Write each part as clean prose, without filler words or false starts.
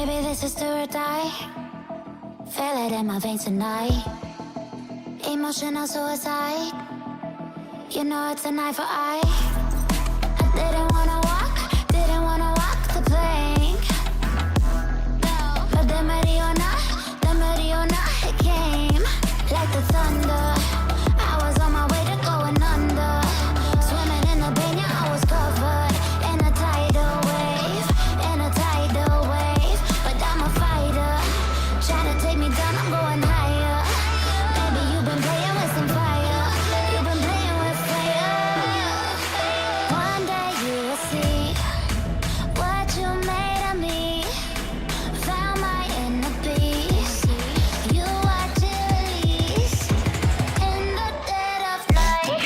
Baby, this is do or die. Feel it in my veins tonight. Emotional suicide. You know it's an eye for eye. I didn't wanna walk the plank. But the Mariona, it came like the thunder. I was on my way to going under. Swimming in the pain, yeah, I was covered in a tidal wave, But I'm a fighter, trying to take me down, I'm going higher. Baby, you've been playing with some fire. You've been playing with fire. One day you will see what you made of me. Found my inner peace. You watch it release in the dead of night.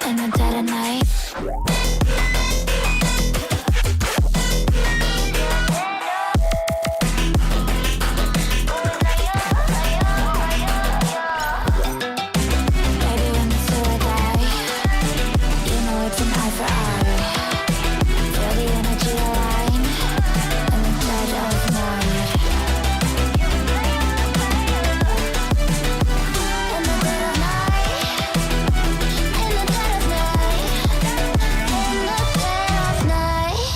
In the dead of night. Baby, when it's do or die, you know it's an eye for eye. Feel the energy align in the dead of night. In the dead of night. In the dead of night. In the dead of night.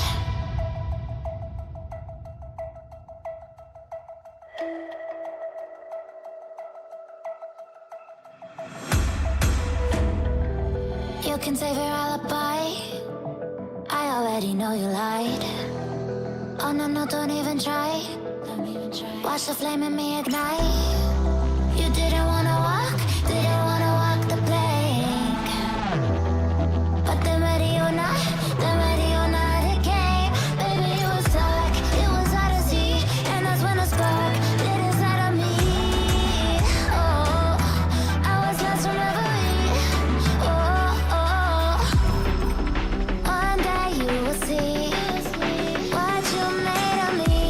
You can save your alibi. I already know you lied. Oh no, no, don't even try. Watch the flame in me ignite. You didn't wanna walk the plank. But the Mariona, it came. Baby, it was dark, it was hard to see. And that's when the spark lit inside of me. Oh, I was lost from reverie. Oh, one day you will see what you made of me,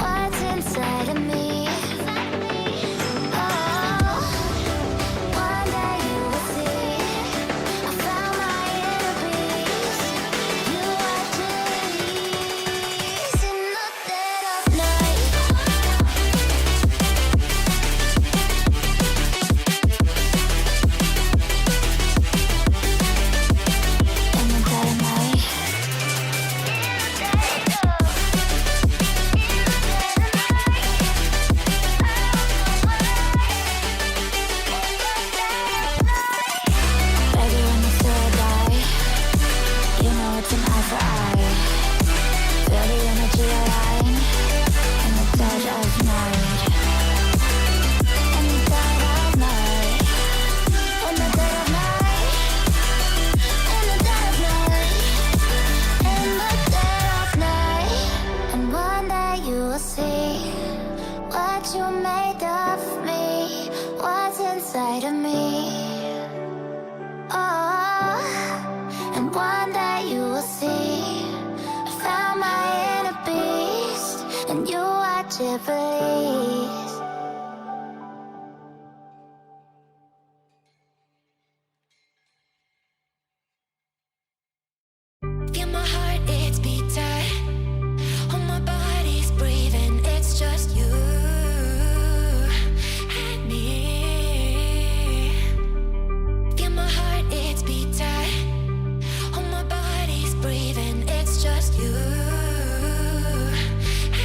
what's inside of me. Oh, one day you will see I found my inner peace. You watch it release in the dead of night. In the dead of night. Baby, when it's do or die, you know it's an eye for eye. Feel the energy align in the dead of night. In the dead of night. In the dead of night. In the dead of night. In the dead of night. And one day you will see what you made of me, what's inside of me. Oh, and one day you will see I found my inner beast, and you watch it release. Feel my heart, it's beating. Oh, my body's breathing. It's just you and me. Feel my heart, it's beating. Oh, my body's breathing. It's just you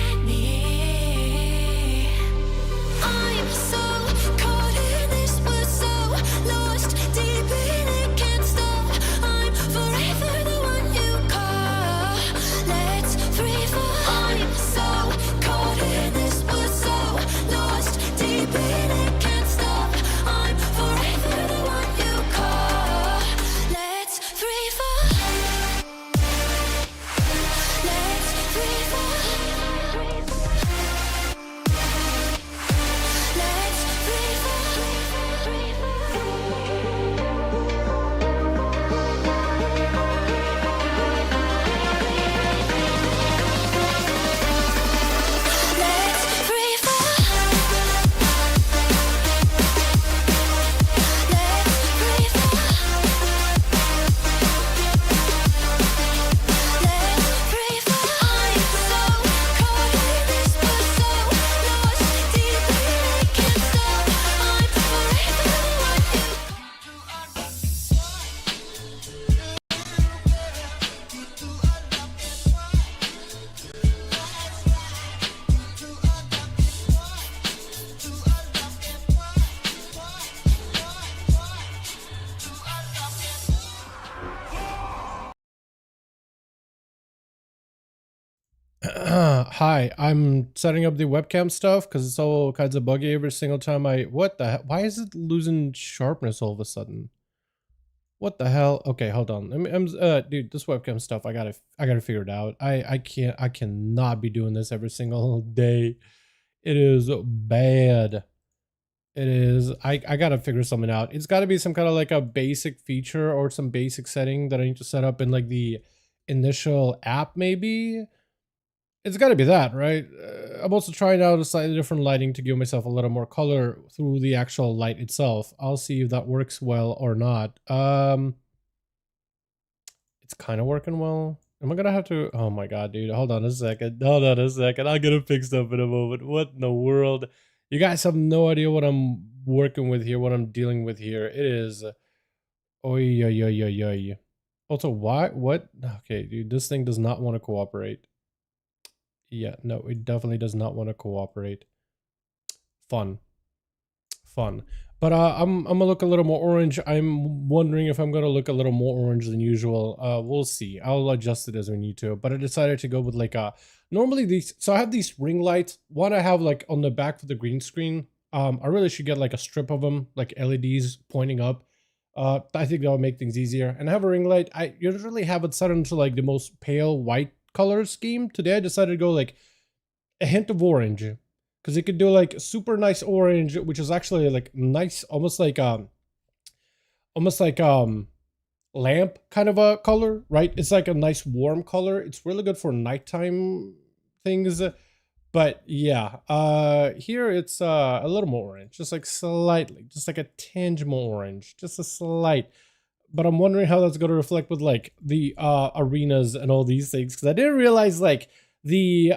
and me. Hi, I'm setting up the webcam stuff because it's all kinds of buggy every single time what the hell? Why is it losing sharpness all of a sudden? What the hell? Okay, hold on. Dude, this webcam stuff, I gotta figure it out. I cannot be doing this every single day. It is bad. It is. I gotta figure something out. It's gotta be some kind of like a basic feature or some basic setting that I need to set up in like the initial app maybe. It's got to be that, right? I'm also trying out a slightly different lighting to give myself a little more color through the actual light itself. I'll see if that works well or not. It's kind of working well. Am I gonna have to? Oh my god, dude! Hold on a second. Hold on a second. I'm gonna fix stuff in a moment. What in the world? You guys have no idea what I'm working with here, what I'm dealing with here. It is. Oy, oy, oy, oy, oy. Also, why? What? Okay, dude, this thing does not want to cooperate. Yeah, no, it definitely does not want to cooperate. Fun. But I'm gonna look a little more orange. I'm wondering if I'm gonna look a little more orange than usual. We'll see. I'll adjust it as we need to. But I decided to go with like normally these. So I have these ring lights. One I have like on the back for the green screen. I really should get like a strip of them, like LEDs pointing up. I think that would make things easier. And I have a ring light. I usually have it set into like the most pale white color scheme. Today I decided to go like a hint of orange because it could do like super nice orange, which is actually like nice, almost like lamp kind of a color, right? It's like a nice warm color. It's really good for nighttime things. But yeah, here it's a little more orange, just like slightly, just like a tinge more orange, just a slight. But I'm wondering how that's going to reflect with like the arenas and all these things, because I didn't realize like the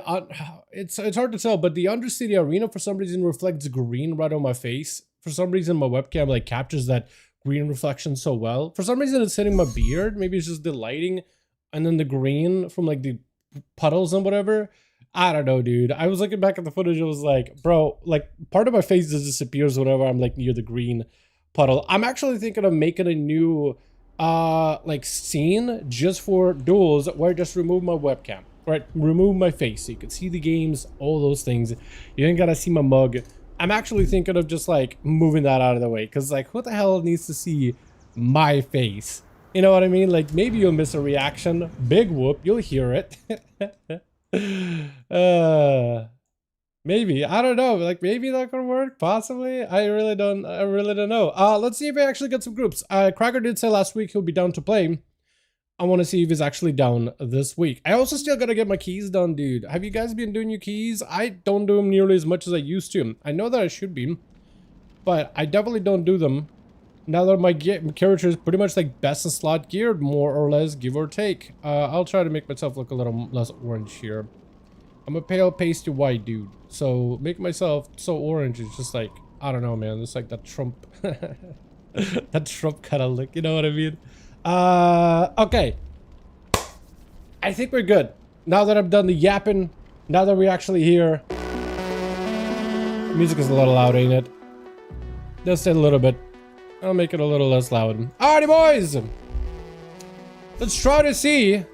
it's hard to tell, but the Undercity arena for some reason reflects green right on my face. For some reason my webcam like captures that green reflection so well. For some reason it's hitting my beard. Maybe it's just the lighting and then the green from like the puddles and whatever. I don't know, dude. I was looking back at the footage. I was like, bro, like part of my face just disappears whenever I'm like near the green puddle. I'm actually thinking of making a new like scene just for duels where I just remove my webcam, right? Remove my face so you can see the games, all those things. You ain't gotta see my mug. I'm actually thinking of just like moving that out of the way, because like who the hell needs to see my face? You know what I mean? Like maybe you'll miss a reaction. Big whoop, you'll hear it. Maybe, I don't know, like maybe that could work, possibly. I really don't know. Let's see if we actually get some groups. Cracker did say last week he'll be down to play. I want to see if he's actually down this week. I also still gotta get my keys done, dude. Have you guys been doing your keys? I don't do them nearly as much as I used to. I know that I should be, but I definitely don't do them now that my character is pretty much like best in slot geared, more or less, give or take. I'll try to make myself look a little less orange here. I'm a pale pasty white dude, so make myself so orange is just like, I don't know, man. It's like that Trump, that Trump kind of look, you know what I mean? Okay. I think we're good. Now that I've done the yapping, now that we're actually here. Music is a little loud, ain't it? Just a little bit. I'll make it a little less loud. Alrighty, boys! Let's try to see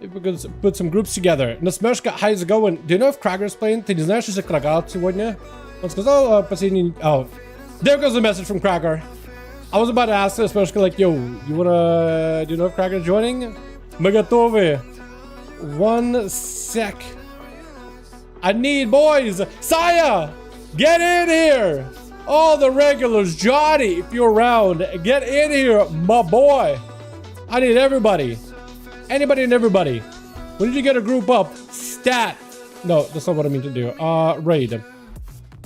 if we can put some groups together. Насмешка, how's it going? Do you know if Krager's playing? Ты не знаешь, если Крагер сегодня? Он сказал последний... Oh, there goes a message from Krager. I was about to ask Насмешка, like, yo, you wanna... Do you know if Krager's joining? Мы готовы. 1 sec. I need boys. Saya, get in here. All the regulars. Johnny, if you're around, get in here, my boy. I need everybody. Anybody and everybody. We need to get a group up. Stat. No, that's not what I mean to do. Raid.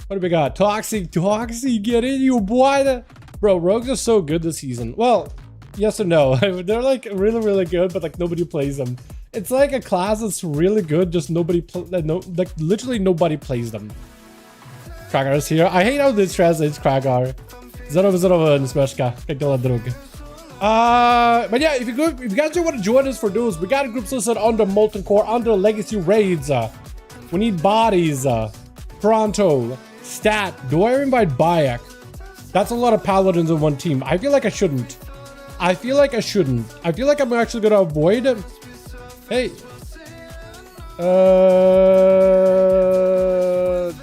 What do we got? Toxic, get in, you boy. Bro, rogues are so good this season. Well, yes and no. They're like really good, but like nobody plays them. It's like a class that's really good, just nobody, like literally nobody plays them. Kragar is here. I hate how this translates Kragar. Zero Smeshka. But yeah, if you guys do want to join us for duels, we got a group listed under Molten Core, under Legacy Raids. We need bodies. Pronto. Stat. Do I invite Bayek? That's a lot of paladins in one team. I feel like I shouldn't. I feel like I'm actually gonna avoid. Hey.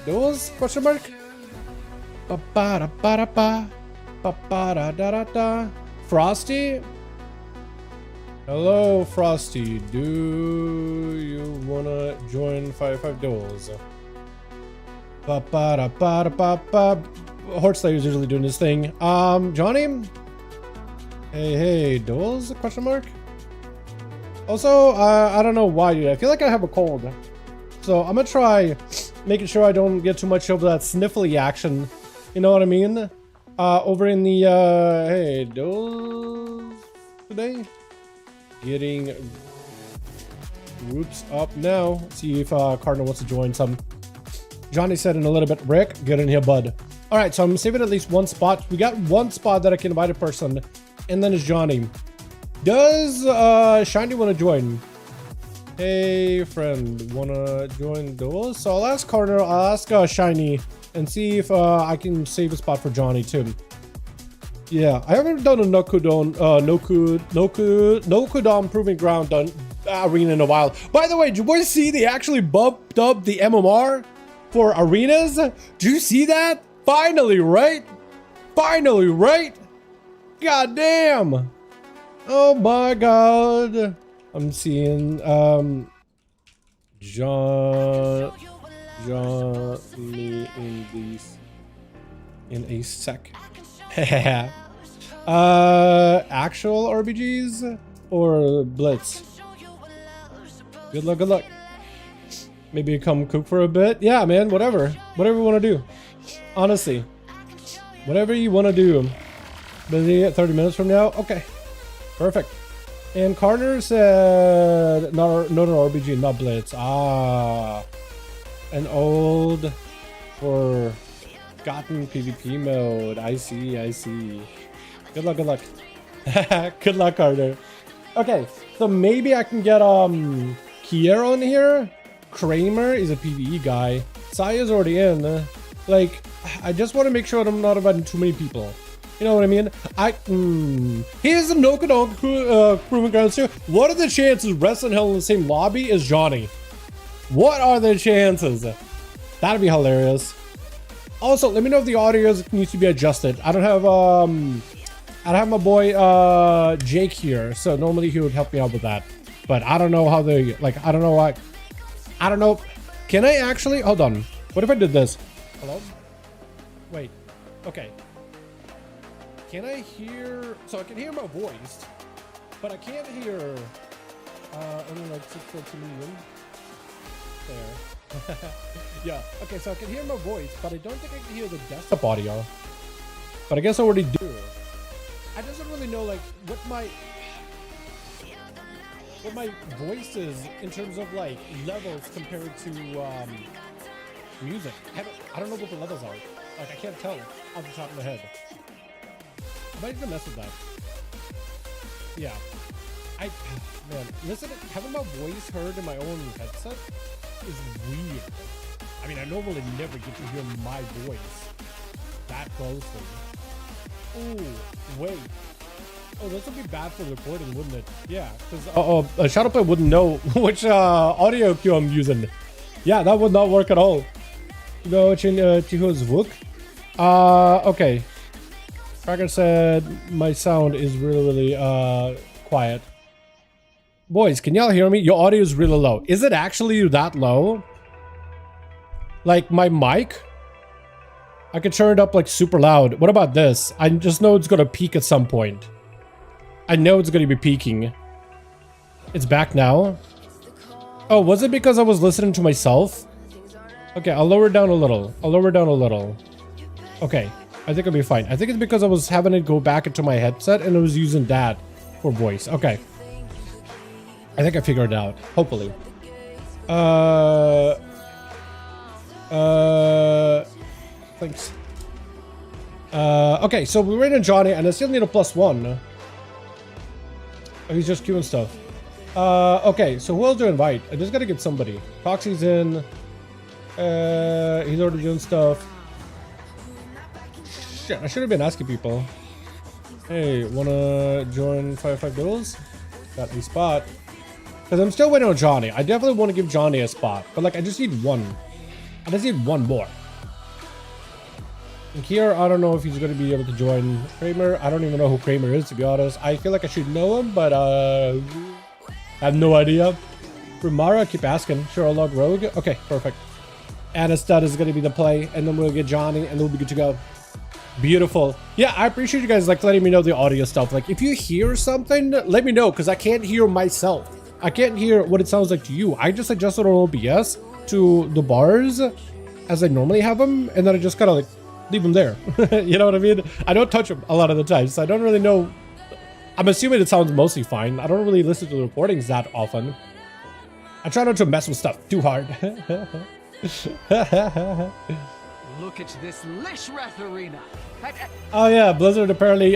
Duels? Question mark? Ba-ba-da-ba-da-ba. Ba-ba-da-da-da-da. Frosty? Hello, Frosty. Do you wanna join 5v5 Duels? Ba-ba-da-ba-da-ba-ba. Hortslayer's usually doing his thing. Johnny? Hey, Duels? Question mark? Also, I don't know why, dude. I feel like I have a cold. So I'm gonna try making sure I don't get too much of that sniffly action. You know what I mean? Over in the, hey, Duels today? Getting groups up now. See if Cardinal wants to join some. Johnny said in a little bit, Rick, get in here, bud. All right, so I'm saving at least one spot. We got one spot that I can invite a person, and then it's Johnny. Does Shiny want to join? Hey, friend, wanna join Duels? So I'll ask Cardinal, I'll ask Shiny, and see if I can save a spot for Johnny too. Yeah, I haven't done a Nokudon Proving Ground done arena in a while. By the way, did you boys see they actually bumped up the MMR for arenas? Do you see that? Finally, right? Finally, right? God damn. Oh my god. I'm seeing Johnny in these in a sec. Actual RBGs or Blitz? Good luck, good luck. Maybe come cook for a bit. Yeah, man, whatever you want to do. Honestly, whatever you want to do. Busy at 30 minutes from now. Okay, perfect. And Carter said not an RBG, not Blitz. An old forgotten PvP mode. I see. Good luck, good luck. Good luck, Carter. Okay, so maybe I can get Kier on here. Kramer is a PvE guy. Saya's already in. Like, I just want to make sure I'm not inviting too many people. You know what I mean? Here's a Nokudon Proving Grounds too. What are the chances Wrestling Hell in the same lobby as Johnny? What are the chances? That'd be hilarious. Also, let me know if the audio needs to be adjusted. I don't have my boy Jake here, so normally he would help me out with that. But I don't know how they I don't know why. I don't know. Can I actually hold on? What if I did this? Hello? Wait. Okay. Can I hear? So I can hear my voice, but I can't hear. Only like 6.2 million. There. Yeah. Okay. So I can hear my voice, but I don't think I can hear the desktop audio. But I guess I already do. I just don't really know like what my voice is in terms of like levels compared to music. I don't know what the levels are. Like I can't tell off the top of my head. I might even mess with that. Yeah. Man, listen, having my voice heard in my own headset is weird. I mean, I normally never get to hear my voice that closely. Oh, wait. Oh, this would be bad for recording, wouldn't it? Yeah, because Shadowplay wouldn't know which audio cue I'm using. Yeah, that would not work at all. You know, Tiho's Vuk. Okay. Cracker said my sound is really quiet. Boys, can y'all hear me? Your audio is really low. Is it actually that low? Like my mic? I could turn it up like super loud. What about this? I just know it's gonna peak at some point. I know it's gonna be peaking. It's back now. Oh, was it because I was listening to myself? Okay, I'll lower it down a little. Okay, I think I'll be fine. I think it's because I was having it go back into my headset and I was using that for voice. Okay. I think I figured it out. Hopefully. Thanks. Okay, so we ran in Johnny and I still need a +1. Oh, he's just queuing stuff. Okay, so who else do I invite? I just gotta get somebody. Proxy's in. He's already doing stuff. Shit, I should have been asking people. Hey, wanna join 5v5 Duels? Got a spot. Because I'm still waiting on Johnny. I definitely want to give Johnny a spot. But like, I just need one. I just need one more. And here, I don't know if he's going to be able to join Kramer. I don't even know who Kramer is, to be honest. I feel like I should know him, but I have no idea. Rumara, keep asking. Sure, I'll log Rogue. Okay, perfect. And a stud is going to be the play. And then we'll get Johnny, and then we'll be good to go. Beautiful. Yeah, I appreciate you guys like letting me know the audio stuff. Like, if you hear something, let me know, because I can't hear myself. I can't hear what it sounds like to you. I just adjusted on OBS to the bars as I normally have them, and then I just kind of like leave them there. You know what I mean? I don't touch them a lot of the times, so I don't really know. I'm assuming it sounds mostly fine. I don't really listen to the recordings that often. I try not to mess with stuff too hard. Look at this Lishrath arena. Oh yeah, Blizzard apparently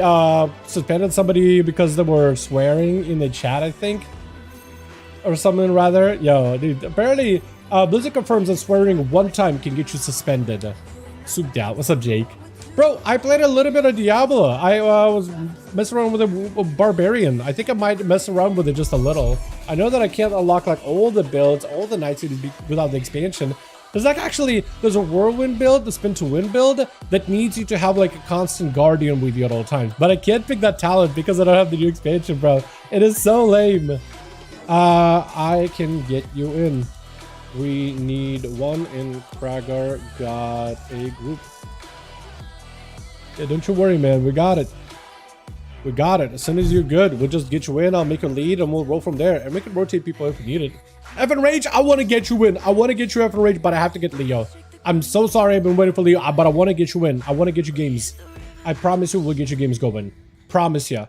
suspended somebody because they were swearing in the chat, I think. Or something rather. Yo, dude, apparently Blizzard confirms that swearing one time can get you suspended. Souped out. What's up, Jake? Bro, I played a little bit of Diablo. I was messing around with a Barbarian. I think I might mess around with it just a little. I know that I can't unlock like all the builds, all the Night Cities without the expansion. There's like there's a Whirlwind build, the Spin to Win build, that needs you to have like a constant Guardian with you at all times. But I can't pick that talent because I don't have the new expansion, bro. It is so lame. I can get you in. We need one in Kragar. Got a group. Yeah, don't you worry, man. We got it. We got it. As soon as you're good, we'll just get you in. I'll make a lead and we'll roll from there. And we can rotate people if we need it. Evan Rage, I want to get you in. I want to get you Evan Rage, but I have to get Leo. I'm so sorry I've been waiting for Leo, but I want to get you in. I want to get you games. I promise you we'll get your games going. Promise ya.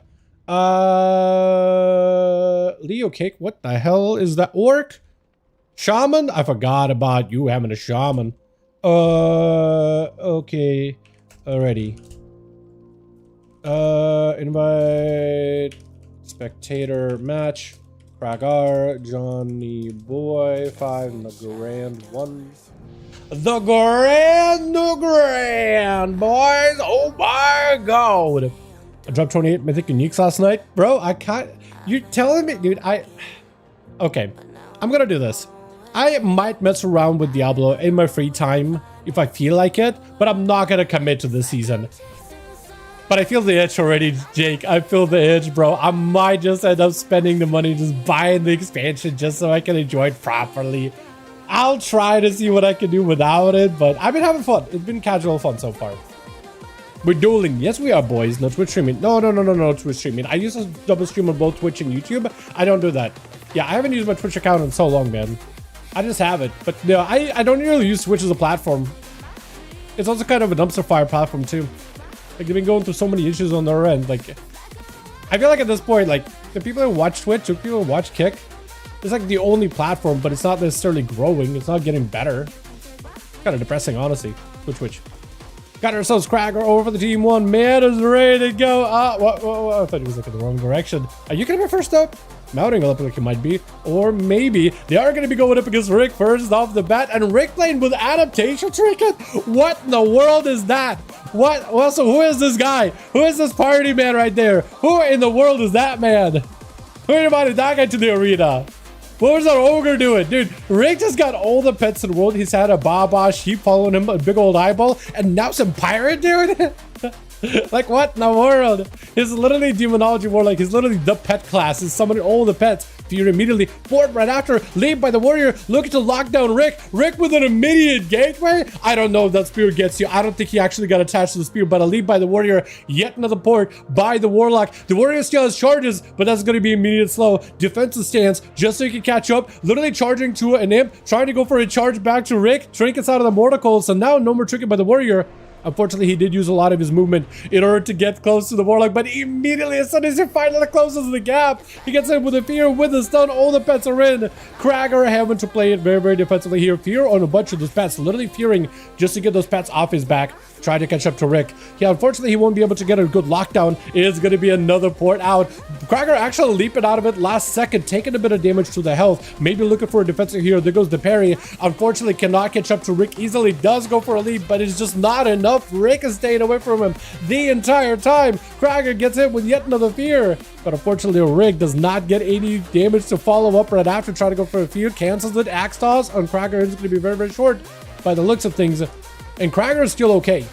Leo Cake, what the hell is that? Orc? Shaman? I forgot about you having a shaman. Okay. Alrighty. Invite spectator match. Kragar, Johnny Boy, 5, the Grand 1. The Grand, boys! Oh my god! I dropped 28 Mythic Uniques last night. Bro, I can't... You're telling me... Dude, Okay, I'm gonna do this. I might mess around with Diablo in my free time if I feel like it, but I'm not gonna commit to this season. But I feel the itch already, Jake. I feel the itch, bro. I might just end up spending the money just buying the expansion just so I can enjoy it properly. I'll try to see what I can do without it, but I've been having fun. It's been casual fun so far. We're dueling. Yes, we are, boys. No Twitch streaming. No, Twitch streaming. I used to double stream on both Twitch and YouTube. I don't do that. Yeah, I haven't used my Twitch account in so long, man. I just have it. But no, I don't really use Twitch as a platform. It's also kind of a dumpster fire platform, too. Like, they've been going through so many issues on their end. Like, I feel like at this point, like, the people who watch Twitch, the people who watch Kick, it's like the only platform, but it's not necessarily growing. It's not getting better. Kind of depressing, honestly. Twitch. Got ourselves Kragar over for the team 1. Man is ready to go. What? I thought he was looking the wrong direction. Are you going to be first up? Mounting up like it might be. Or maybe they are going to be going up against Rick first off the bat. And Rick playing with adaptation trinket? What in the world is that? What? Well, so who is this guy? Who is this party man right there? Who in the world is that man? Who invited that guy to the arena? What was that ogre doing? Dude, Rick just got all the pets in the world. He's had a Baba, sheep following him, a big old eyeball, and now some pirate dude? Like, what in the world? He's literally Demonology Warlock. He's literally the pet class. He's summoning all the pets. Fear immediately. Board right after. Lead by the warrior. Looking to lock down Rick. Rick with an immediate gateway. I don't know if that spear gets you. I don't think he actually got attached to the spear, but a lead by the warrior. Yet another port by the warlock. The warrior still has charges, but that's going to be immediate slow. Defensive stance just so he can catch up. Literally charging to an imp. Trying to go for a charge back to Rick. Trinkets out of the mortal coil. So now no more trinket by the warrior. Unfortunately, he did use a lot of his movement in order to get close to the Warlock, but immediately, as soon as he finally closes the gap, he gets in with a Fear, with a stun. All the pets are in. Kragar having to play it very, very defensively here. Fear on a bunch of those pets, literally fearing just to get those pets off his back. try to catch up to Rick. Yeah, unfortunately, he won't be able to get a good lockdown. It is going to be another port out. Cracker actually leaping out of it last second, taking a bit of damage to the health. Maybe looking for a defensive here. There goes the parry. Unfortunately, cannot catch up to Rick easily. Does go for a leap, but it's just not enough. Rick is staying away from him the entire time. Cracker gets hit with yet another fear. But unfortunately, Rick does not get any damage to follow up right after. Trying to go for a fear. Cancels it. Axe toss on Cracker is going to be very, very short by the looks of things. And Cracker is still okay.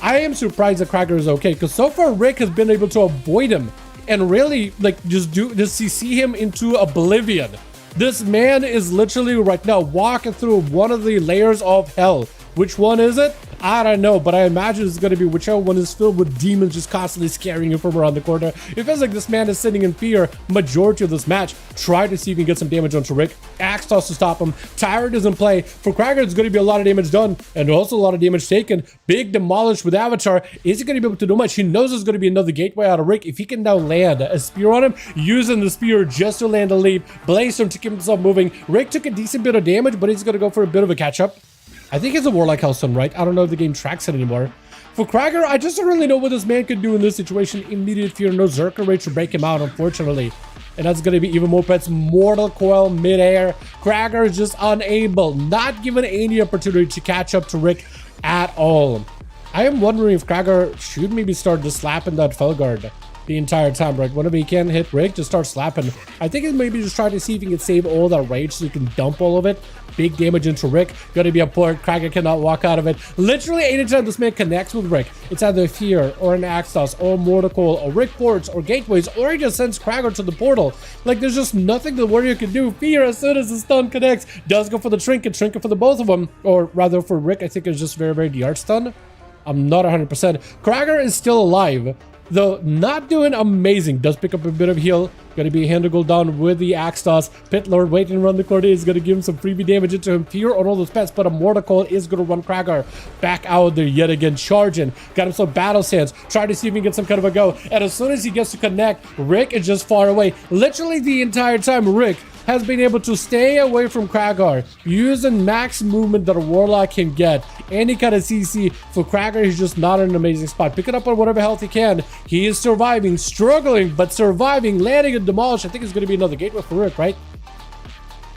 I am surprised that Cracker is okay, because so far Rick has been able to avoid him and really like just see him into oblivion. This man is literally right now walking through one of the layers of hell. Which one is it? I don't know, but I imagine it's going to be whichever one is filled with demons just constantly scaring you from around the corner. It feels like this man is sitting in fear majority of this match. Try to see if you can get some damage onto Rick. Axe toss to stop him. Tyrant is in play. For Cracker, it's going to be a lot of damage done and also a lot of damage taken. Big demolish with Avatar. Is he going to be able to do much? He knows there's going to be another gateway out of Rick. If he can now land a spear on him, using the spear just to land a leap, blaze him to keep himself moving. Rick took a decent bit of damage, but he's going to go for a bit of a catch-up. I think it's a Warlock Hellstone, right? I don't know if the game tracks it anymore. For Cracker, I just don't really know what this man could do in this situation. Immediate fear, no Zerker Rage to break him out, unfortunately. And that's going to be even more pets. Mortal Coil midair. Cracker is just unable, not given any opportunity to catch up to Rick at all. I am wondering if Cracker should maybe start just slapping that Felguard the entire time, right? Whenever he can hit Rick, just start slapping. I think he's maybe just trying to see if he can save all that rage so he can dump all of it. Big damage into Rick. Gonna be a port. Cracker cannot walk out of it. Literally, anytime this man connects with Rick, it's either fear or an axe toss or mortal coil or Rick ports or gateways, or he just sends Cracker to the portal. Like, there's just nothing the warrior can do. Fear, as soon as the stun connects, does go for the trinket for the both of them, or rather for Rick, I think it's just very, very the art stun. I'm not 100%. Cracker is still alive, though not doing amazing. Does pick up a bit of heal. Going to be handle down with the axe toss. Pit Lord waiting around the corner is going to give him some freebie damage into him. Fear on all those pets, but a Mortal Coil is going to run Cracker back out there yet again. Charging. Got him some battle sands. Try to see if he can get some kind of a go. And as soon as he gets to connect, Rick is just far away. Literally the entire time, Rick has been able to stay away from Cracker, using max movement that a Warlock can get. Any kind of CC for Cracker, he's just not in an amazing spot. Pick it up on whatever health he can. He is surviving, struggling, but surviving, landing and demolish. I think it's going to be another gateway for Rick, right?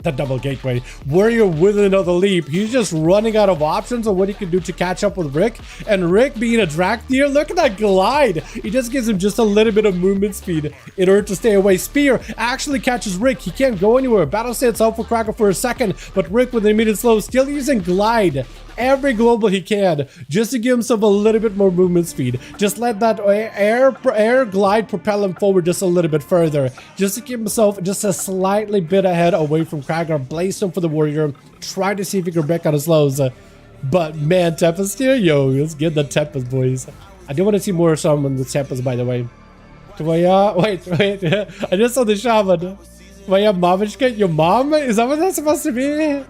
The double gateway. Warrior with another leap. He's just running out of options on what he can do to catch up with Rick. And Rick being a Drakthir, look at that glide. He just gives him just a little bit of movement speed in order to stay away. Spear actually catches Rick. He can't go anywhere. Battle stance out for Cracker for a second, but Rick with an immediate slow, still using glide. Every global he can, just to give himself a little bit more movement speed. Just let that air glide propel him forward just a little bit further, just to keep himself just a slightly bit ahead away from Cracker. Blaze him for the warrior. Try to see if he can break out his lows. But man, Tempest here, yo, let's get the Tempest, boys. I do want to see more summon with Tempest, by the way. Wait, I just saw the shaman. Wait, Mamishka, your mom? Is that what that's supposed to be?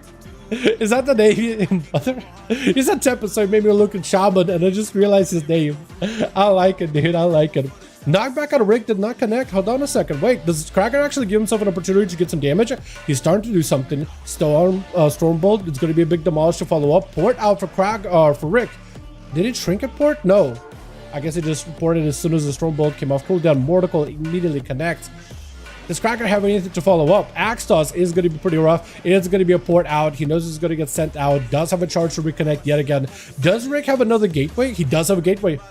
Is that the name? Mother? He said Tempest, so it made me look at Shaman, and I just realized his name. I like it, dude. I like it. Knockback out of Rick did not connect. Hold on a second. Wait, does Cracker actually give himself an opportunity to get some damage? He's starting to do something. Stormbolt. It's going to be a big demolish to follow up. Port out for Rick. Did he trinket port? No. I guess he just ported as soon as the Stormbolt came off. Cooldown. Mortal Coil immediately connects. Does Cracker have anything to follow up? Axe toss is going to be pretty rough. It's going to be a port out. He knows he's going to get sent out. Does have a charge to reconnect yet again. Does Rick have another gateway? He does have a gateway.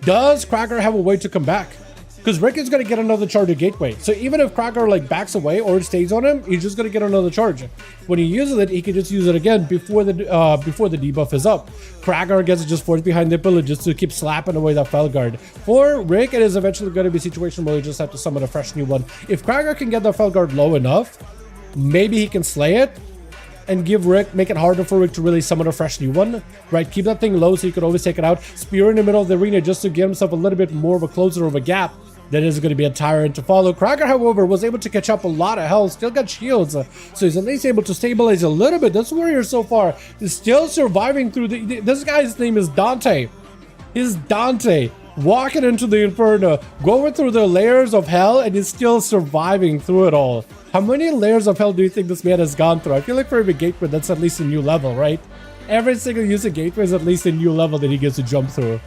Does Cracker have a way to come back? Because Rick is going to get another charge at gateway. So even if Cracker like backs away or stays on him, he's just going to get another charge. When he uses it, he can just use it again before the debuff is up. Cracker gets just forced behind the pillar just to keep slapping away that Felguard. For Rick, it is eventually going to be a situation where you just have to summon a fresh new one. If Cracker can get the Felguard low enough, maybe he can slay it and make it harder for Rick to really summon a fresh new one, right? Keep that thing low so you can always take it out. Spear in the middle of the arena just to give himself a little bit more of a closer of a gap. That is going to be a tyrant to follow. Cracker, however, was able to catch up a lot of health. Still got shields, so he's at least able to stabilize a little bit. This warrior so far is still surviving through this guy's name is Dante. He's Dante. Walking into the Inferno, going through the layers of hell, and he's still surviving through it all. How many layers of hell do you think this man has gone through? I feel like for every gateway, that's at least a new level, right? Every single user gateway is at least a new level that he gets to jump through.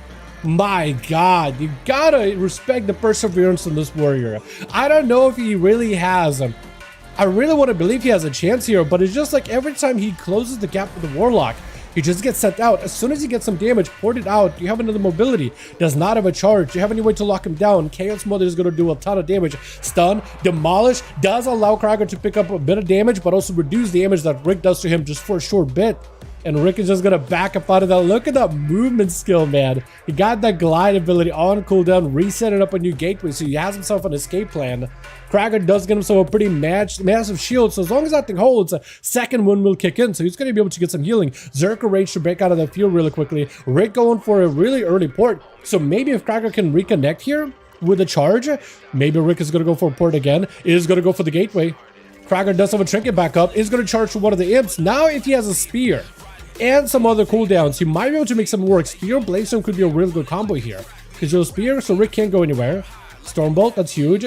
My God, you gotta respect the perseverance in this warrior. I don't know if he really has. I really want to believe he has a chance here, but it's just like every time he closes the gap with the Warlock, he just gets sent out. As soon as he gets some damage, ported out, you have another mobility. Does not have a charge. You have any way to lock him down. Chaos Mother is going to do a ton of damage. Stun, demolish, does allow Krager to pick up a bit of damage, but also reduce damage that Rick does to him just for a short bit. And Rick is just going to back up out of that. Look at that movement skill, man. He got that glide ability on cooldown, reset it up a new gateway, so he has himself an escape plan. Krager does get himself a pretty massive shield, so as long as that thing holds, a second one will kick in, so he's going to be able to get some healing. Zerker Rage to break out of that field really quickly. Rick going for a really early port, so maybe if Krager can reconnect here with a charge, maybe Rick is going to go for a port again, is going to go for the gateway. Krager does have a trinket back up, is going to charge for one of the imps. Now if he has a spear and some other cooldowns, he might be able to make some work. Spear, Bladestone could be a real good combo here. Because you'll spear, so Rick can't go anywhere. Stormbolt, that's huge.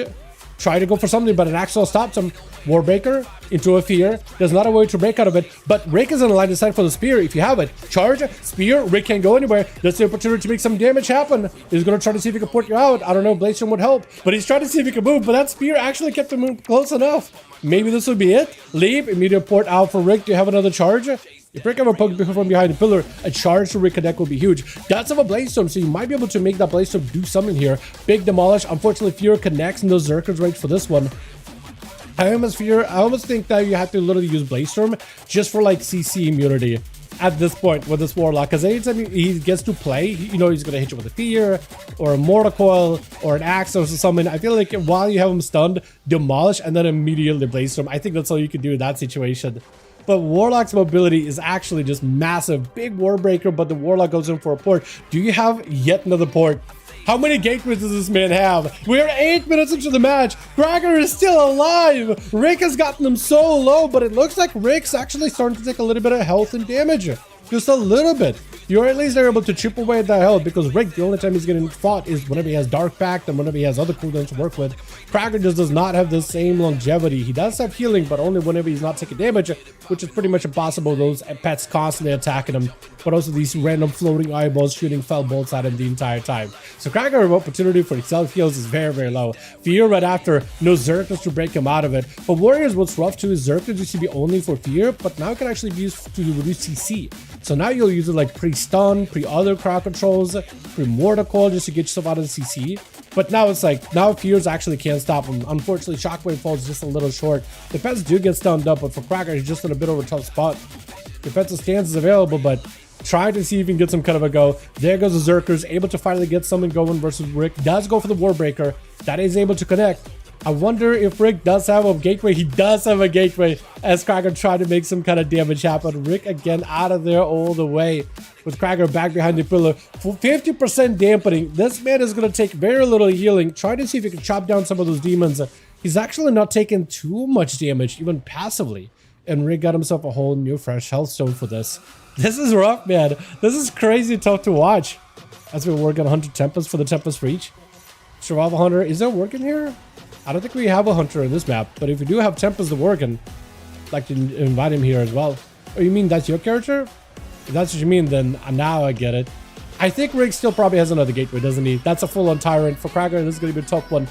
Try to go for something, but an Axel stops him. Warbreaker into a fear. There's not a way to break out of it, but Rick is in a line of sight for the spear if you have it. Charge, spear, Rick can't go anywhere. That's the opportunity to make some damage happen. He's going to try to see if he can port you out. I don't know, Bladestone would help, but he's trying to see if he can move, but that spear actually kept him close enough. Maybe this would be it. Leave, immediate port out for Rick. Do you have another charge? If Rick ever poked from behind the pillar, a charge to reconnect will be huge. Does have a Bladestone, so you might be able to make that Bladestone do something here. Big demolish. Unfortunately, Fear connects and those Zerkers rage for this one. I almost think that you have to literally use Bladestone just for like CC immunity at this point with this Warlock, because anytime he gets to play, you know he's going to hit you with a Fear or a Mortar Coil or an Axe or something. I feel like while you have him stunned, demolish and then immediately Bladestone. I think that's all you can do in that situation. But Warlock's mobility is actually just massive. Big Warbreaker, but the Warlock goes in for a port. Do you have yet another port? How many gateways does this man have? We're 8 minutes into the match. Krager is still alive. Rick has gotten him so low, but it looks like Rick's actually starting to take a little bit of health and damage. Just a little bit. You're at least able to chip away at that health, because Rick, the only time he's getting fought is whenever he has Dark Pact and whenever he has other cooldowns to work with. Krager just does not have the same longevity. He does have healing, but only whenever he's not taking damage, which is pretty much impossible. Those pets constantly attacking him, but also these random floating eyeballs shooting fell bolts at him the entire time. So Krager's opportunity for self heals is very, very low. Fear right after, no Zerkers to break him out of it. For Warriors, what's rough too is Zerkers used to be only for Fear, but now it can actually be used to reduce CC. So now you'll use it like pre-stun, pre-other crowd controls, pre-mortar coil just to get yourself out of the CC. But now it's like, now Fears actually can't stop him. Unfortunately, Shockwave falls just a little short. The pets do get stunned up, but for Krager, he's just in a bit of a tough spot. Defensive stance is available, but trying to see if he can get some kind of a go. There goes the Zerkers, able to finally get something going versus Rick. Does go for the Warbreaker. That is able to connect. I wonder if Rick does have a gateway. He does have a gateway as Krager tried to make some kind of damage happen. Rick again out of there all the way with Krager back behind the pillar. For 50% dampening, this man is going to take very little healing. Try to see if he can chop down some of those demons. He's actually not taking too much damage, even passively. And Rick got himself a whole new fresh health stone for this. This is rough, man. This is crazy tough to watch. As we work on 100 Tempest for the Tempest Reach. Survival Hunter, is there working here? I don't think we have a hunter in this map, but if we do have Tempest to work, and I'd like to invite him here as well. Oh, you mean that's your character? If that's what you mean, then now I get it. I think Rick still probably has another gateway, doesn't he? That's a full-on tyrant. For Krager, this is going to be a tough one.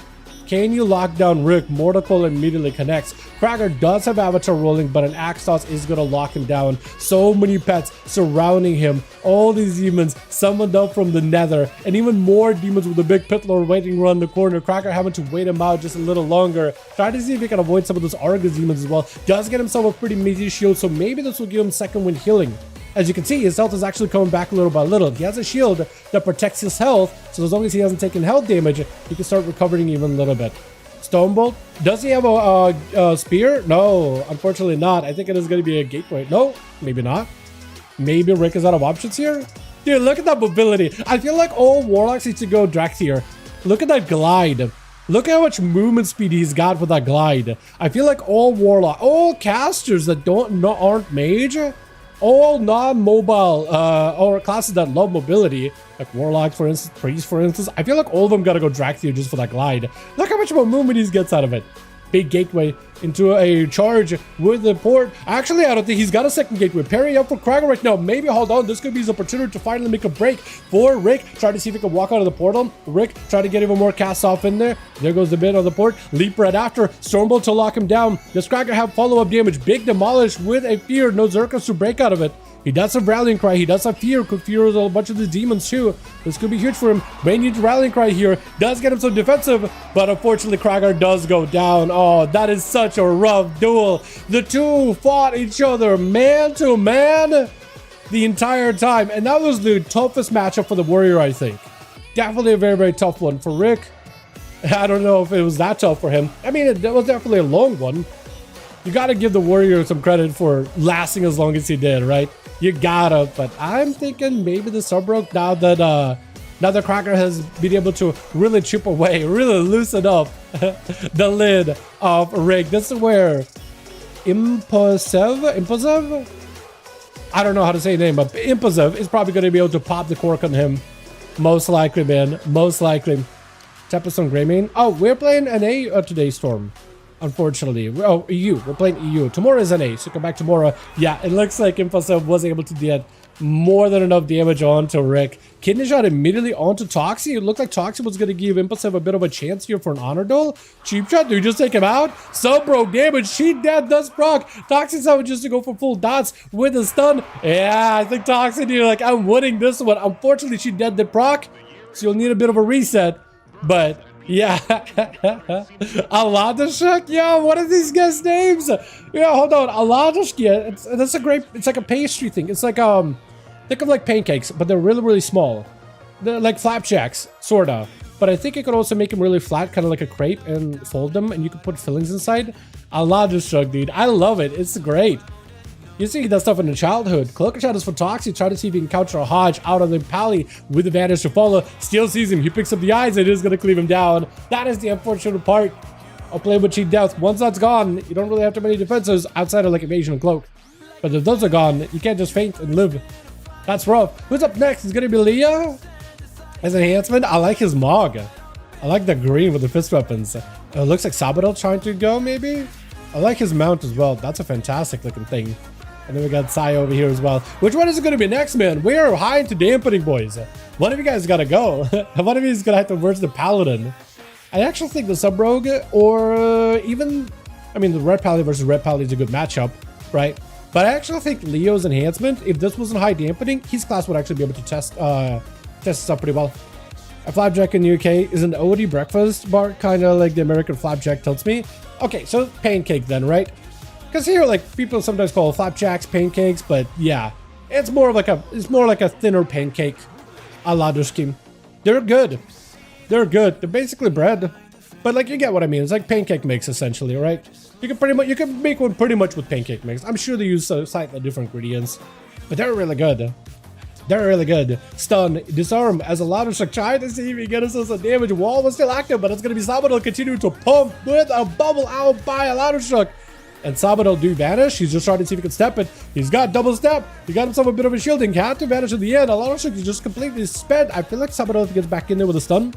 Can you lock down Rick? Mortar Coil immediately connects. Krager does have Avatar rolling, but an Axe Toss is going to lock him down. So many pets surrounding him. All these demons summoned up from the nether. And even more demons with the big pit lord waiting around the corner. Krager having to wait him out just a little longer. Try to see if he can avoid some of those Argus demons as well. Does get himself a pretty meaty shield, so maybe this will give him second wind healing. As you can see, his health is actually coming back little by little. He has a shield that protects his health, so as long as he hasn't taken health damage, he can start recovering even a little bit. Stonebolt, does he have a spear? No, unfortunately not. I think it is going to be a gateway. No, maybe not. Maybe Rick is out of options here. Dude, look at that mobility. I feel like all Warlocks need to go Drax here. Look at that glide. Look at how much movement speed he's got with that glide. I feel like all all casters that aren't mage, all non-mobile or classes that love mobility, like Warlock for instance, Priest for instance, I feel like all of them gotta go Drax here just for that glide. Look how much more movement he gets out of it. big gateway into a charge with the port. Actually, I don't think he's got a second gateway. Parry up for Krager right now. Maybe hold on. This could be his opportunity to finally make a break for Rick. Try to see if he can walk out of the portal. Rick try to get even more cast off in there. There goes the bit on the port. Leap right after. Stormbolt to lock him down. Does Krager have follow-up damage? Big demolish with a fear. No Zerkas to break out of it. He does have Rallying Cry. He does have Fear. Could fear a bunch of the demons too. This could be huge for him. May need Rallying Cry here. Does get him some defensive, but unfortunately Krager does go down. Oh, that is such a rough duel. The two fought each other man to man the entire time. And that was the toughest matchup for the Warrior, I think. Definitely a very, very tough one for Rick. I don't know if it was that tough for him. I mean, it was definitely a long one. You gotta give the Warrior some credit for lasting as long as he did, right? You gotta, but I'm thinking maybe the Subbroke now that Krager has been able to really chip away, really loosen up the lid of Rick. This is where Impulsive? I don't know how to say his name, but Impulsive is probably going to be able to pop the cork on him. Most likely, man. Most likely. Tempest on Greymane. Oh, we're playing NA today, Storm. Unfortunately. Oh, EU. We're playing EU. Tomorrow is NA, so come back tomorrow. Yeah, it looks like Impulsive was able to get more than enough damage onto Rick. Kidney shot immediately onto Toxie. It looked like Toxie was going to give Impulsive a bit of a chance here for an honor duel. Cheap shot. Do you just take him out? Sub-broke damage. She dead. Does proc. Toxie's out just to go for full dots with a stun. Yeah, I think Toxie knew, like, I'm winning this one. Unfortunately, she dead the proc, so you'll need a bit of a reset. But yeah, Aladashuk. Yo, what are these guys' names? Yeah, hold on, Aladashuk. That's a great. It's like a pastry thing. It's like think of like pancakes, but they're really, really small. They're like flapjacks, sorta. But I think you could also make them really flat, kind of like a crepe, and fold them, and you could put fillings inside. Aladashuk, dude. I love it. It's great. You see that stuff in the childhood. Cloak and Shadows for Toxie. Try to see if he can counter a Hodge out on the Pally with advantage to follow. Still sees him. He picks up the eyes and is going to cleave him down. That is the unfortunate part of playing with cheat death. Once that's gone, you don't really have too many defenses outside of like evasion and cloak. But if those are gone, you can't just faint and live. That's rough. Who's up next? It's going to be Leah as enhancement. I like his Mog. I like the green with the fist weapons. It looks like Sabadell trying to go, maybe? I like his mount as well. That's a fantastic looking thing. And then we got Sai over here as well. Which one is it going to be next, man? We are high into dampening, boys. One of you guys got to go. One of you is going to have to merge the Paladin. I actually think the Sub-Rogue or even... I mean, the Red Pally versus Red Pally is a good matchup, right? But I actually think Leo's enhancement, if this wasn't high dampening, his class would actually be able to test this up pretty well. A Flapjack in the UK is an OD breakfast bar, kind of like the American Flapjack tells me. Okay, so pancake then, right? Because here, like, people sometimes call flapjacks pancakes, but yeah, it's more like a thinner pancake, a la Dushkim. They're good. They're good. They're basically bread, but like you get what I mean. It's like pancake mix essentially, right? You can make one pretty much with pancake mix. I'm sure they use slightly different ingredients, but they're really good. They're really good. Stun, disarm as a Aladashuk tried to see if he gets us some damage. Wall was still active, but it's gonna be Sabadell continue to pump with a bubble out by Aladashuk. And Sabadell do vanish. He's just trying to see if he can step it. He's got double step. He got himself a bit of a shielding. Had to vanish at the end. Aladashuk is just completely spent. I feel like Sabadell gets back in there with a stun.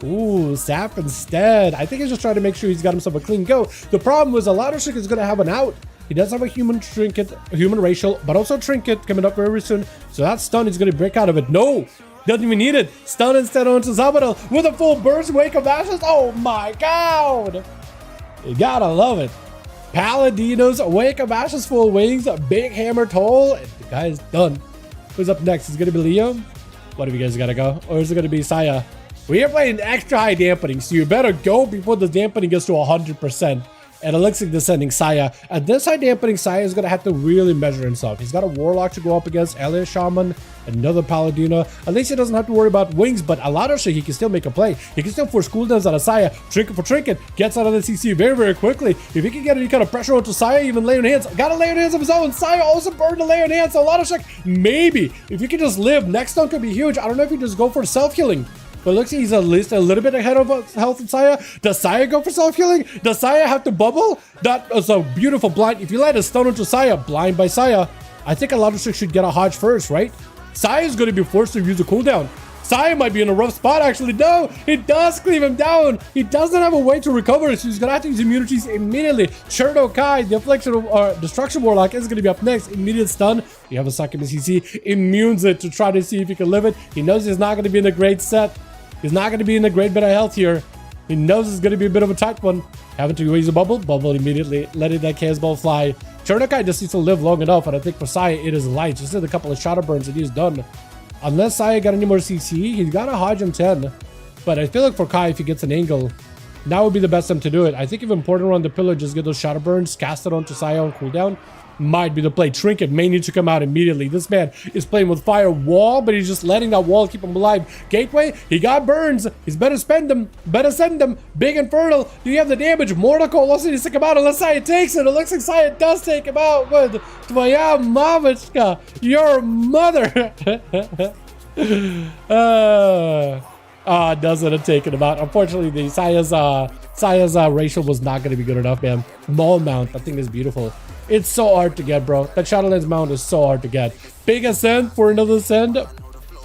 Ooh, Sap instead. I think he's just trying to make sure he's got himself a clean go. The problem was Aladashuk is going to have an out. He does have a human trinket, a human racial, but also a trinket coming up very soon. So that stun is going to break out of it. No, doesn't even need it. Stun instead onto Sabadell with a full burst wake of ashes. Oh my god. You gotta love it. Paladinos, Wake of Ashes, full wings, a big hammer toll, and the guy is done. Who's up next? Is it going to be Leo? One of you guys got to go. Or is it going to be Saya? We are playing extra high dampening, so you better go before the dampening gets to 100%. And it looks like descending Saya. At this high dampening, Saya is going to have to really measure himself. He's got a Warlock to go up against, Elias Shaman, another Paladino. At least he doesn't have to worry about wings, but a lot of shit, he can still make a play. He can still force cooldowns out of Saya. Trinket for Trinket, gets out of the CC very, very quickly. If he can get any kind of pressure onto Saya, even lay on hands. Got a lay on hands of his own. Saya also burned a lay on hands. A lot of shit. Maybe. If you can just live, next stun could be huge. I don't know if you just go for self-healing. But looks like he's at least a little bit ahead of health in Saya. Does Saya go for self-healing? Does Saya have to bubble? That is a beautiful blind. If you light a stun onto Saya, blind by Saya, I think Aladashuk should get a Hodge first, right? Saya is going to be forced to use a cooldown. Saya might be in a rough spot, actually. No, it does cleave him down. He doesn't have a way to recover, so he's gonna have to use immunities immediately. Cherno Kai, the Affliction or Destruction Warlock, is gonna be up next. Immediate stun. You have a second CC, immunes it to try to see if he can live it. He knows he's not gonna be in a great set. He's not gonna be in a great bit of health here. He knows it's gonna be a bit of a tight one. Having to use a bubble immediately, letting that chaos ball fly. Cherno Kai just needs to live long enough, and I think for Saya it is light. Just did a couple of shadow burns and he's done. Unless Saya got any more CC, he's got a Hodge and 10. But I feel like for Kai, if he gets an angle, now would be the best time to do it. I think if important around the pillar, just get those shadow burns, cast it onto Saya on cooldown, might be the play. Trinket may need to come out immediately. This man is playing with fire wall, but he's just letting that wall keep him alive. Gateway, he got burns. He's better spend them. Better send them. Big Infernal. Do you have the damage? Mortical also needs to come out unless Saya takes it. It looks like Saya does take him out with Tvoya Mamichka, your mother. Doesn't have taken him out. Unfortunately, the Saya's racial was not going to be good enough, man. Maul mount, that thing is beautiful. It's so hard to get, bro. That Shadowlands mount is so hard to get. Big ascent for another ascend.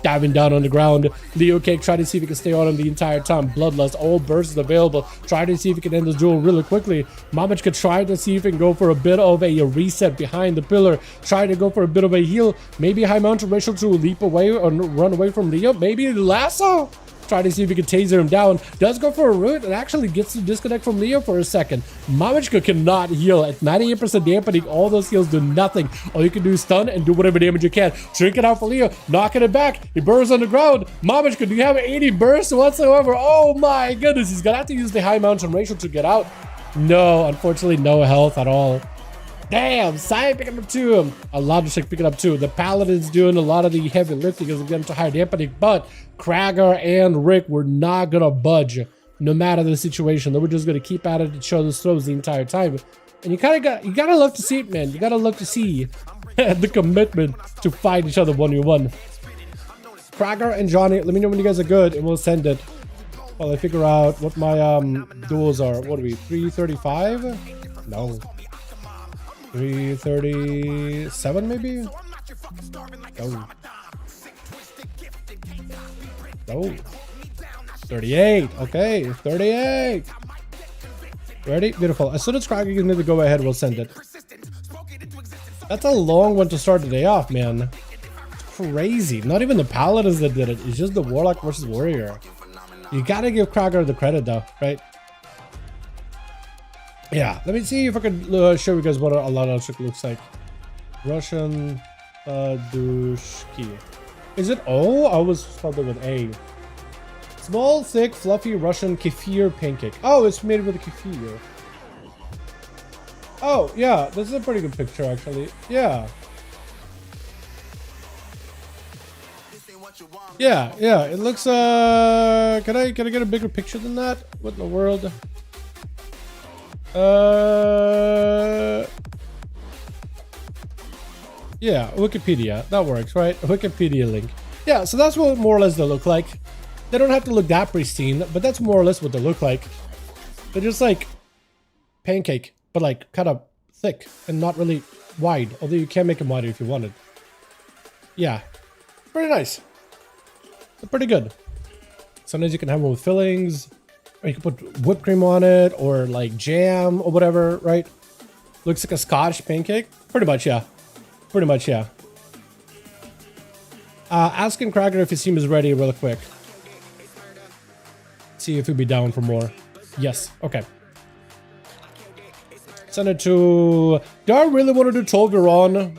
Diving down on the ground. Leo Cake try to see if he can stay on him the entire time. Bloodlust, all bursts available. Try to see if he can end this duel really quickly. Mamichka tried to see if he can go for a bit of a reset behind the pillar. Try to go for a bit of a heal. Maybe high mountain racial to leap away or run away from Leo. Maybe lasso. Try to see if he can taser him down. Does go for a root and actually gets to disconnect from Leo for a second. Mamichka cannot heal. At 98% dampening, all those heals do nothing. All you can do is stun and do whatever damage you can. Shrink it out for Leo. Knocking it back. He burns on the ground. Mamichka, do you have 80 bursts whatsoever? Oh my goodness. He's going to have to use the high mountain racial to get out. No, unfortunately, no health at all. Damn, Saya picking up 2. A Logitech picking up 2. The Paladin's doing a lot of the heavy lifting as we get into higher dampening, but Krager and Rick were not gonna budge no matter the situation. They were just gonna keep at it and show the throws the entire time. And you gotta love to see it, man. You gotta love to see the commitment to fight each other 1v1. Krager and Johnny, let me know when you guys are good and we'll send it. While I figure out what my duels are. What are we? 335? No. 337 maybe? Oh. Oh. 38. Okay, 38. Ready? Beautiful. As soon as Krager gives me the go ahead, we'll send it. That's a long one to start the day off, man. It's crazy. Not even the Paladins that did it. It's just the Warlock versus Warrior. You gotta give Krager the credit though, right? Yeah, let me see if I can show you guys what a lot of trick looks like. Russian Dushki. Is it O? I was spelled it with A. Small, thick, fluffy Russian kefir pancake. Oh, it's made with a kefir. Oh, yeah, this is a pretty good picture actually. Yeah. Yeah, it looks can I get a bigger picture than that? What in the world? Yeah, Wikipedia. That works, right? A Wikipedia link. Yeah, so that's what more or less they look like. They don't have to look that pristine, but that's more or less what they look like. They're just like pancake, but like kind of thick and not really wide. Although you can make them wider if you wanted. Yeah, pretty nice. They're pretty good. Sometimes you can have them with fillings. Or you can put whipped cream on it, or like jam, or whatever, right? Looks like a Scotch pancake. Pretty much, yeah. Pretty much, yeah. Asking Krager if his team is ready real quick. See if he'll be down for more. Yes, okay. Send it to... Do I really want to do Tolveron?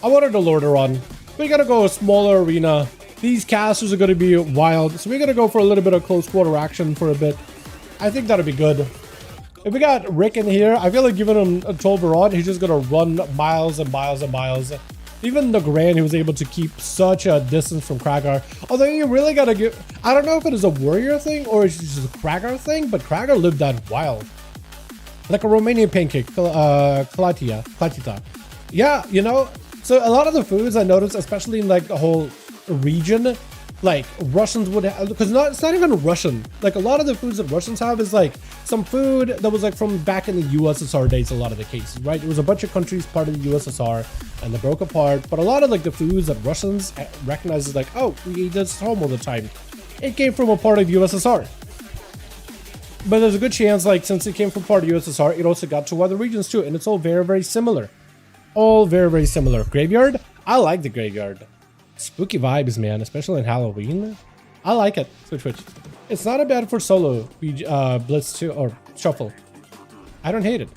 I wanted to Lordaeron. We gotta go a smaller arena. These casters are going to be wild, so we're going to go for a little bit of close quarter action for a bit. I think that'll be good. If we got Rick in here, I feel like giving him a Tolveron, he's just going to run miles and miles and miles. Even the Grand, he was able to keep such a distance from Krager. Although you really got to give... I don't know if it is a Warrior thing or it's just a Krager thing, but Krager lived that wild. Like a Romanian pancake, Klatita. Yeah, you know, so a lot of the foods I noticed, especially in like the whole region, like Russians would have, because it's not even Russian. Like a lot of the foods that Russians have is like some food that was like from back in the USSR days, a lot of the cases, right? It was a bunch of countries part of the USSR and they broke apart, but a lot of like the foods that Russians recognize as like, oh, we eat this home all the time, it came from a part of USSR. But there's a good chance, like, since it came from part of USSR, it also got to other regions too, and it's all very, very similar. All very, very similar. Graveyard? I like the graveyard. Spooky vibes, man, especially in Halloween. I like it. Switch. It's not a bad for solo, blitz 2 or shuffle. I don't hate it.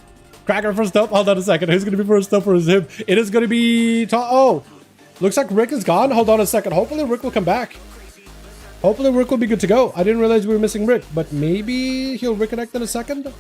Cracker first up. Hold on a second. Who's going to be first up for his hip? It is going to be... Oh, looks like Rick is gone. Hold on a second. Hopefully Rick will come back. Hopefully Rick will be good to go. I didn't realize we were missing Rick, but maybe he'll reconnect in a second.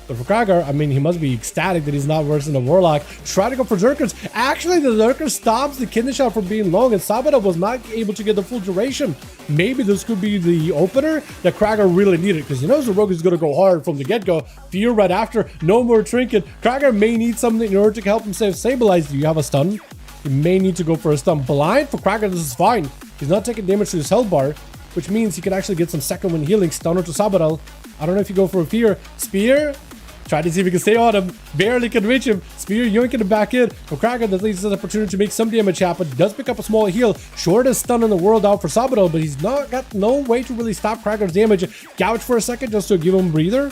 But for Krager, I mean, he must be ecstatic that he's not worse than a Warlock. Try to go for Zerkers. Actually, the Zerker stops the kidney shot from being long, and Sabata was not able to get the full duration. Maybe this could be the opener that Krager really needed, because he knows the Rogue is going to go hard from the get-go. Fear right after. No more Trinket. Krager may need something in order to help himself stabilize. Do you have a stun? He may need to go for a stun. Blind for Krager, this is fine. He's not taking damage to his health bar, which means he can actually get some second wind healing. Stunner to Sabaral. I don't know if you go for a Fear. Spear. Try to see if we can stay on him. Barely can reach him. Spear yoinking him back in. For Kraken, that leads to the opportunity to make some damage happen. Does pick up a small heal. Shortest stun in the world out for Sabaral, but he's not got no way to really stop Kraken's damage. Gouge for a second just to give him a breather.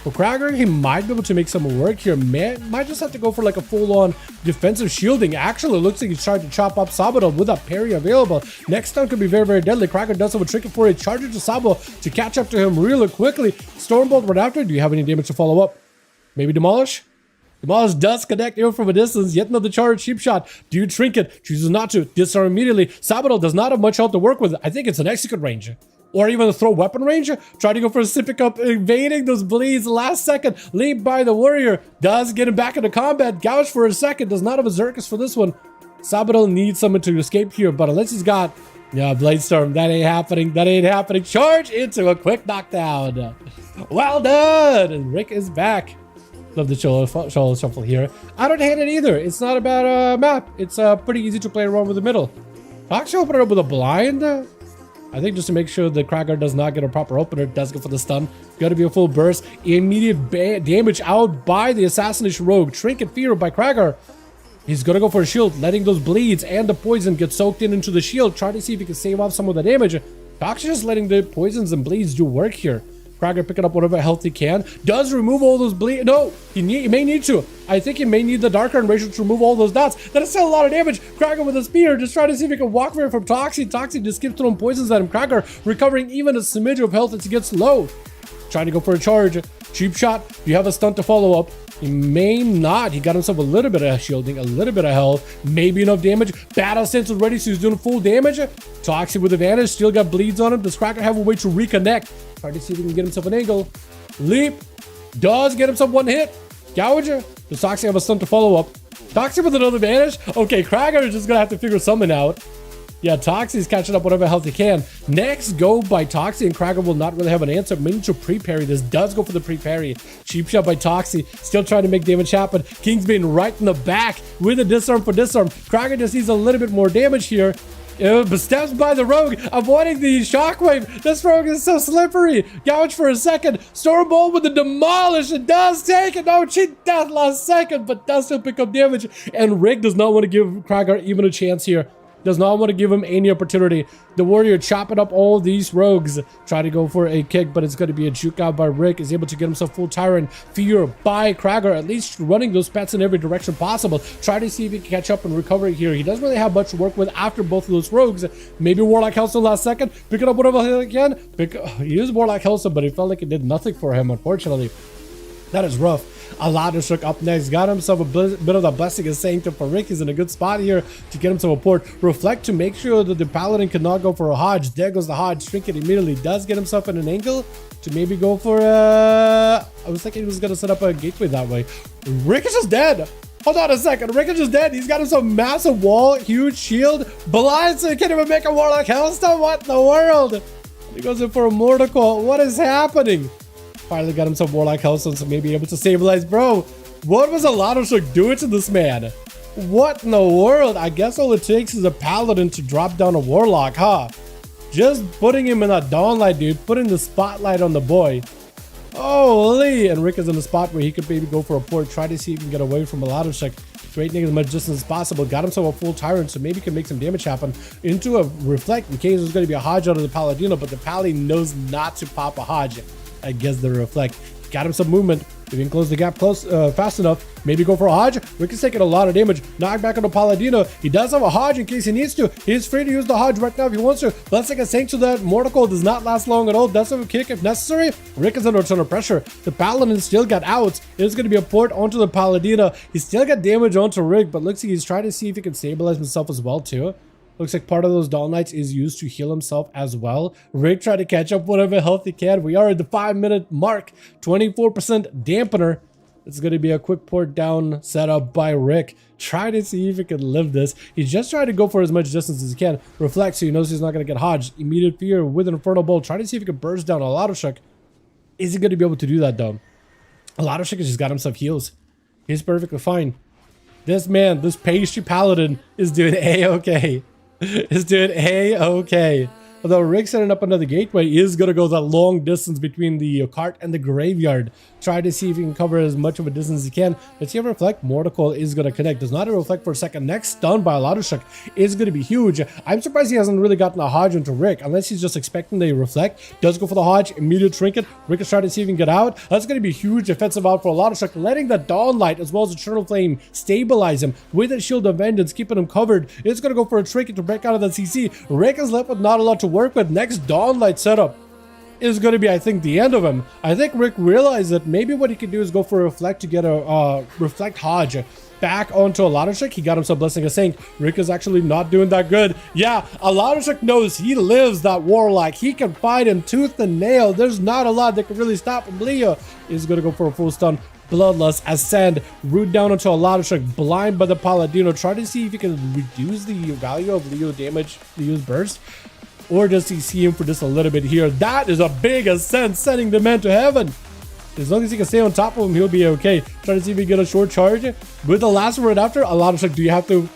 For Krager, he might be able to make some work here. Might just have to go for like a full-on defensive shielding. Actually, it looks like he's trying to chop up Sabado with a parry available. Next stun could be very, very deadly. Krager does have a trick for it. Charges to Sabo to catch up to him really quickly. Stormbolt right after. Do you have any damage to follow up? Maybe Demolish? Demolish does connect here from a distance. Yet another charge. Cheap shot. Do you Trinket? Chooses not to. Disarm immediately. Sabado does not have much health to work with. I think it's an execute range. Or even a throw weapon range. Try to go for a Civic up, evading those bleeds last second. Lead by the warrior. Does get him back into combat. Gouge for a second. Does not have a Zerkus for this one. Sabado needs someone to escape here, but unless he's got... Yeah, Bladestorm. That ain't happening. That ain't happening. Charge into a quick knockdown. Well done. And Rick is back. Love the shoulder shuffle here. I don't hate it either. It's not a bad map. It's pretty easy to play around with the middle. I'll actually open it up with a blind. I think just to make sure the Krager does not get a proper opener, does go for the stun. Got to be a full burst. Immediate damage out by the Assassination Rogue. Trinket Fear by Krager. He's going to go for a shield, letting those bleeds and the poison get soaked into the shield. Try to see if he can save off some of the damage. Actually just letting the poisons and bleeds do work here. Krager picking up whatever health he can. Does remove all those bleed. No, he may need to. I think he may need the Dark Iron Ratio to remove all those dots. That is still a lot of damage. Krager with a spear, just trying to see if he can walk away from Toxie. Toxie just keeps throwing poisons at him. Krager recovering even a smidge of health as he gets low. Trying to go for a charge. Cheap shot. You have a stunt to follow up. He may not. He got himself a little bit of shielding, a little bit of health, maybe enough damage. Battle Sense is ready, so he's doing full damage. Toxic with advantage, still got bleeds on him. Does Krager have a way to reconnect? Try to see if he can get himself an angle. Leap. Does get himself one hit. Gouge. Does Toxic have a stunt to follow up? Toxic with another advantage? Okay, Krager is just going to have to figure something out. Yeah, Toxie's catching up whatever health he can. Next go by Toxie, and Krager will not really have an answer. May need to pre-parry. This does go for the pre-parry. Cheap shot by Toxie. Still trying to make damage happen. Kingsbane right in the back with a disarm for disarm. Krager just needs a little bit more damage here. But steps by the Rogue, avoiding the shockwave. This Rogue is so slippery. Gouge for a second. Stormbolt with the Demolish. It does take it. No, cheat death last second, but does still pick up damage. And Rick does not want to give Krager even a chance here. Does not want to give him any opportunity. The warrior chopping up all these rogues. Try to go for a kick, but it's going to be a juke out by Rick. Is able to get himself full Tyrant. Fear by Krager. At least running those pets in every direction possible. Try to see if he can catch up and recover here. He doesn't really have much to work with after both of those rogues. Maybe Warlock Hellstone last second. Picking up whatever he can. He used Warlock Hellstone, but it felt like it did nothing for him, unfortunately. That is rough. Aladashuk up next. Got himself a bit of the blessing of Sanctum for Rick. He's in a good spot here to get himself a port. Reflect to make sure that the Paladin cannot go for a Hodge. There goes the Hodge. Trinket immediately does get himself in an angle to maybe go for a... I was thinking he was going to set up a gateway that way. Rick is just dead. Hold on a second. Rick is just dead. He's got himself a massive wall, huge shield. Blind, so he can't even make a Warlock Hellstone. What in the world? He goes in for a Mortal Coil. What is happening? Finally got himself Warlock Hellstone, so maybe able to stabilize. Bro, what was Aladashuk doing to this man? What in the world? I guess all it takes is a Paladin to drop down a Warlock, huh? Just putting him in that dawn light, dude. Putting the spotlight on the boy. Holy! And Rick is in a spot where he could maybe go for a port. Try to see if he can get away from a lot of check. Creating as much distance as possible. Got himself a full tyrant, so maybe he can make some damage happen into a reflect in case there's going to be a Hodge out of the Paladino, but the Pally knows not to pop a Hodge against the reflect. Got him some movement. If he can close the gap fast enough, maybe go for a Hodge. Rick is taking a lot of damage. Knock back on the Paladino. He does have a Hodge in case he needs to. He's free to use the Hodge right now if he wants to. Let's take a Saint to that. Mortal does not last long at all. Does have a kick if necessary. Rick is under a ton of pressure. The Paladin still got outs. It's going to be a port onto the Paladino. He still got damage onto Rick, but looks like he's trying to see if he can stabilize himself as well too. Looks like part of those Dawn Knights is used to heal himself as well. Rick tried to catch up whatever health he can. We are at the 5-minute mark. 24% dampener. It's going to be a quick port down setup by Rick. Try to see if he can live this. He's just trying to go for as much distance as he can. Reflect so he knows he's not going to get Hodged. Immediate fear with an Infernal Bolt. Try to see if he can burst down a lot of Shuck. Is he going to be able to do that though? A lot of Shuck has just got himself heals. He's perfectly fine. This man, this pastry paladin is doing A-okay. Is doing A-okay. Although Rick setting up another gateway is going to go that long distance between the cart and the graveyard. Try to see if he can cover as much of a distance as he can. Let's see if Reflect. Mortal is going to connect. Does not reflect for a second. Next stun by a lot of Shuck is going to be huge. I'm surprised he hasn't really gotten a Hodge into Rick, unless he's just expecting the Reflect. Does go for the Hodge. Immediate trinket. Rick is trying to see if he can get out. That's going to be huge defensive out for a lot of Shuck. Letting the Dawn Light as well as Eternal Flame stabilize him with a Shield of Vengeance, keeping him covered. It's going to go for a trinket to break out of that CC. Rick is left with not a lot to work with. Next Dawn Light setup is going to be, I think, the end of him. I think Rick realized that maybe what he could do is go for a Reflect to get a Reflect Hodge back onto Aladashik. He got himself Blessing of Saint. Rick is actually not doing that good. Yeah, Aladashik knows he lives that Warlock. He can fight him tooth and nail. There's not a lot that can really stop him. Leo is going to go for a full stun. Bloodlust, Ascend, root down onto Aladashik, blind by the Paladino. Try to see if he can reduce the value of Leo damage, Leo's burst. Or does he see him for just a little bit here? That is a big ascent, sending the man to heaven. As long as he can stay on top of him, he'll be okay. Try to see if he can get a short charge. With the last word after, a lot of like, do you have to...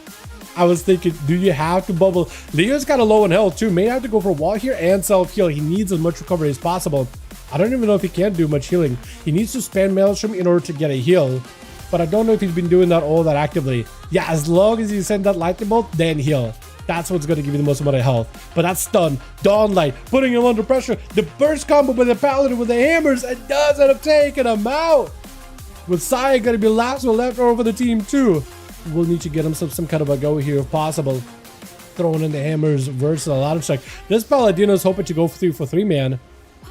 I was thinking, do you have to bubble? Leo's kind of low in health too. May have to go for wall here and self-heal. He needs as much recovery as possible. I don't even know if he can do much healing. He needs to spam Maelstrom in order to get a heal. But I don't know if he's been doing that all that actively. Yeah, as long as you send that lightning bolt, then heal. That's what's going to give you the most amount of health. But that's stun, Dawn Light, putting him under pressure. The burst combo with the Paladin with the hammers, and does end up taking him out. With Saya going to be last one left over the team too. We'll need to get him some kind of a go here if possible. Throwing in the hammers versus a lot of check. This Paladino is hoping to go for 3 man.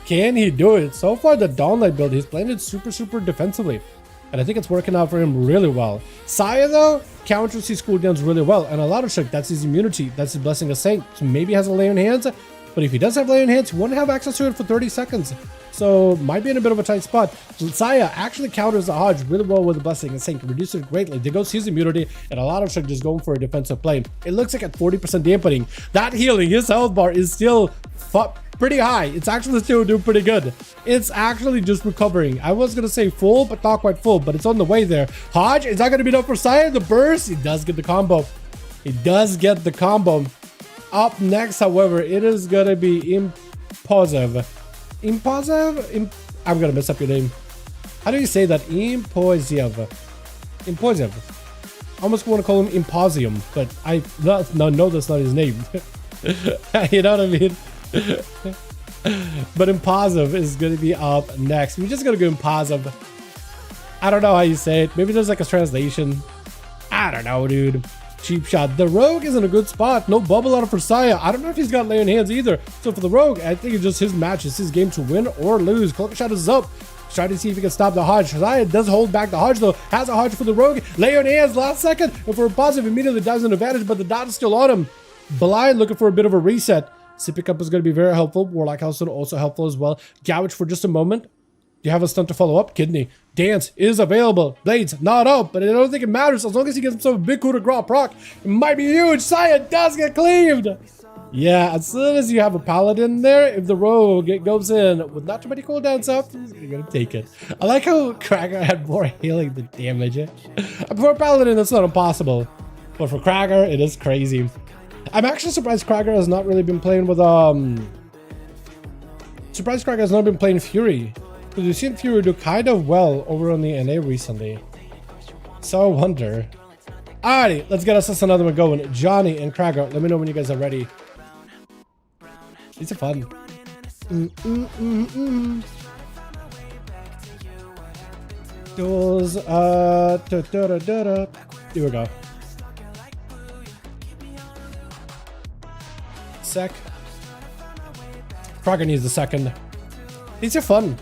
Can he do it? So far the Dawn Light build, he's playing it super defensively. And I think it's working out for him really well. Saya, though, counters his cooldowns really well. And a lot of Shuck, that's his immunity. That's his Blessing of Saint. So maybe he has a Lay on Hands. But if he does have Lay on Hands, he won't have access to it for 30 seconds. So might be in a bit of a tight spot. Saya actually counters the Hodge really well with the Blessing of Saint. Reduces it greatly. There goes his immunity. And a lot of Shuck just going for a defensive play. It looks like at 40% dampening. That healing, his health bar is still pretty high. It's actually still doing pretty good. It's actually just recovering. I was gonna say full, but not quite full, but it's on the way there. Hodge, is that gonna be enough for Saya? The burst, he does get the combo. He does get the combo. Up next, however, it is gonna be Impulsive. I'm gonna mess up your name. How do you say that? Impulsive. I almost want to call him Imposium, but I no, that's not his name. You know what I mean? But Impulsive is going to be up next. We're just going to go Impulsive. I don't know how you say it. Maybe there's like a translation. I don't know, dude. Cheap shot. The Rogue is in a good spot. No bubble out of Saya. I don't know if he's got Lay on Hands either. So for the Rogue, I think it's just his match. It's his game to win or lose. Cloak Shot is up. Try to see if he can stop the Hodge. Saya does hold back the Hodge though. Has a Hodge for the Rogue. Lay on Hands last second. And for Impulsive, immediately dives an advantage, but the dot is still on him. Blind looking for a bit of a reset. Sipping Cup is going to be very helpful. Warlock House is also helpful as well. Gouge for just a moment. Do you have a stunt to follow up? Kidney. Dance is available. Blades not up, but I don't think it matters. As long as he gets himself a big coup de grace proc, it might be huge. Saya does get cleaved. Yeah, as soon as you have a Paladin there, if the Rogue goes in with not too many cooldowns up, you're going to take it. I like how Cracker had more healing than damage. For a Paladin, that's not impossible. But for Cracker, it is crazy. I'm actually surprised Krager has not really been playing with surprised Krager has not been playing Fury. Because we've seen Fury do kind of well over on the NA recently. So I wonder. Alrighty, let's get us another one going. Johnny and Krager, let me know when you guys are ready. These are fun. Duels, here we go. Sec. Krager needs a second. These are fun.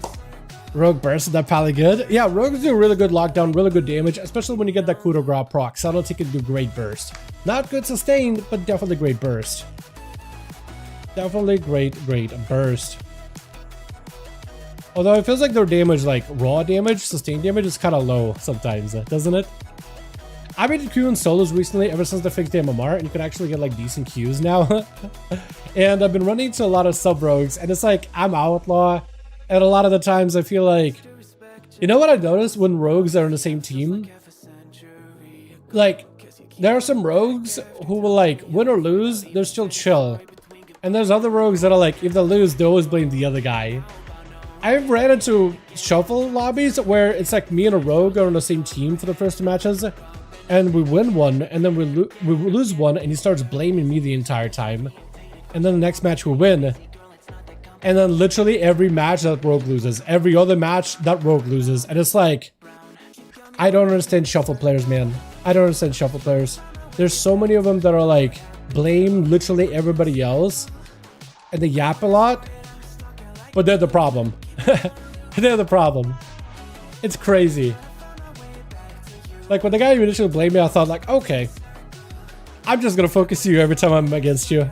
Rogue burst, that probably good. Yeah, Rogues do really good lockdown, really good damage, especially when you get that coup de grace proc. Subtlety can do great burst. Not good sustained, but definitely great burst. Definitely great burst. Although it feels like their damage, like raw damage, sustained damage, is kind of low sometimes, doesn't it? I've been queuing solos recently ever since they fixed the MMR, and you can actually get like decent queues now. And I've been running into a lot of sub rogues, and it's like I'm outlaw, and a lot of the times I feel like, you know what I noticed when rogues are in the same team? Like, there are some rogues who will like win or lose, they're still chill. And there's other rogues that are like, if they lose, they always blame the other guy. I've ran into shuffle lobbies where it's like me and a rogue are on the same team for the first two matches, and we win one, and then we lose one, and he starts blaming me the entire time. And then the next match we win, and then literally every match that rogue loses, every other match that rogue loses, and it's like, I don't understand shuffle players, man. I don't understand shuffle players. There's so many of them that are like, blame literally everybody else, and they yap a lot, but they're the problem. They're the problem. It's crazy. Like when the guy initially blamed me, I thought like, okay, I'm just gonna focus you every time I'm against you.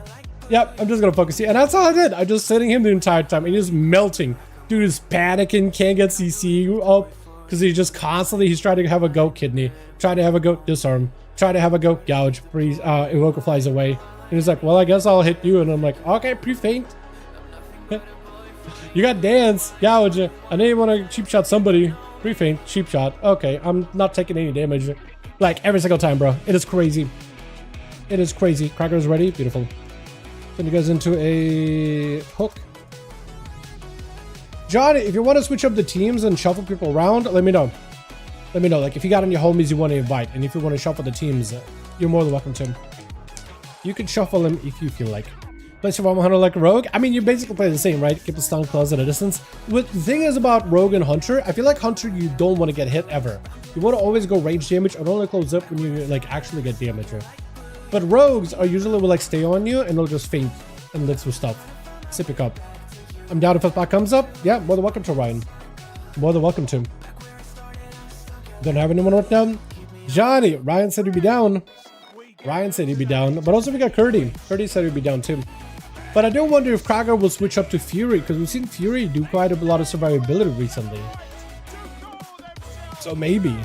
Yep, I'm just gonna focus you, and that's all I did. I'm just sitting him the entire time, and he's melting. Dude is panicking, can't get CC up because he's trying to have a go kidney, trying to have a go disarm, trying to have a go gouge, freeze, Evoker flies away. And he's like, well, I guess I'll hit you, and I'm like, okay, pre-feint. You got dance, gouge. I know you want to cheap shot somebody. Pre-feint, cheap shot. Okay, I'm not taking any damage. Like every single time, bro. It is crazy. It is crazy. Cracker's ready. Beautiful. Then he goes into a hook. Johnny, if you want to switch up the teams and shuffle people around, let me know. Let me know. Like if you got any homies you want to invite, and if you want to shuffle the teams, you're more than welcome to. You can shuffle them if you feel like. Play Survival Hunter like a rogue. I mean, you basically play the same, right? Keep the stun close at a distance. But the thing is about rogue and hunter, I feel like hunter, you don't want to get hit ever. You want to always go range damage or only close up when you like actually get damage. But rogues are usually will like stay on you and they'll just feint and live through stuff. Sip your cup. I'm down if a spot comes up. Yeah, more than welcome to Ryan. More than welcome to. Don't have anyone right now. Johnny, Ryan said he'd be down. Ryan said he'd be down, but also we got Curdy. Curdy said he'd be down too. But I do wonder if Krager will switch up to Fury, because we've seen Fury do quite a lot of survivability recently. So maybe,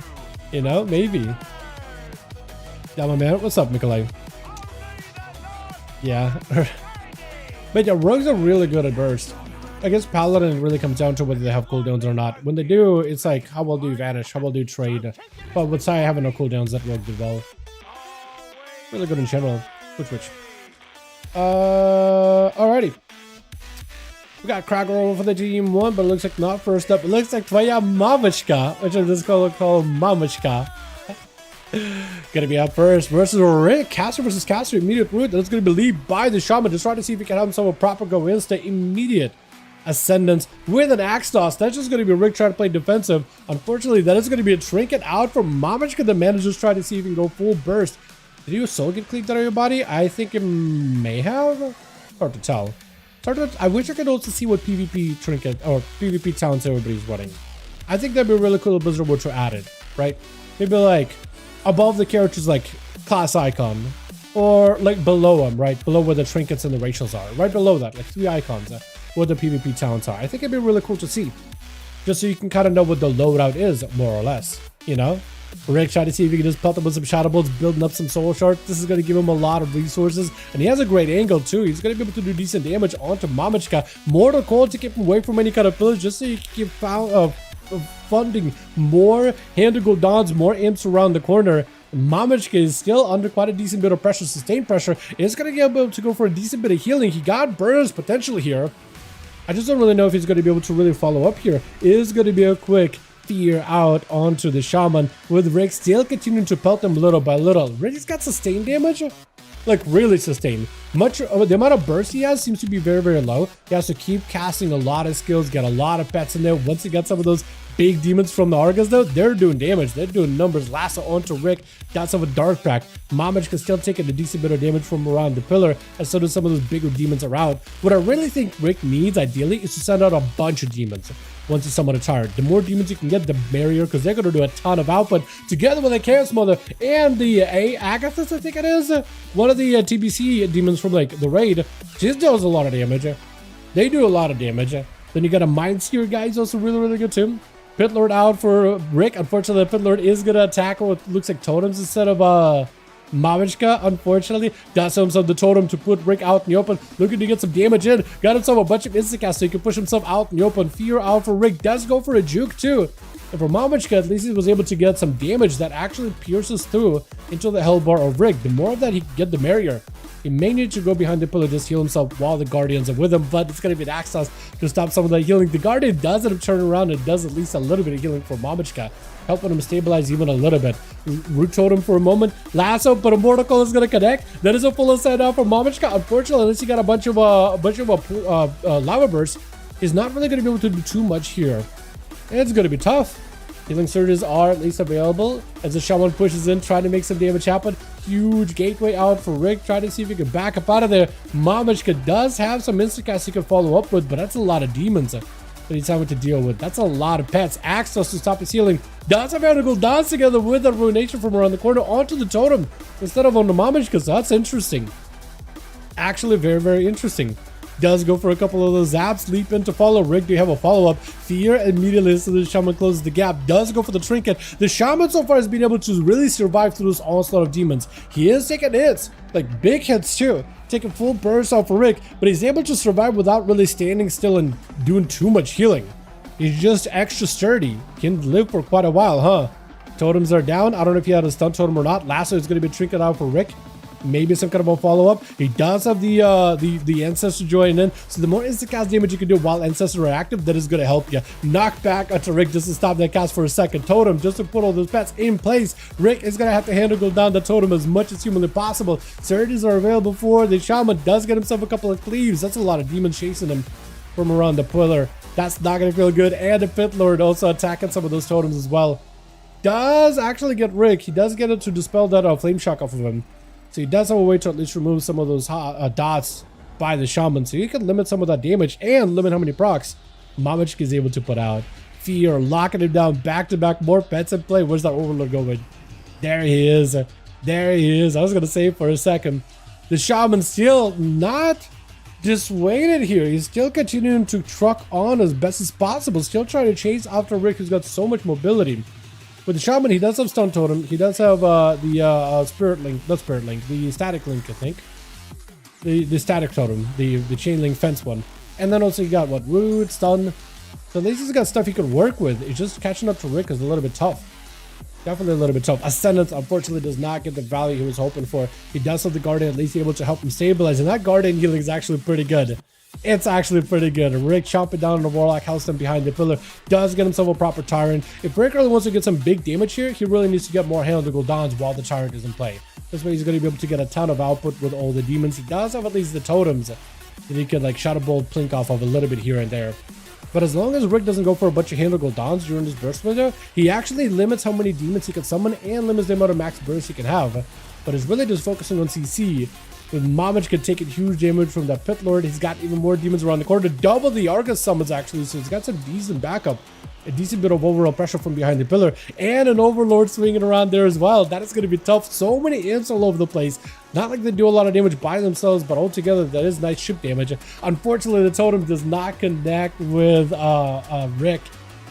you know, maybe. Yeah, my man. What's up, Nikolai? Yeah. But yeah, rogues are really good at burst. I guess Paladin really comes down to whether they have cooldowns or not. When they do, it's like, how well do you vanish? How well do you trade? But with Sai having no cooldowns, that rogue did well. Really good in general. Which. Alrighty. We got Krager over for the team one, but it looks like not first up. It looks like Tvoya Mamichka, which I'm just gonna call Mamichka. Gonna be up first versus Rick. Caster versus Caster. Immediate route. That's gonna be lead by the Shaman. Just try to see if he can have himself a proper go insta. Immediate ascendance with an axe toss. That's just gonna be Rick trying to play defensive. Unfortunately, that is gonna be a trinket out from Mamichka. The man is just trying to see if he can go full burst. Did your soul get clicked out of your body? I think it may have. Hard to tell. I wish I could also see what PvP trinket or PvP talents everybody's running. I think that'd be really cool if Blizzard were to add it, right? Maybe like above the characters like class icon, or like below them, right? Below where the trinkets and the racials are. Right below that, like 3 icons where the PvP talents are. I think it'd be really cool to see. Just so you can kind of know what the loadout is, more or less, you know? Rick trying to see if he can just pelt up with some shadow bolts, building up some soul shards. This is going to give him a lot of resources, and he has a great angle too. He's going to be able to do decent damage onto Mamichka. Mortal Coil to keep him away from any kind of pillage, just so you can keep funding more hand-to-go dons, more imps around the corner. Mamichka is still under quite a decent bit of pressure. Sustained pressure is going to be able to go for a decent bit of healing. He got burst potential here. I just don't really know if he's going to be able to really follow up here. Is going to be a quick fear out onto the Shaman, with Rick still continuing to pelt him little by little. Rick's got sustained damage, like really sustained. The amount of burst he has seems to be very, very low. He has to keep casting a lot of skills, get a lot of pets in there. Once he gets some of those big demons from the Argus though, they're doing damage. They're doing numbers. Lasso onto Rick. Got some of a dark pack. Mamich can still take a decent bit of damage from around the pillar, and so do some of those bigger demons around. What I really think Rick needs ideally is to send out a bunch of demons once he's somewhat tired. The more demons you can get, the merrier, because they're going to do a ton of output. Together with the Chaos Mother and the Agathis, I think it is, one of the TBC demons from like the raid, she does a lot of damage. They do a lot of damage. Then you got a Mind Seer guy, who's also really, really good too. Pit Lord out for Rick. Unfortunately, the Pit Lord is going to attack with what looks like totems instead of Mamichka, unfortunately. Does himself the totem to put Rick out in the open. Looking to get some damage in. Got himself a bunch of instacasts so he can push himself out in the open. Fear out for Rick. Does go for a juke too. And for Mamichka, at least he was able to get some damage that actually pierces through into the hell bar of Rick. The more of that he can get, the merrier. He may need to go behind the pillar, just heal himself while the Guardians are with him, but it's going to be an access to stop some of that healing. The Guardian does end up turning around and does at least a little bit of healing for Mamichka, helping him stabilize even a little bit. Root Totem for a moment. Lasso, but a Mortal Coil is going to connect. That is a full ascent out for Mamichka. Unfortunately, unless he got a bunch of lava bursts, he's not really going to be able to do too much here. It's going to be tough. Healing surges are at least available as the Shaman pushes in, trying to make some damage happen. Huge gateway out for Rick, trying to see if he can back up out of there. Mamichka does have some instacasts he can follow up with, but that's a lot of demons that he's having to deal with. That's a lot of pets. Access to stop his healing. Does have to go dance together with the Ruination from around the corner onto the totem instead of on the Mamichka, so that's interesting. Actually, very, very interesting. Does go for a couple of those zaps, leap in to follow. Rick, do you have a follow-up? Fear immediately, so the Shaman closes the gap. Does go for the trinket. The Shaman so far has been able to really survive through this onslaught of demons. He is taking hits, like big hits too, taking full bursts off for Rick, but he's able to survive without really standing still and doing too much healing. He's just extra sturdy. Can live for quite a while, huh? Totems are down. I don't know if he had a stun totem or not. Lasso is going to be trinket out for Rick. Maybe some kind of a follow-up. He does have the Ancestor join in, so the more instant cast damage you can do while Ancestors are active, that is going to help you. Knock back onto Rick just to stop that cast for a second. Totem just to put all those pets in place. Rick is going to have to handle down the totem as much as humanly possible. Surges are available for the Shaman. Does get himself a couple of cleaves. That's a lot of demons chasing him from around the pillar. That's not going to feel good. And the Pit Lord also attacking some of those totems as well. Does actually get Rick. He does get it to dispel that flame shock off of him. So he does have a way to at least remove some of those dots by the Shaman. So he can limit some of that damage and limit how many procs Mamichka is able to put out. Fear, locking him down back to back. More pets in play. Where's that Overlord going? There he is. There he is. I was going to say for a second. The Shaman still not dissuaded here. He's still continuing to truck on as best as possible. Still trying to chase after Rick, who's got so much mobility. With the Shaman, he does have Stun Totem. He does have the Spirit Link, not Spirit Link, the Static Link, I think. The Static Totem, the Chain Link Fence one. And then also you got, what, Root, Stun. So at least he's got stuff he could work with. It's just catching up to Rick is a little bit tough. Definitely a little bit tough. Ascendance, unfortunately, does not get the value he was hoping for. He does have the Guardian at least able to help him stabilize, and that Guardian healing is actually pretty good. It's actually pretty good. Rick chomping down on the Warlock, house them behind the pillar, does get himself a proper Tyrant. If Rick really wants to get some big damage here, he really needs to get more hand on the Goldans while the Tyrant is in play. This way he's going to be able to get a ton of output with all the demons. He does have at least the totems that he could like Shadow Bolt plink off of a little bit here and there. But as long as Rick doesn't go for a bunch of hand on Goldans during this burst window, he actually limits how many demons he can summon and limits the amount of max burst he can have. But it's really just focusing on CC. With Mamichka taking huge damage from that Pit Lord, he's got even more demons around the corner. Double the Argus summons actually, so he's got some decent backup. A decent bit of overall pressure from behind the pillar. And an Overlord swinging around there as well. That is going to be tough. So many imps all over the place. Not like they do a lot of damage by themselves, but altogether that is nice ship damage. Unfortunately, the totem does not connect with Rick.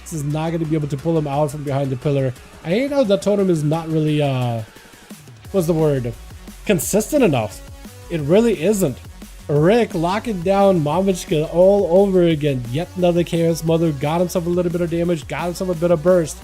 This is not going to be able to pull him out from behind the pillar. I hate how that totem is not really, what's the word? Consistent enough. It really isn't. Rick locking down Mamichka all over again. Yet another Chaos Mother. Got himself a little bit of damage. Got himself a bit of burst.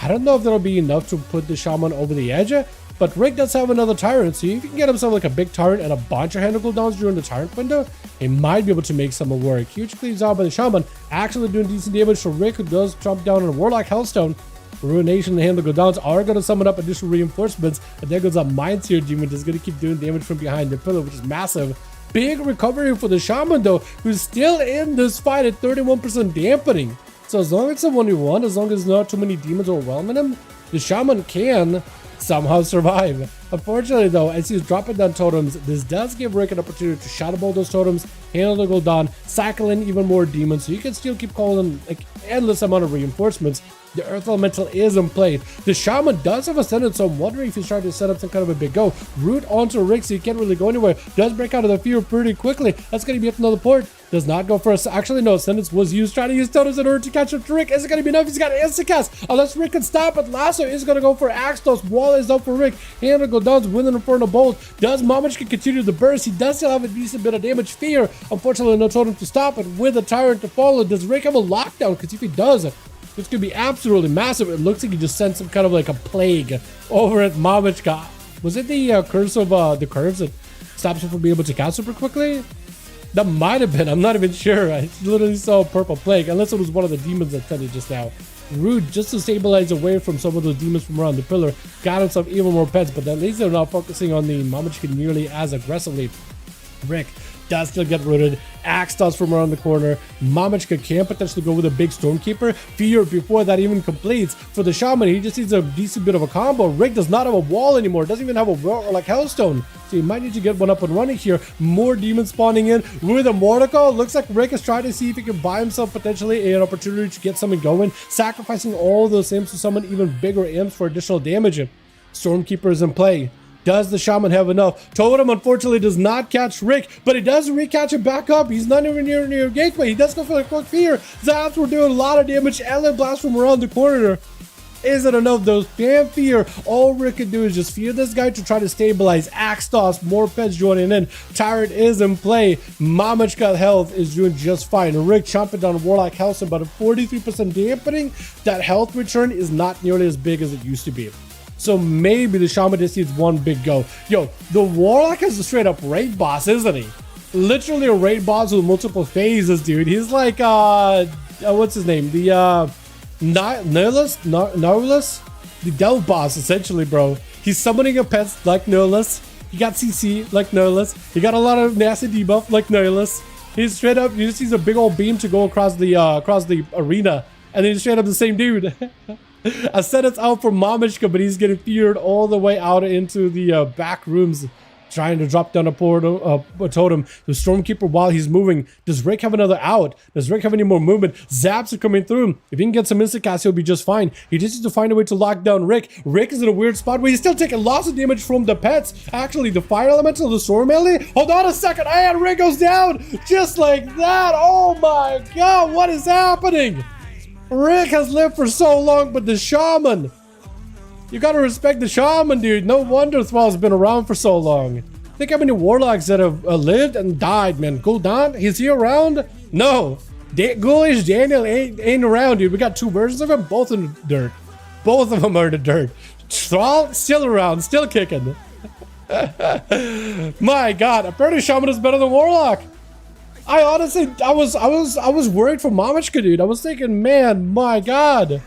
I don't know if that'll be enough to put the Shaman over the edge, but Rick does have another Tyrant, so if he can get himself like a big Tyrant and a bunch of handle cooldowns during the Tyrant window, he might be able to make some work. Huge cleaves out by the Shaman, actually doing decent damage for Rick, who does jump down on a Warlock Hellstone. Ruination and handle cooldowns are going to summon up additional reinforcements, and there goes a Mind Seer Demon that's going to keep doing damage from behind the pillar, which is massive. Big recovery for the Shaman though, who's still in this fight at 31% dampening. So as long as it's a 1v1, as long as not too many demons overwhelming him, the Shaman can somehow survive. Unfortunately though, as he's dropping down totems, this does give Rick an opportunity to shadow ball those totems, handle the Gul'dan, cycle in even more demons, so you can still keep calling like endless amount of reinforcements. The Earth Elemental is in play. The Shaman does have Ascendant, so I'm wondering if he's trying to set up some kind of a big go. Root onto Rick, so he can't really go anywhere. Does break out of the fear pretty quickly. That's going to be up another port. Does not go for us. Actually, no, Ascendance was used. Trying to use totems in order to catch up to Rick. Is it going to be enough? He's got an instant cast. Unless Rick can stop it. Lasso is going to go for Axtos. Wall is up for Rick. Hand go down with an Inferno Bolt. Does Mamichka continue the burst? He does still have a decent bit of damage. Fear. Unfortunately, no totem to stop it with a Tyrant to follow. Does Rick have a lockdown? Because if he does, it's going to be absolutely massive. It looks like he just sent some kind of like a plague over at Mamichka. Was it the curse of the curves that stops him from being able to cast super quickly? That might have been. I'm not even sure. I literally saw a purple plague, unless it was one of the demons that sent it just now. Rude, just to stabilize away from some of those demons from around the pillar, got himself even more pets, but at least they're not focusing on the Mamichka nearly as aggressively. Rick does still get rooted. Axe does from around the corner. Mamichka can potentially go with a big Stormkeeper. Fear before that even completes. For the Shaman, he just needs a decent bit of a combo. Rick does not have a wall anymore. Doesn't even have a wall or like Hellstone. So he might need to get one up and running here. More demons spawning in with a Mordecai. Looks like Rick is trying to see if he can buy himself potentially an opportunity to get something going. Sacrificing all those imps to summon even bigger imps for additional damage. Stormkeeper is in play. Does the Shaman have enough? Totem unfortunately does not catch Rick, but he does recatch him back up. He's not even near gateway. He does go for the quick fear. Zaps were doing a lot of damage. Alien blast from around the corner. Isn't enough though. Damn fear. All Rick can do is just fear this guy to try to stabilize. Axe toss. More pets joining in. Tyrant is in play. Mamichka health is doing just fine. Rick chomping down Warlock Hellstone, about a 43% dampening. That health return is not nearly as big as it used to be. So maybe the Shaman just needs one big go. Yo, the Warlock is a straight up raid boss, isn't he? Literally a raid boss with multiple phases, dude. He's like, what's his name? The, Nihilus? The Delve boss, essentially, bro. He's summoning a pet like Nihilus. He got CC like Nihilus. He got a lot of nasty debuff like Nihilus. He's straight up, you just sees a big old beam to go across the arena. And then he's straight up the same dude. I said it's out for Mamichka, but he's getting feared all the way out into the back rooms, trying to drop down a totem. The Stormkeeper while he's moving. Does Rick have another out? Does Rick have any more movement? Zaps are coming through. If he can get some instant cast, he'll be just fine. He just needs to find a way to lock down Rick. Rick is in a weird spot where he's still taking lots of damage from the pets. Actually, the Fire Elemental, the Storm melee. Hold on a second. And Rick goes down just like that. Oh my god, what is happening? Rick has lived for so long, but the Shaman, you gotta respect the Shaman, dude. No wonder Thrall's been around for so long. Think how many Warlocks that have lived and died, man. Gul'dan, is he around? No. Ghoulish Daniel ain't around, dude. We got two versions of him, both in the dirt. Both of them are in the dirt. Thrall, still around, still kicking. My god, apparently Shaman is better than Warlock. I honestly, I was worried for Mamichka, dude. I was thinking, man, my god.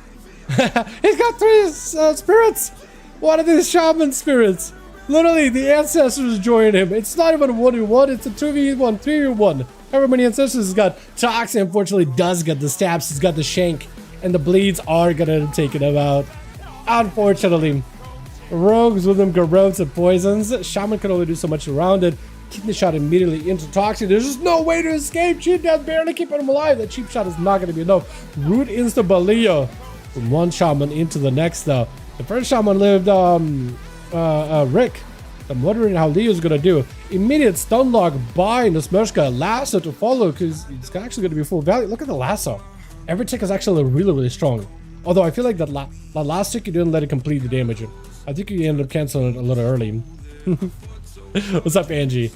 He's got 3 spirits. What are these Shaman spirits? Literally, the ancestors join him. It's not even a 1v1, it's a 2v1, 3v1. However many ancestors he's got. Toxie, unfortunately, does get the stabs. He's got the shank. And the bleeds are gonna take him out. Unfortunately. Rogues with them garrotes and poisons. Shaman can only do so much around it. Kidney shot immediately into Toxie. There's just no way to escape. Cheap Death barely keeping him alive. That cheap shot is not going to be enough. Root insta Balio from one Shaman into the next though. The first Shaman lived Rick. I'm wondering how Leo's going to do. Immediate stun lock by Nasmeshka. Lasso to follow because it's actually going to be full value. Look at the lasso. Every tick is actually really strong. Although I feel like that last tick you didn't let it complete the damage. I think you ended up canceling it a little early. What's up, Angie?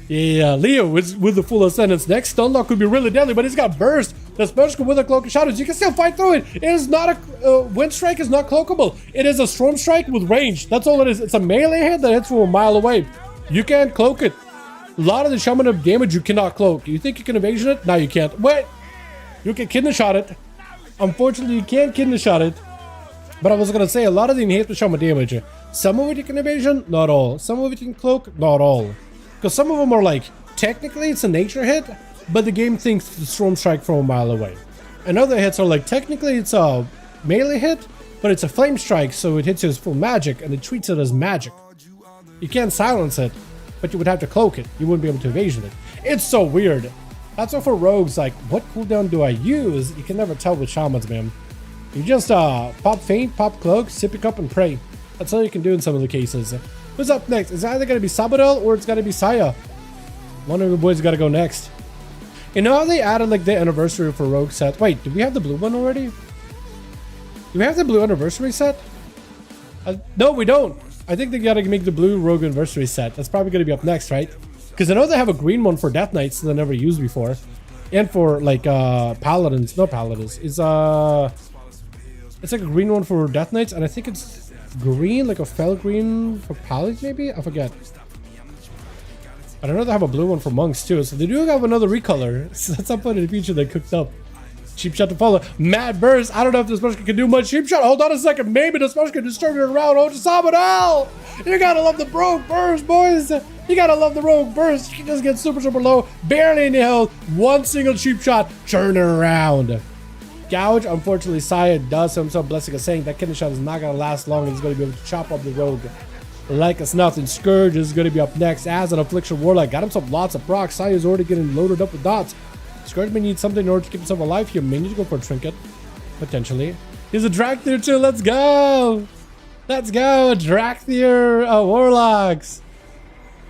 Yeah, Leo with the full ascendance. Next stunlock could be really deadly, but he's got burst. The Smoshka with a Cloak of Shadows, you can still fight through it. It is not a Wind Strike is not cloakable. It is a Storm Strike with range. That's all it is. It's a melee hit that hits from a mile away. You can't cloak it. A lot of the shaman of damage you cannot cloak. You think you can evasion it? No, you can't. Wait, you can kidney shot it. Unfortunately, you can't kidney shot it. But I was gonna say a lot of the inhibit shaman damage. Some of it you can evasion, not all. Some of it you can cloak, not all. Because some of them are like, technically it's a nature hit, but the game thinks it's a Storm Strike from a mile away. And other hits are like, technically it's a melee hit, but it's a Flame Strike, so it hits you as full magic, and it treats it as magic. You can't silence it, but you would have to cloak it. You wouldn't be able to evasion it. It's so weird. That's why for rogues, like, what cooldown do I use? You can never tell with shamans, man. You just pop feint, pop cloak, sip your cup, and pray. That's all you can do in some of the cases. Who's up next? It's either going to be Sabadell or it's going to be Saya. One of the boys got to go next. You know how they added like the anniversary for rogue set? Wait, do we have the blue one already? Do we have the blue anniversary set? No, we don't. I think they gotta make the blue rogue anniversary set. That's probably gonna be up next, right? Because I know they have a green one for Death Knights that I never used before, and for like paladins. No paladins. It's like a green one for Death Knights, and I think it's green, like a fell green for paladins, maybe. I forget. But I know they have a blue one for monks too, so they do have another recolor. So at some point in the future they cooked up. Cheap shot to follow. Mad Burst. I don't know if this Smoshka can do much. Cheap shot. Hold on a second. Maybe the Smoshka can distribute it around. Oh, Sabadell! You gotta love the Rogue Burst, boys. You gotta love the Rogue Burst. You can just get super, super low. Barely any health. One single cheap shot. Turn it around. Gouge. Unfortunately, Saya does himself blessing us saying that kidney shot is not gonna last long and he's gonna be able to chop up the Rogue like it's nothing. Scourge is gonna be up next as an Affliction Warlock. Got himself lots of procs. Saya's already getting loaded up with dots. Scourge may need something in order to keep himself alive here. May need to go for a trinket. Potentially. He's a Drakthir too. Let's go. Let's go. Drakthir Warlocks.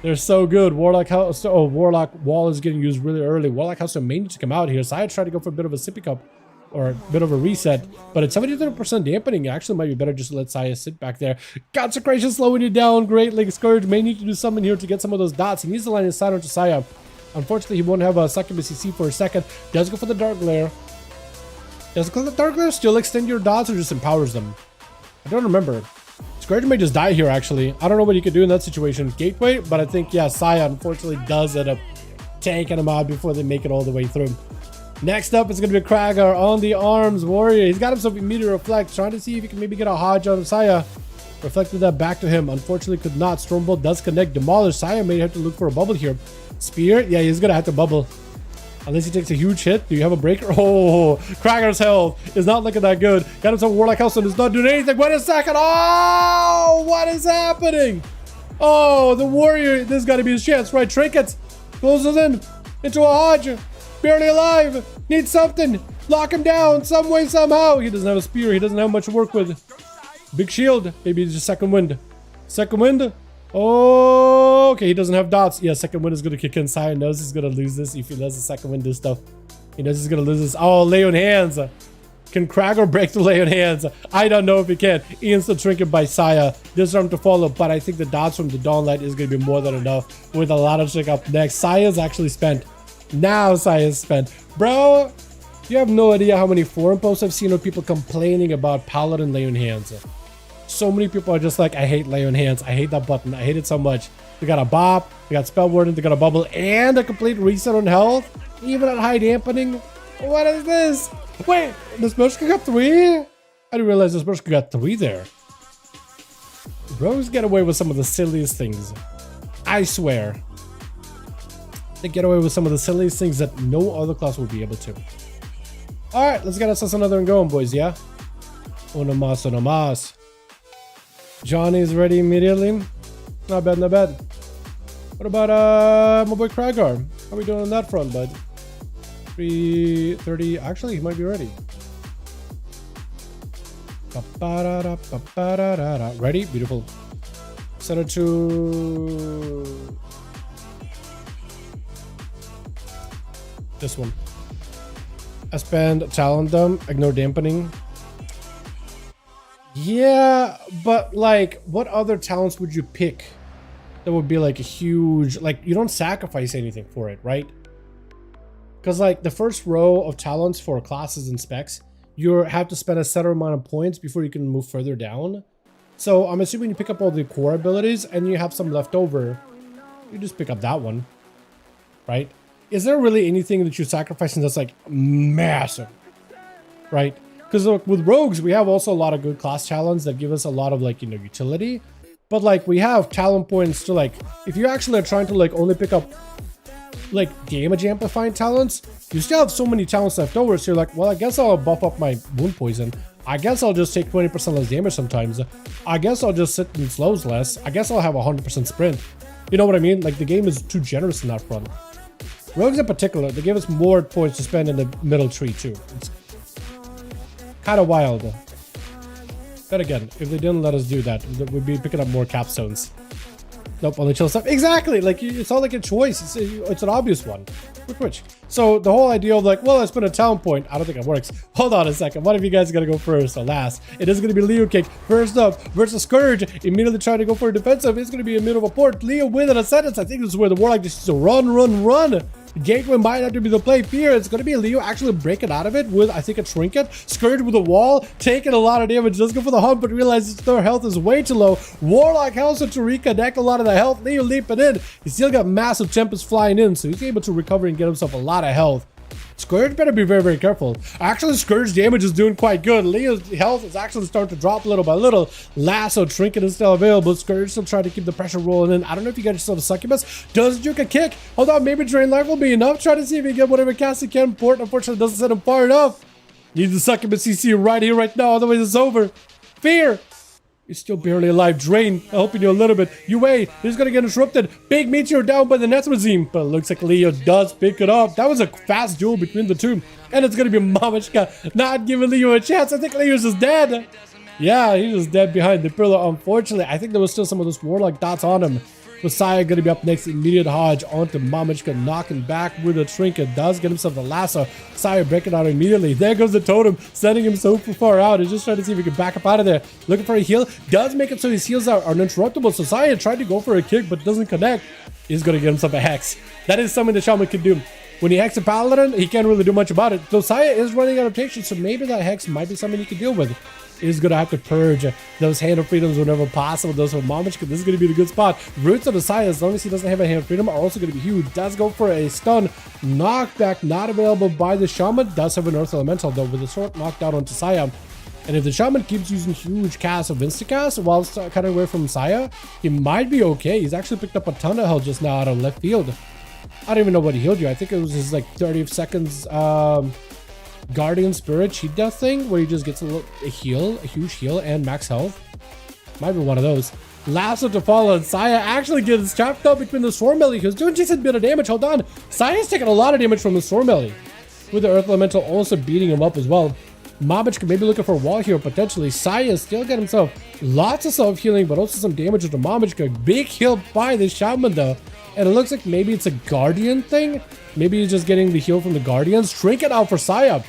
They're so good. Warlock House. Oh, Warlock Wall is getting used really early. Warlock House may need to come out here. So I tried to go for a bit of a sippy cup or a bit of a reset. But at 73% dampening, it actually might be better just to let Saya sit back there. Consecration slowing you down greatly. Scourge may need to do something here to get some of those dots. He needs to line his side onto Saya. Unfortunately, he won't have a succubus CC for a second. Does go for the Dark Glare. Does the Dark Glare still extend your dots or just empowers them? I don't remember. Scourge may just die here, actually. I don't know what he could do in that situation. Gateway, but I think, yeah, Saya unfortunately does end up taking him out before they make it all the way through. Next up is going to be Kragar on the arms warrior. He's got himself immediate reflect, trying to see if he can maybe get a Hodge on Saya. Reflected that back to him. Unfortunately, could not. Stormbolt does connect. Demolish. Saya may have to look for a bubble here. Spear? Yeah, he's gonna have to bubble. Unless he takes a huge hit. Do you have a breaker? Oh, Kragar's health is not looking that good. Got himself Warlock House and is not doing anything. Wait a second. Oh, what is happening? Oh, the warrior. This has got to be his chance, right? Trinkets. Closes in into a Hodge. Barely alive. Needs something. Lock him down some way, somehow. He doesn't have a spear. He doesn't have much to work with. Big shield. Maybe just second wind. Second wind. Oh, okay, he doesn't have dots. Yeah, second wind is going to kick in. Saya knows he's going to lose this if he does the second wind do stuff. He knows he's going to lose this. Oh, lay on hands. Can Kragar break the lay on hands? I don't know if he can. Instant trinket by Saya. Disarm to follow, but I think the dots from the Dawnlight is going to be more than enough with a lot of trick up next. Saya's actually spent. Now Saya's spent. Bro, you have no idea how many forum posts I've seen of people complaining about Paladin lay on hands. So many people are just like, I hate lay on hands. I hate that button. I hate it so much. They got a bop, they got spell warding, they got a bubble, and a complete reset on health. Even at high dampening. What is this? Wait, this Smoshka got 3? I didn't realize this Smoshka got 3 there. Rogues get away with some of the silliest things. I swear. They get away with some of the silliest things that no other class will be able to. Alright, let's get us another one going, boys, yeah? Uno mas, uno mas. Johnny's ready immediately. Not bad, not bad. What about my boy Kragar? How are we doing on that front, bud? 3:30. Actually, he might be ready. Ready? Beautiful. Set it to this one. I spend talent dump, ignore dampening. Yeah, but like, what other talents would you pick that would be like a huge, like, you don't sacrifice anything for it, right? Because like the first row of talents for classes and specs, you have to spend a set amount of points before you can move further down. So I'm assuming you pick up all the core abilities and you have some left over. You just pick up that one, right? Is there really anything that you're sacrificing that's like massive, right? Because look, with rogues, we have also a lot of good class talents that give us a lot of like, you know, utility. But like we have talent points to like, if you actually are trying to like only pick up like damage amplifying talents, you still have so many talents left over. So you're like, well, I guess I'll buff up my wound poison. I guess I'll just take 20% less damage sometimes. I guess I'll just sit and slows less. I guess I'll have 100% sprint. You know what I mean? Like the game is too generous in that front. Rogues in particular, they give us more points to spend in the middle tree too. It's kind of wild. Then again, if they didn't let us do that, we'd be picking up more capstones. Nope, only chill stuff. Exactly, like it's not like a choice. It's an obvious one. Which. So the whole idea of like, well, I spent a talent point. I don't think it works. Hold on a second. One of you guys is gonna go first or last. It is gonna be Leo kick first up versus Scourge. Immediately trying to go for a defensive. It's gonna be a middle of a port. Leo with an ascendance. I think this is where the Warlock just to run. Gateway might have to be the play. Fear. It's going to be Leo actually breaking out of it with, I think, a trinket. Scourge with a wall, taking a lot of damage. Does go for the hump, but realizes their health is way too low. Warlock helps him to reconnect a lot of the health. Leo leaping in. He's still got massive Tempest flying in, so he's able to recover and get himself a lot of health. Scourge better be very, very careful. Actually, Scourge damage is doing quite good. Leo's health is actually starting to drop little by little. Lasso trinket is still available. Scourge still trying to keep the pressure rolling in. I don't know if you got yourself a succubus. Does Duke a kick? Hold on, maybe drain life will be enough. Try to see if he can get whatever cast he can. Port unfortunately doesn't set him far enough. Needs the succubus CC right here, right now. Otherwise it's over. Fear. He's still barely alive. Drain, helping you a little bit. UA, he's gonna get interrupted. Big meteor down by the Netzrazim, but it looks like Leo does pick it up. That was a fast duel between the two. And it's gonna be Mamachka not giving Leo a chance. I think Leo's just dead. Yeah, he's just dead behind the pillar. Unfortunately, I think there was still some of those Warlock dots on him. Messiah gonna be up next. Immediate Hodge onto Mamachka, knocking back with a trinket. Does get himself the lasso. Messiah breaking out immediately. There goes the totem, sending him so far out. He's just trying to see if he can back up out of there. Looking for a heal. Does make it so his heals are uninterruptible. So Messiah tried to go for a kick, but doesn't connect. He's gonna get himself a hex. That is something the Shaman can do. When he hexes a Paladin, he can't really do much about it. Josiah is running adaptation, so maybe that hex might be something he can deal with. He's gonna have to purge those Hand of Freedoms whenever possible. Those from Mamachka, this is gonna be the good spot. Roots of Messiah, as long as he doesn't have a Hand of Freedom, are also gonna be huge. Does go for a stun. Knockback not available by the Shaman. Does have an Earth Elemental though, with a short knockdown on Messiah. And if the Shaman keeps using huge casts of Instacast while cutting away from Messiah, he might be okay. He's actually picked up a ton of health just now out of left field. I don't even know what he healed you. I think it was his like 30 seconds Guardian Spirit cheat death thing where he just gets a huge heal and max health. Might be one of those. Lasso to follow, and Saya actually gets trapped up between the Storm Melee. He was doing just a bit of damage. Hold on. Saya's taking a lot of damage from the Storm Melee, with the Earth Elemental also beating him up as well. Mabich could maybe looking for a wall here potentially. Saya still got himself lots of self-healing, but also some damage to Mabich. Big heal by the Shaman though. And it looks like maybe it's a Guardian thing. Maybe he's just getting the heal from the Guardians. Trinket out for Saya.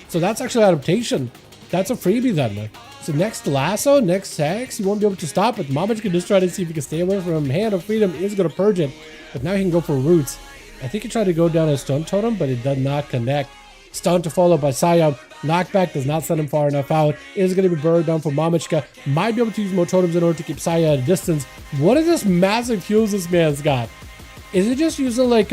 So that's actually adaptation. That's a freebie then. So next Lasso, next Hex, you won't be able to stop it. Mabich can just try to see if he can stay away from him. Hand of Freedom is going to purge it. But now he can go for Roots. I think he tried to go down a Stun Totem, but it did not connect. Stun to follow by Saya. Knockback does not send him far enough out. Is going to be buried down for Mamichka. Might be able to use more totems in order to keep Saya at a distance. What is this massive heals this man's got? Is it just using like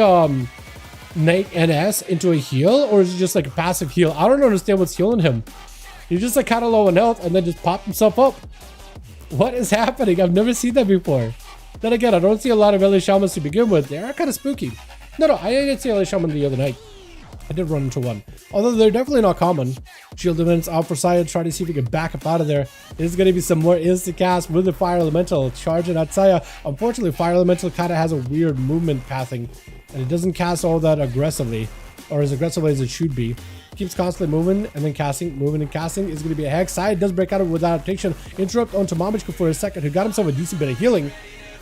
Knight NS into a heal, or is it just like a passive heal? I don't understand what's healing him. He's just like kind of low on health and then just popped himself up. What is happening? I've never seen that before. Then again, I don't see a lot of LA Shamans to begin with. They are kind of spooky. No, I didn't see LA Shaman the other night. I did run into one. Although they're definitely not common. Shield events out for Saya, try to see if we can back up out of there. There's going to be some more instant cast with the Fire Elemental charging at Saya. Unfortunately, Fire Elemental kind of has a weird movement pathing, and it doesn't cast all that aggressively, or as aggressively as it should be. Keeps constantly moving and then casting, moving and casting. Is going to be a Hex. Saya does break out of it with adaptation. Interrupt onto Mamichka for a second, who got himself a decent bit of healing.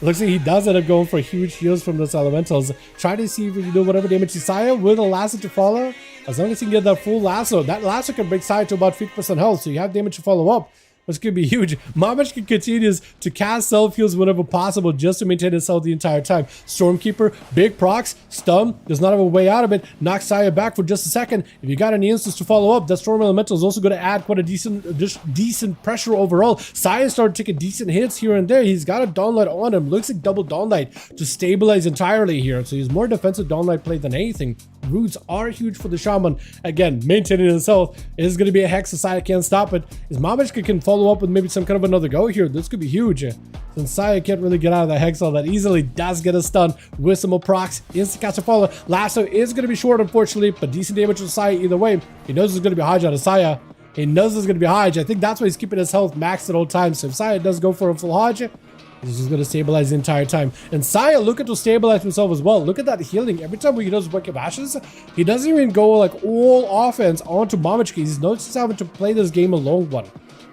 Looks like he does end up going for huge heals from those elementals. Try to see if we can do whatever damage to Saya with a lasso to follow. As long as he can get that full lasso. That lasso can break Saya to about 50% health, so you have damage to follow up. This could be huge. Mamachka continues to cast self-heals whenever possible just to maintain his health the entire time. Stormkeeper, big procs, stun, does not have a way out of it. Knocks Saya back for just a second. If you got any instants to follow up, that Storm Elemental is also going to add quite a decent pressure overall. Saya started taking decent hits here and there. He's got a Dawnlight on him. Looks like double Dawnlight to stabilize entirely here. So he's more defensive Dawnlight play than anything. Roots are huge for the Shaman. Again, maintaining his health. It is going to be a Hex, so Saya can't stop it. His Mamachka can follow up with maybe some kind of another go here. This could be huge. Since Saya can't really get out of the Hex all that easily, does get a stun with some more procs. Instant cast to follow. Lasso is going to be short, unfortunately, but decent damage to Saya either way. He knows there's going to be Hodge out of Saya. He knows there's going to be Hodge. I think that's why he's keeping his health maxed at all times. So if Saya does go for a full Hodge, this is going to stabilize the entire time. And Saya looking to stabilize himself as well. Look at that healing. Every time he does Wake of Ashes, he doesn't even go like all offense onto Mamachka. He's noticed having to play this game a long one.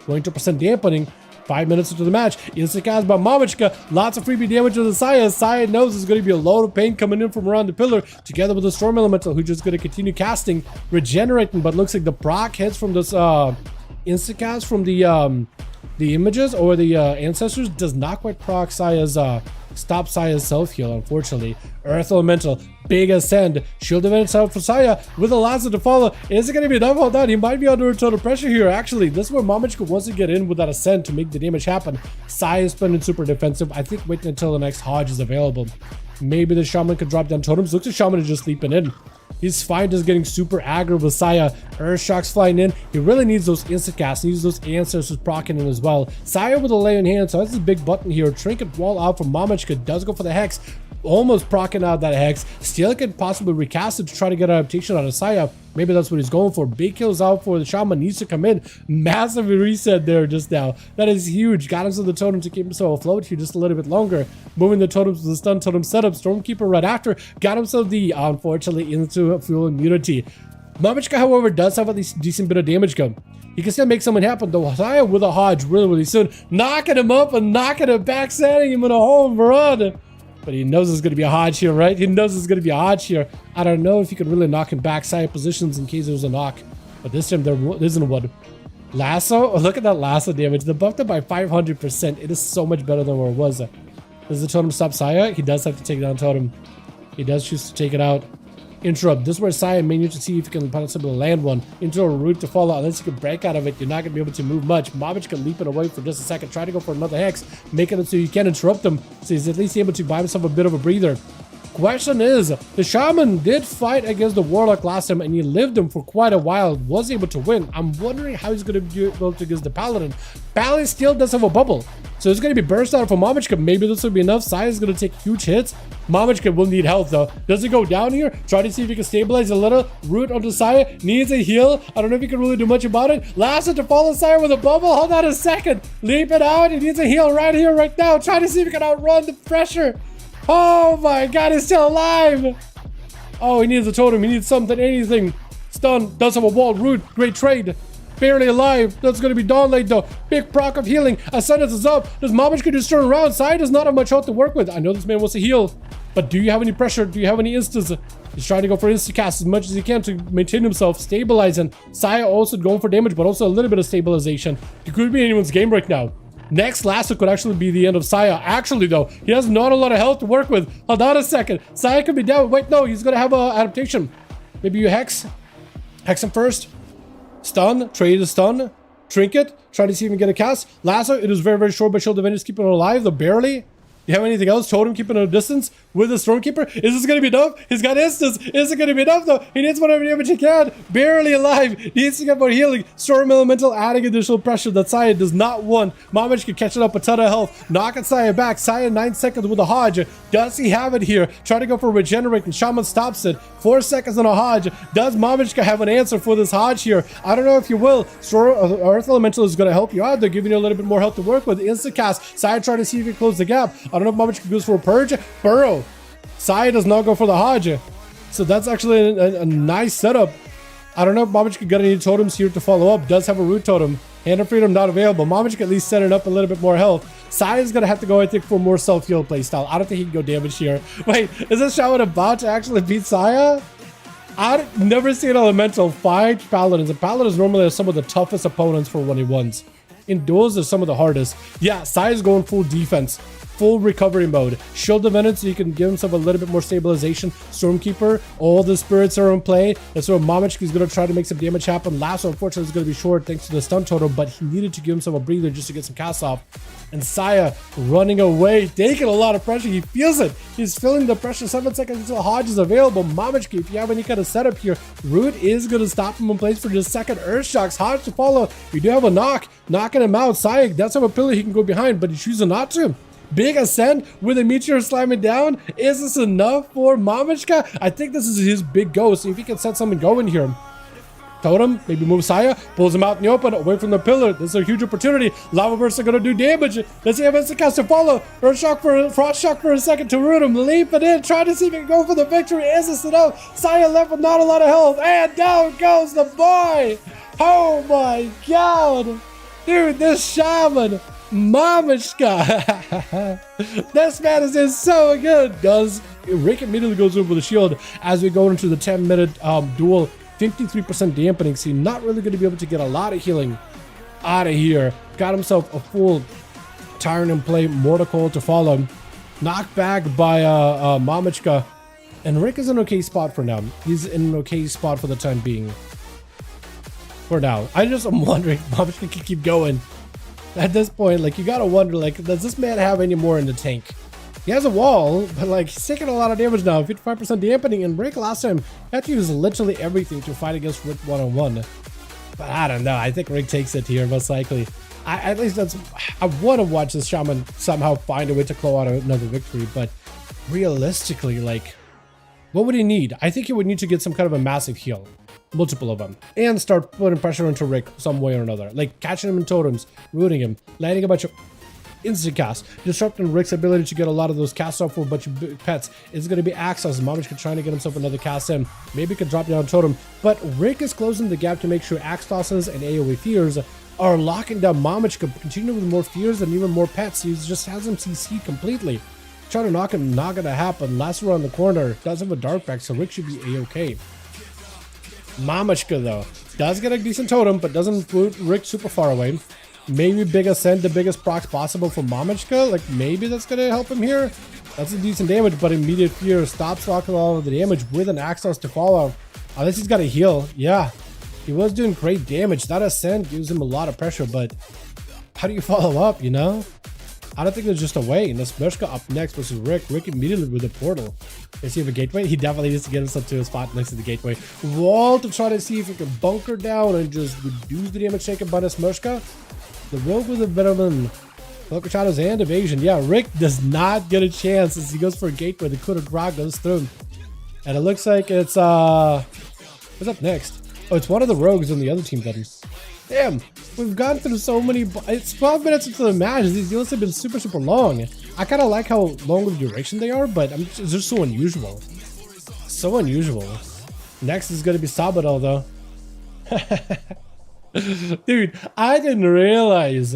Going to percent dampening. 5 minutes into the match. Instant cast by Mamachka. Lots of freebie damage to the Saya. Saya knows there's going to be a load of pain coming in from around the pillar. Together with the Storm Elemental, who's just going to continue casting, regenerating. But looks like the proc hits from this instant cast from the images or the ancestors does not quite proc Saya's stop Saya's self-heal, unfortunately. Earth Elemental, big ascend, shield events out for Saya with a Lasso to follow. Is it going to be enough? Hold on, he might be under total pressure here. Actually, this is where Mamachka wants to get in with that ascend to make the damage happen. Saya is spending super defensive. I think waiting until the next Hodge is available. Maybe the Shaman could drop down totems. Looks like Shaman is just sleeping in. He's fine just getting super aggro with Saya. Earth Shock's flying in. He really needs those instant casts. He needs those ancestors proccing in as well. Saya with a lay in hand. So that's this big button here. Trinket wall out from Mamachka. Does go for the Hex. Almost proccing out that Hex. Still could possibly recast it to try to get an adaptation out of Saya. Maybe that's what he's going for. Big kills out for the Shaman. Needs to come in. Massive reset there just now. That is huge. Got himself the totem to keep himself afloat here just a little bit longer. Moving the totems to the stun totem setup. Stormkeeper right after. Got himself the, unfortunately, into fuel immunity. Mamachka, however, does have at least decent bit of damage come. He can still make something happen though. Saya with a Hodge really soon. Knocking him up and knocking him back, setting him in a home run. But he knows there's going to be a Hodge here, right? He knows there's going to be a Hodge here. I don't know if he can really knock him back Saya positions in case there's a knock. But this time there isn't one. Lasso? Oh, look at that Lasso damage. They buffed it by 500%. It is so much better than where it was. Does the totem stop Saya? He does have to take down totem. He does choose to take it out. Interrupt. This is where Saya may need to see if he can possibly land one into a route to follow. Unless you can break out of it, you're not going to be able to move much. Mamachka leaping away for just a second. Try to go for another Hex. Making it so you can interrupt him. So he's at least able to buy himself a bit of a breather. Question is, the Shaman did fight against the Warlock last time and he lived him for quite a while. Was able to win. I'm wondering how he's going to be able to against the Paladin. Paladin still does have a bubble. So it's going to be burst out for Mamachka. Maybe this will be enough. Saya is going to take huge hits. Mamachka will need health though. Does he go down here? Try to see if he can stabilize a little. Root onto Saya. Needs a heal. I don't know if he can really do much about it. Lasso to follow Saya with a bubble. Hold on a second. Leap it out. He needs a heal right here, right now. Try to see if he can outrun the pressure. Oh my god, he's still alive. Oh, he needs a totem. He needs something, anything. Stun. Does have a wall. Root. Great trade. Barely alive. That's going to be Dawnlight though. Big proc of healing. Ascendance is up. Does Mamachka just turn around? Saya does not have much health to work with. I know this man wants to heal. But do you have any pressure? Do you have any instants? He's trying to go for insta cast as much as he can to maintain himself. Stabilizing. Saya also going for damage, but also a little bit of stabilization. It could be anyone's game right now. Next Lasso could actually be the end of Saya. Actually though, he has not a lot of health to work with. Hold on a second. Saya could be down. Wait, no, he's going to have an adaptation. Maybe you Hex. Hex him first. Stun, trade the stun, trinket, try to see if we can get a cast. Lasso, it is very short, but Shield Avengers keeping it alive, though barely. You have anything else? Totem keeping it a distance with the Stormkeeper. Is this going to be enough? He's got instance. Is it going to be enough though? He needs whatever damage he can. Barely alive. Needs to get more healing. Storm Elemental adding additional pressure that Saya does not want. Mamachka can catch it up a ton of health. Knocking Saya back. Saya 9 seconds with a Hodge. Does he have it here? Try to go for regenerate and Shaman stops it. 4 seconds on a Hodge. Does Mamachka have an answer for this Hodge here? I don't know if you will. Earth Elemental is going to help you out. They're giving you a little bit more health to work with. Instant cast. Saya trying to see if he can close the gap. I don't know if Mamachka goes for a purge. Burrow. Saya does not go for the Hodge. So that's actually a nice setup. I don't know if Mamachka got any totems here to follow up. Does have a root totem. Hand of Freedom not available. Mamachka at least setting up a little bit more health. Saya's gonna have to go, I think, for more self-heal playstyle. I don't think he can go damage here. Wait, is this Shaman about to actually beat Saya? I've never seen Elemental fight Paladins. And Paladins normally are some of the toughest opponents for 1v1s. in duels are some of the hardest. Yeah, Sai's going full defense, full recovery mode. Shield the Venant so you can give himself a little bit more stabilization. Stormkeeper, all the spirits are in play. And so Mamichka is going to try to make some damage happen. Lasso, unfortunately, is going to be short thanks to the stun totem, but he needed to give himself a breather just to get some casts off. And Saya running away, taking a lot of pressure. He feels it. He's feeling the pressure. 7 seconds until Hodge is available. Mamichka, if you have any kind of setup here, Root is going to stop him in place for just a second. Earthshocks, Hodge to follow. You do have a knock, knocking him out. Saya does have a pillar he can go behind, but he chooses not to. Big ascent with a meteor slamming down. Is this enough for Mamichka? I think this is his big go. See if he can set something going here. Totem, maybe move Saya, pulls him out in the open, away from the pillar. This is a huge opportunity. Lava bursts are going to do damage. Let's see if it's a cast to follow. Frost shock for a second to root him. Leap it in, try to see if he can go for the victory. Is this enough? Saya left with not a lot of health, and down goes the boy. Oh my god. Dude, this shaman, Mamichka. This man is just so good. Rick immediately goes in with a shield as we go into the 10-minute duel. 53% dampening, so not really going to be able to get a lot of healing out of here. Got himself a full Tyrant in play, Mortal Coil to follow. Knocked back by Mamichka. And Rick is in an okay spot for now. He's in an okay spot for the time being. For now. I'm wondering if Mamichka can keep going. At this point, like, you gotta wonder, like, does this man have any more in the tank? He has a wall, but like he's taking a lot of damage now. 55% dampening, and Rick last time had to use literally everything to fight against Rick one-on-one. But I don't know. I think Rick takes it here most likely. I want to watch this shaman somehow find a way to claw out another victory. But realistically, like, what would he need? I think he would need to get some kind of a massive heal, multiple of them, and start putting pressure into Rick some way or another, like catching him in totems, rooting him, landing a bunch of instant cast, disrupting Rick's ability to get a lot of those casts off for a bunch of big pets. Is going to be Axos. Mamichka trying to get himself another cast in. Maybe could drop down totem, but Rick is closing the gap to make sure Axtosses and AoE fears are locking down Mamichka, continuing with more fears and even more pets. He just has him CC completely. Trying to knock him, not gonna happen. Last around the corner, does have a dark back, so Rick should be A-okay. Mamichka though, does get a decent totem, but doesn't put Rick super far away. Maybe big ascent, the biggest procs possible for Mamichka. Like, maybe that's gonna help him here. That's a decent damage, but immediate fear stops locking all of the damage with an Axos to follow. Unless he's got a heal. Yeah, he was doing great damage. That ascent gives him a lot of pressure, but how do you follow up, you know? I don't think there's just a way. And Smeshka up next versus Rick. Rick immediately with the portal. Does he have a gateway? He definitely needs to get himself to a spot next to the gateway. Wall to try to see if he can bunker down and just reduce the damage taken by the Smeshka. The rogue with a veteran. Local shadows and evasion. Yeah, Rick does not get a chance as he goes for a gateway. The coup de grace goes through. And it looks like it's what's up next? Oh, it's one of the rogues on the other team then. Damn, we've gone through so many. It's 12 minutes into the match. These deals have been super long. I kind of like how long of duration they are, but it's just so unusual. So unusual. Next is going to be Sabadell though. Dude, I didn't realize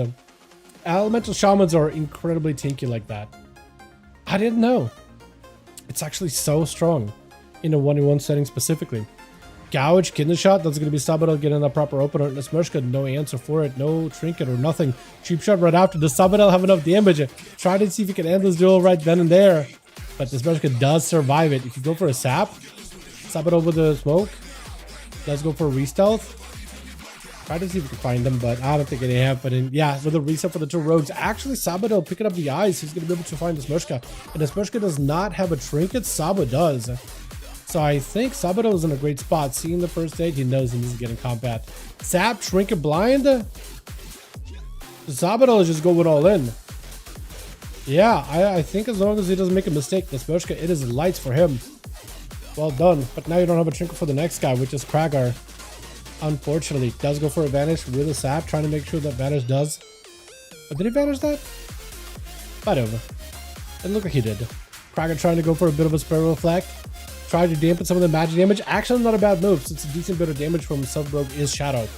elemental shamans are incredibly tanky like that. I didn't know. It's actually so strong in a 1v1 setting specifically. Gouge, kidney shot, that's going to be Sabadell getting that proper opener. Nesmershka, no answer for it, no trinket or nothing. Cheap shot right after. Does Sabadell have enough damage? Try to see if he can end this duel right then and there. But Nesmershka does survive it. If you go for a sap, Sabadell with the smoke. Let's go for a re-stealth. Try to see if we can find them, but I don't think it happened. Yeah, with a reset for the two rogues. Actually, Sabadell picking up the eyes. He's going to be able to find Nesmershka. And Nesmershka does not have a trinket. Saba does. So I think Sabadell is in a great spot. Seeing the first aid, he knows he needs to get in combat. Sap, trinket, blind. Sabadell is just going all in. Yeah, I think as long as he doesn't make a mistake, Nesmershka, it is lights for him. Well done. But now you don't have a trinket for the next guy, which is Kragar. Unfortunately, does go for a vanish with a sap, trying to make sure that vanish does. Oh, did he vanish that? Fight over. It looked like he did. Kragar trying to go for a bit of a spiral reflect. Try to dampen some of the magic damage. Actually, not a bad move since a decent bit of damage from sub-rogue is Shadow.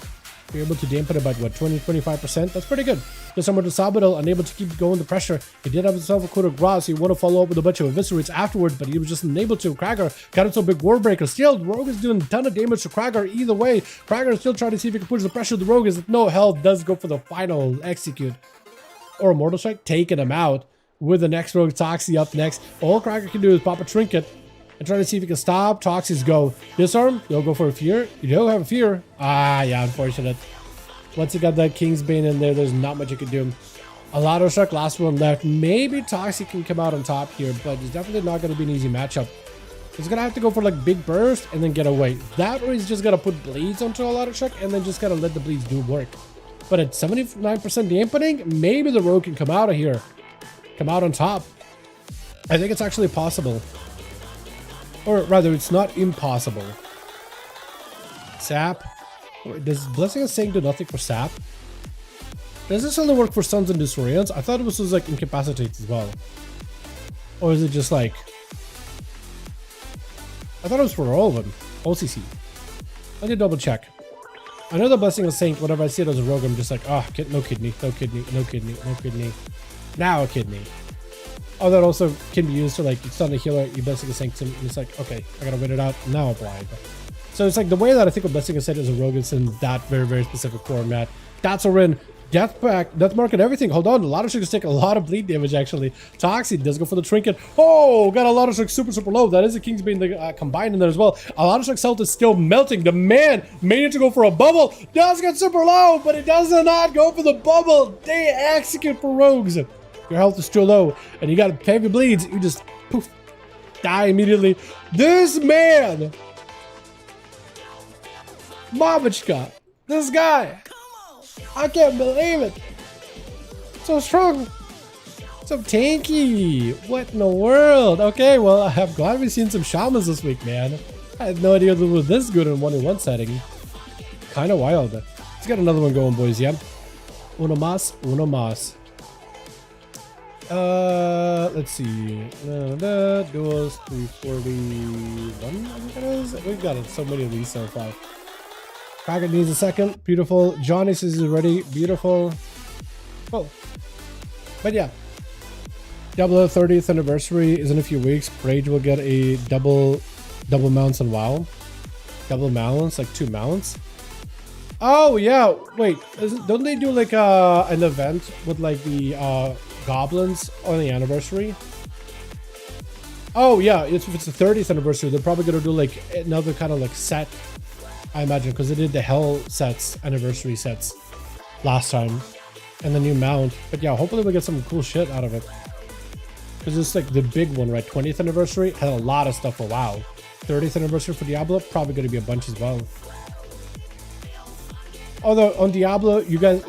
You're able to dampen it by what, 20-25%? That's pretty good. Just someone to Sabadell, unable to keep going the pressure. He did have himself a coup de grace. He wanted to follow up with a bunch of eviscerates afterwards, but he was just unable to. Krager got into a big war breaker. Still, Rogue is doing a ton of damage to Krager either way. Krager is still trying to see if he can push the pressure. The Rogue is no health, does go for the final execute. Or a Mortal Strike, taking him out with the next Rogue Toxie up next. All Krager can do is pop a trinket and try to see if he can stop Toxie's go. Disarm, you'll go for a fear. You don't have a fear. Ah, yeah, unfortunate. Once you got that Kingsbane in there, there's not much you can do. A lot of Shark, last one left. Maybe Toxie can come out on top here, but it's definitely not going to be an easy matchup. He's going to have to go for like big burst and then get away. That or he's just going to put bleeds onto a lot of Shark and then just got to let the bleeds do work. But at 79% dampening, maybe the Rogue can come out of here. Come out on top. I think it's actually possible. Or rather, it's not impossible. Sap. Does Blessing of Saying do nothing for Sap? Does this only work for Suns and Disorients? I thought it was like incapacitates as well. Or is it just like... I thought it was for all of them. OCC. I need to double check. I know the Blessing of Saint, whenever I see it as a rogue, I'm just like, oh, no kidney, no kidney, no kidney, no kidney. Now a kidney. Oh, that also can be used to like, it's not a healer, you Blessing of Saint, and it's like, okay, I gotta wait it out, now apply. So it's like the way that I think of Blessing of Saint as a rogue is in that very, very specific format. That's a Rin. Death Pack, Death Mark and everything. Hold on, a lot of Sharks take a lot of bleed damage actually. Toxie does go for the trinket. Oh, got a lot of Sharks super, super low. That is a Kingsbane combined in there as well. A lot of Sharks' health is still melting. The man made it to go for a bubble. Does get super low, but it does not go for the bubble. They execute for rogues. Your health is still low, and you got heavy bleeds. You just poof, die immediately. This man, Mamichka, this guy. I can't believe it. So strong. So tanky. What in the world? Okay, well, I'm glad we've seen some shamans this week, man. I had no idea it was this good in 1v1 setting. Kind of wild. Let's get another one going, boys, yeah? Uno más, uno más. Let's see. Duels 341, I think it is. We've got so many of these so far. Kraken needs a second. Beautiful. Johnny says he's ready. Beautiful. Cool. But yeah. Double 30th anniversary is in a few weeks. Rage will get a double mounts on WoW. Double mounts, like 2 mounts. Oh yeah. Wait, don't they do like an event with like the goblins on the anniversary? Oh yeah, if it's the 30th anniversary, they're probably gonna do like another kind of like set, I imagine, because they did the Hell sets, anniversary sets last time, and the new mount. But yeah, hopefully we'll get some cool shit out of it. Because it's like the big one, right? 20th anniversary had a lot of stuff for WoW. 30th anniversary for Diablo, probably going to be a bunch as well. Although on Diablo, you guys,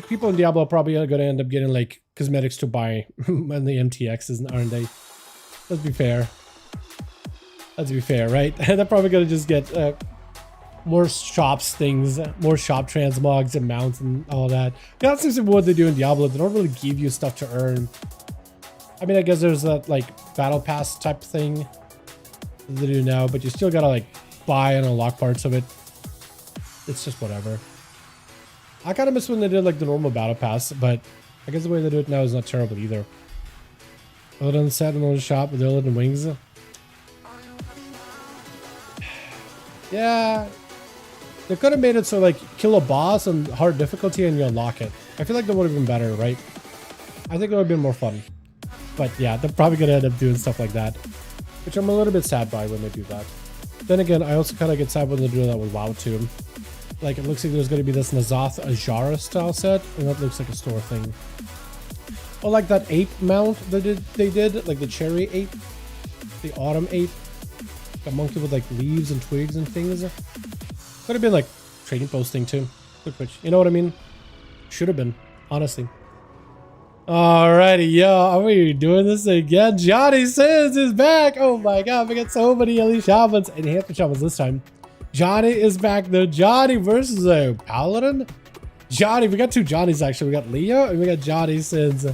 people in Diablo are probably going to end up getting like cosmetics to buy on the MTXs, aren't they? Let's be fair. Let's be fair, right? They're probably going to just get more shops things, more shop transmogs and mounts and all that. That seems to be what they do in Diablo. They don't really give you stuff to earn. I mean, I guess there's that like battle pass type thing that they do now, but you still gotta like buy and unlock parts of it. It's just whatever. I kind of miss when they did like the normal battle pass, but I guess the way they do it now is not terrible either. Odin set in the shop with Odin wings. Yeah, they could have made it so like kill a boss on hard difficulty and you unlock it. I feel like that would have been better, right? I think it would have been more fun. But yeah, they're probably going to end up doing stuff like that, which I'm a little bit sad by when they do that. Then again, I also kind of get sad when they do that with WoW too. Like, it looks like there's going to be this Nazoth Ajara style set, and that looks like a store thing. Or like that ape mount they did, like the cherry ape, the autumn ape, the monkey with like leaves and twigs and things. Could have been like trading post thing too. Which, you know what I mean? Should have been, honestly. Alrighty, yo, are we doing this again? Johnny Sins is back! Oh my god, we got so many elite shamans and enhancement shamans this time. Johnny is back though. Johnny versus a paladin? Johnny, we got 2 Johnnies actually. We got Leo and we got Johnny Sins.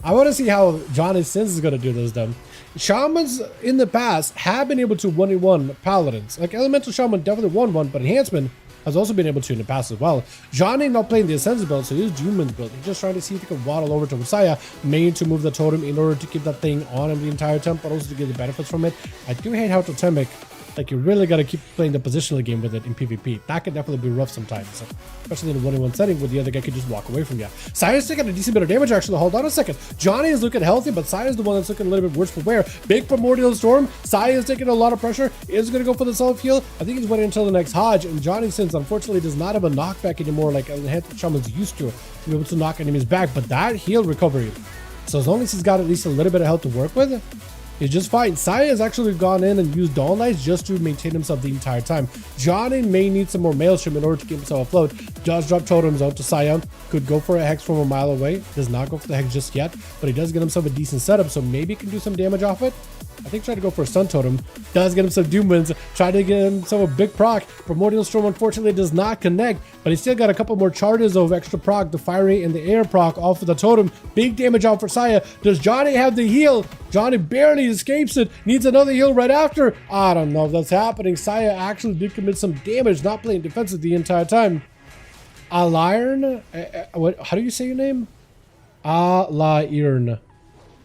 I want to see how Johnny Sins is going to do this though. Shamans in the past have been able to 1v1 paladins. Like Elemental Shaman definitely won one, but enhancement has also been able to in the past as well. Johnny not playing the Ascendance build, so he's Doomman's build. He's just trying to see if he can waddle over to Messiah, main to move the totem in order to keep that thing on him the entire time, but also to get the benefits from it. I do hate how totemic, like you really got to keep playing the positional game with it in PvP. That can definitely be rough sometimes, especially in a 1v1 setting where the other guy could just walk away from you. Saya's taking a decent bit of damage actually. Hold on a second. Johnny is looking healthy, but Saya is the one that's looking a little bit worse for wear. Big Primordial Storm. Saya is taking a lot of pressure. Is going to go for the self-heal. I think he's waiting until the next Hodge, and Johnny, since unfortunately does not have a knockback anymore like Enhanced Shaman's used to be able to knock enemies back, but that heal recovery. So as long as he's got at least a little bit of health to work with, he's just fine. Saya has actually gone in and used Dawn Lights just to maintain himself the entire time. Johnny may need some more Maelstrom in order to keep himself afloat. Does drop totems out to Saya. Could go for a Hex from a mile away. Does not go for the Hex just yet, but he does get himself a decent setup, so maybe he can do some damage off it. I think try to go for a stun totem. Does get him some Doom Winds. Try to get himself a big proc. Primordial Storm unfortunately does not connect, but he's still got a couple more charges of extra proc. The fiery and the air proc off of the totem. Big damage out for Saya. Does Johnny have the heal? Johnny barely escapes it. Needs another heal right after. I don't know if that's happening. Saya actually did commit some damage, not playing defensive the entire time. Alirn? How do you say your name? Alirn.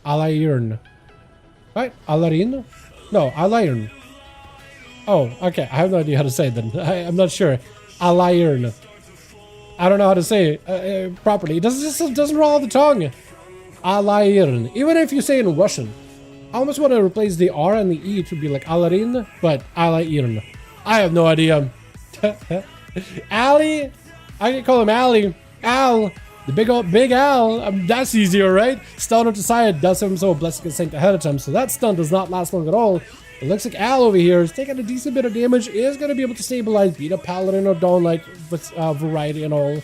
Alirn. Right? Alarin? No, Alirn. Oh, okay. I have no idea how to say it then. I'm not sure. Alirn. I don't know how to say it properly. It doesn't roll off the tongue. Alirn. Even if you say it in Russian. I almost want to replace the R and the E to be like Alarin, but Alirn. I have no idea. Ali? I can call him Ali. Al. The big Al, that's easier, right? Stun up to Saya does have himself a Blessing and Saint ahead of time, so that stun does not last long at all. It looks like Al over here is taking a decent bit of damage, is going to be able to stabilize, beat a Paladin or Dawnlight with variety and all.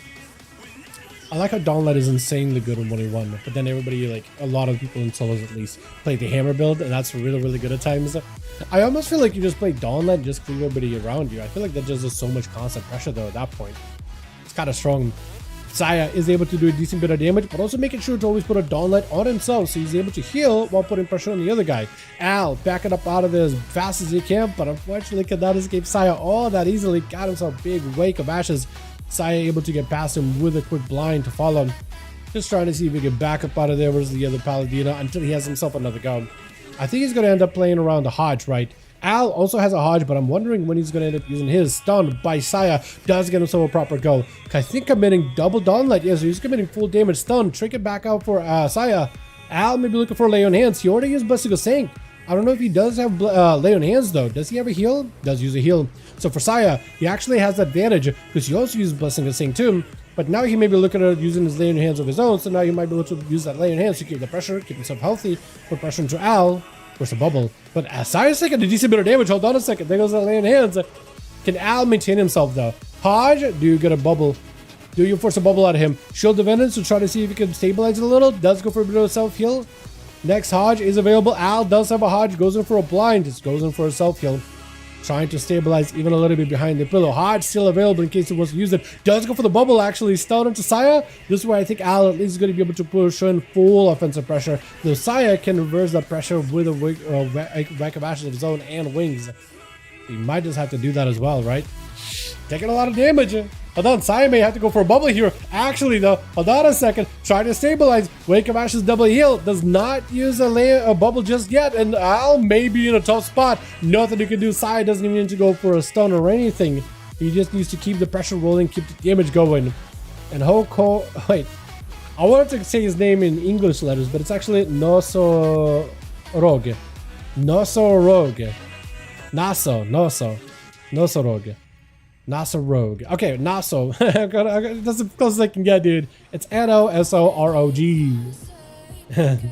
I like how Dawnlight is insanely good in 1v1, but then everybody, like a lot of people in solos at least, play the hammer build, and that's really, really good at times. I almost feel like you just play Dawnlight and just clear everybody around you. I feel like that just does so much constant pressure though at that point. It's kind of strong. Saya is able to do a decent bit of damage, but also making sure to always put a Dawnlight on himself so he's able to heal while putting pressure on the other guy. Al backing up out of there as fast as he can, but unfortunately cannot escape Saya all that easily. Got himself a big wake of ashes. Saya able to get past him with a quick blind to follow him. Just trying to see if he can back up out of there versus the other Paladina until he has himself another go. I think he's going to end up playing around the Hodge, right? Al also has a Hodge, but I'm wondering when he's going to end up using his. Stunned by Saya. Does get himself a proper go. I think committing double Dawnlight. Yeah, so he's committing full damage. Stun. Trinket back out for Saya. Al may be looking for Lay on Hands. He already used Blessing of Saint. I don't know if he does have Lay on Hands though. Does he have a heal? Does use a heal. So for Saya, he actually has the advantage because he also uses Blessing of Saint too. But now he may be looking at using his Lay on Hands of his own. So now he might be able to use that Lay on Hands to keep the pressure, keep himself healthy, put pressure into Al. Where's the bubble? But Saya's taking a decent bit of damage. Hold on a second. There goes that Lay on Hands. Can Al maintain himself though? Hodge, do you get a bubble? Do you force a bubble out of him? Shield of Vengeance to try to see if he can stabilize it a little. Does go for a bit of self-heal. Next Hodge is available. Al does have a Hodge. Goes in for a blind. Just goes in for a self-heal. Trying to stabilize even a little bit behind the pillow. Hodge still available in case he wants to use it. Does go for the bubble actually. Stun into Saya. This is where I think Al at least is going to be able to push in full offensive pressure. Though Saya can reverse that pressure with a whack of ashes of his own and wings. He might just have to do that as well, right? Taking a lot of damage. Hold on, Saya may have to go for a bubble here. Actually though, hold on a second. Try to stabilize. Wake of Ashes double heal. Does not use a bubble just yet. And Al may be in a tough spot. Nothing he can do. Saya doesn't even need to go for a stun or anything. He just needs to keep the pressure rolling, keep the damage going. And wait. I wanted to say his name in English letters, but it's actually Nosorog. Nosorog. Nosorog. Nasorog. Okay, Naso. That's as close as I can get, dude. It's Nosorog.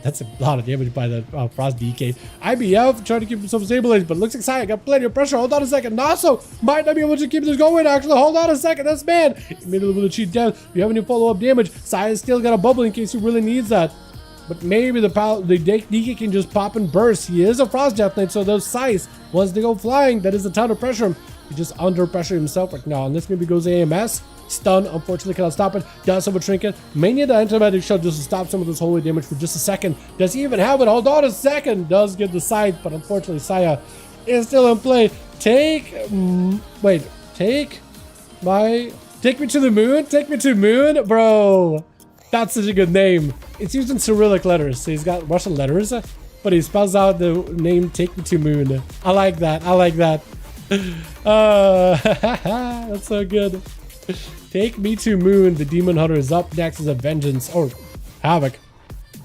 That's a lot of damage by the Frost DK. IBF trying to keep himself stabilized, but looks like Saya got plenty of pressure. Hold on a second. Naso might not be able to keep this going, actually. Hold on a second. This man made a little cheat down. If you have any follow-up damage, Saya's still got a bubble in case he really needs that. But maybe the DK can just pop and burst. He is a Frost Death Knight, so those Size, once they go flying, that is a ton of pressure. He just under pressure himself right now. Unless maybe goes AMS. Stun, unfortunately, cannot stop it. Does have a trinket. May need the antimatic shot just to stop some of this holy damage for just a second. Does he even have it? Hold on a second. Does get the scythe, but unfortunately, Saya is still in play. Take. Take me to the moon? Take me to moon? Bro, that's such a good name. It's used in Cyrillic letters, so he's got Russian letters, but he spells out the name Take Me to Moon. I like that. I like that. That's so good. Take Me to Moon. The Demon Hunter is up. Next is a Vengeance or Havoc.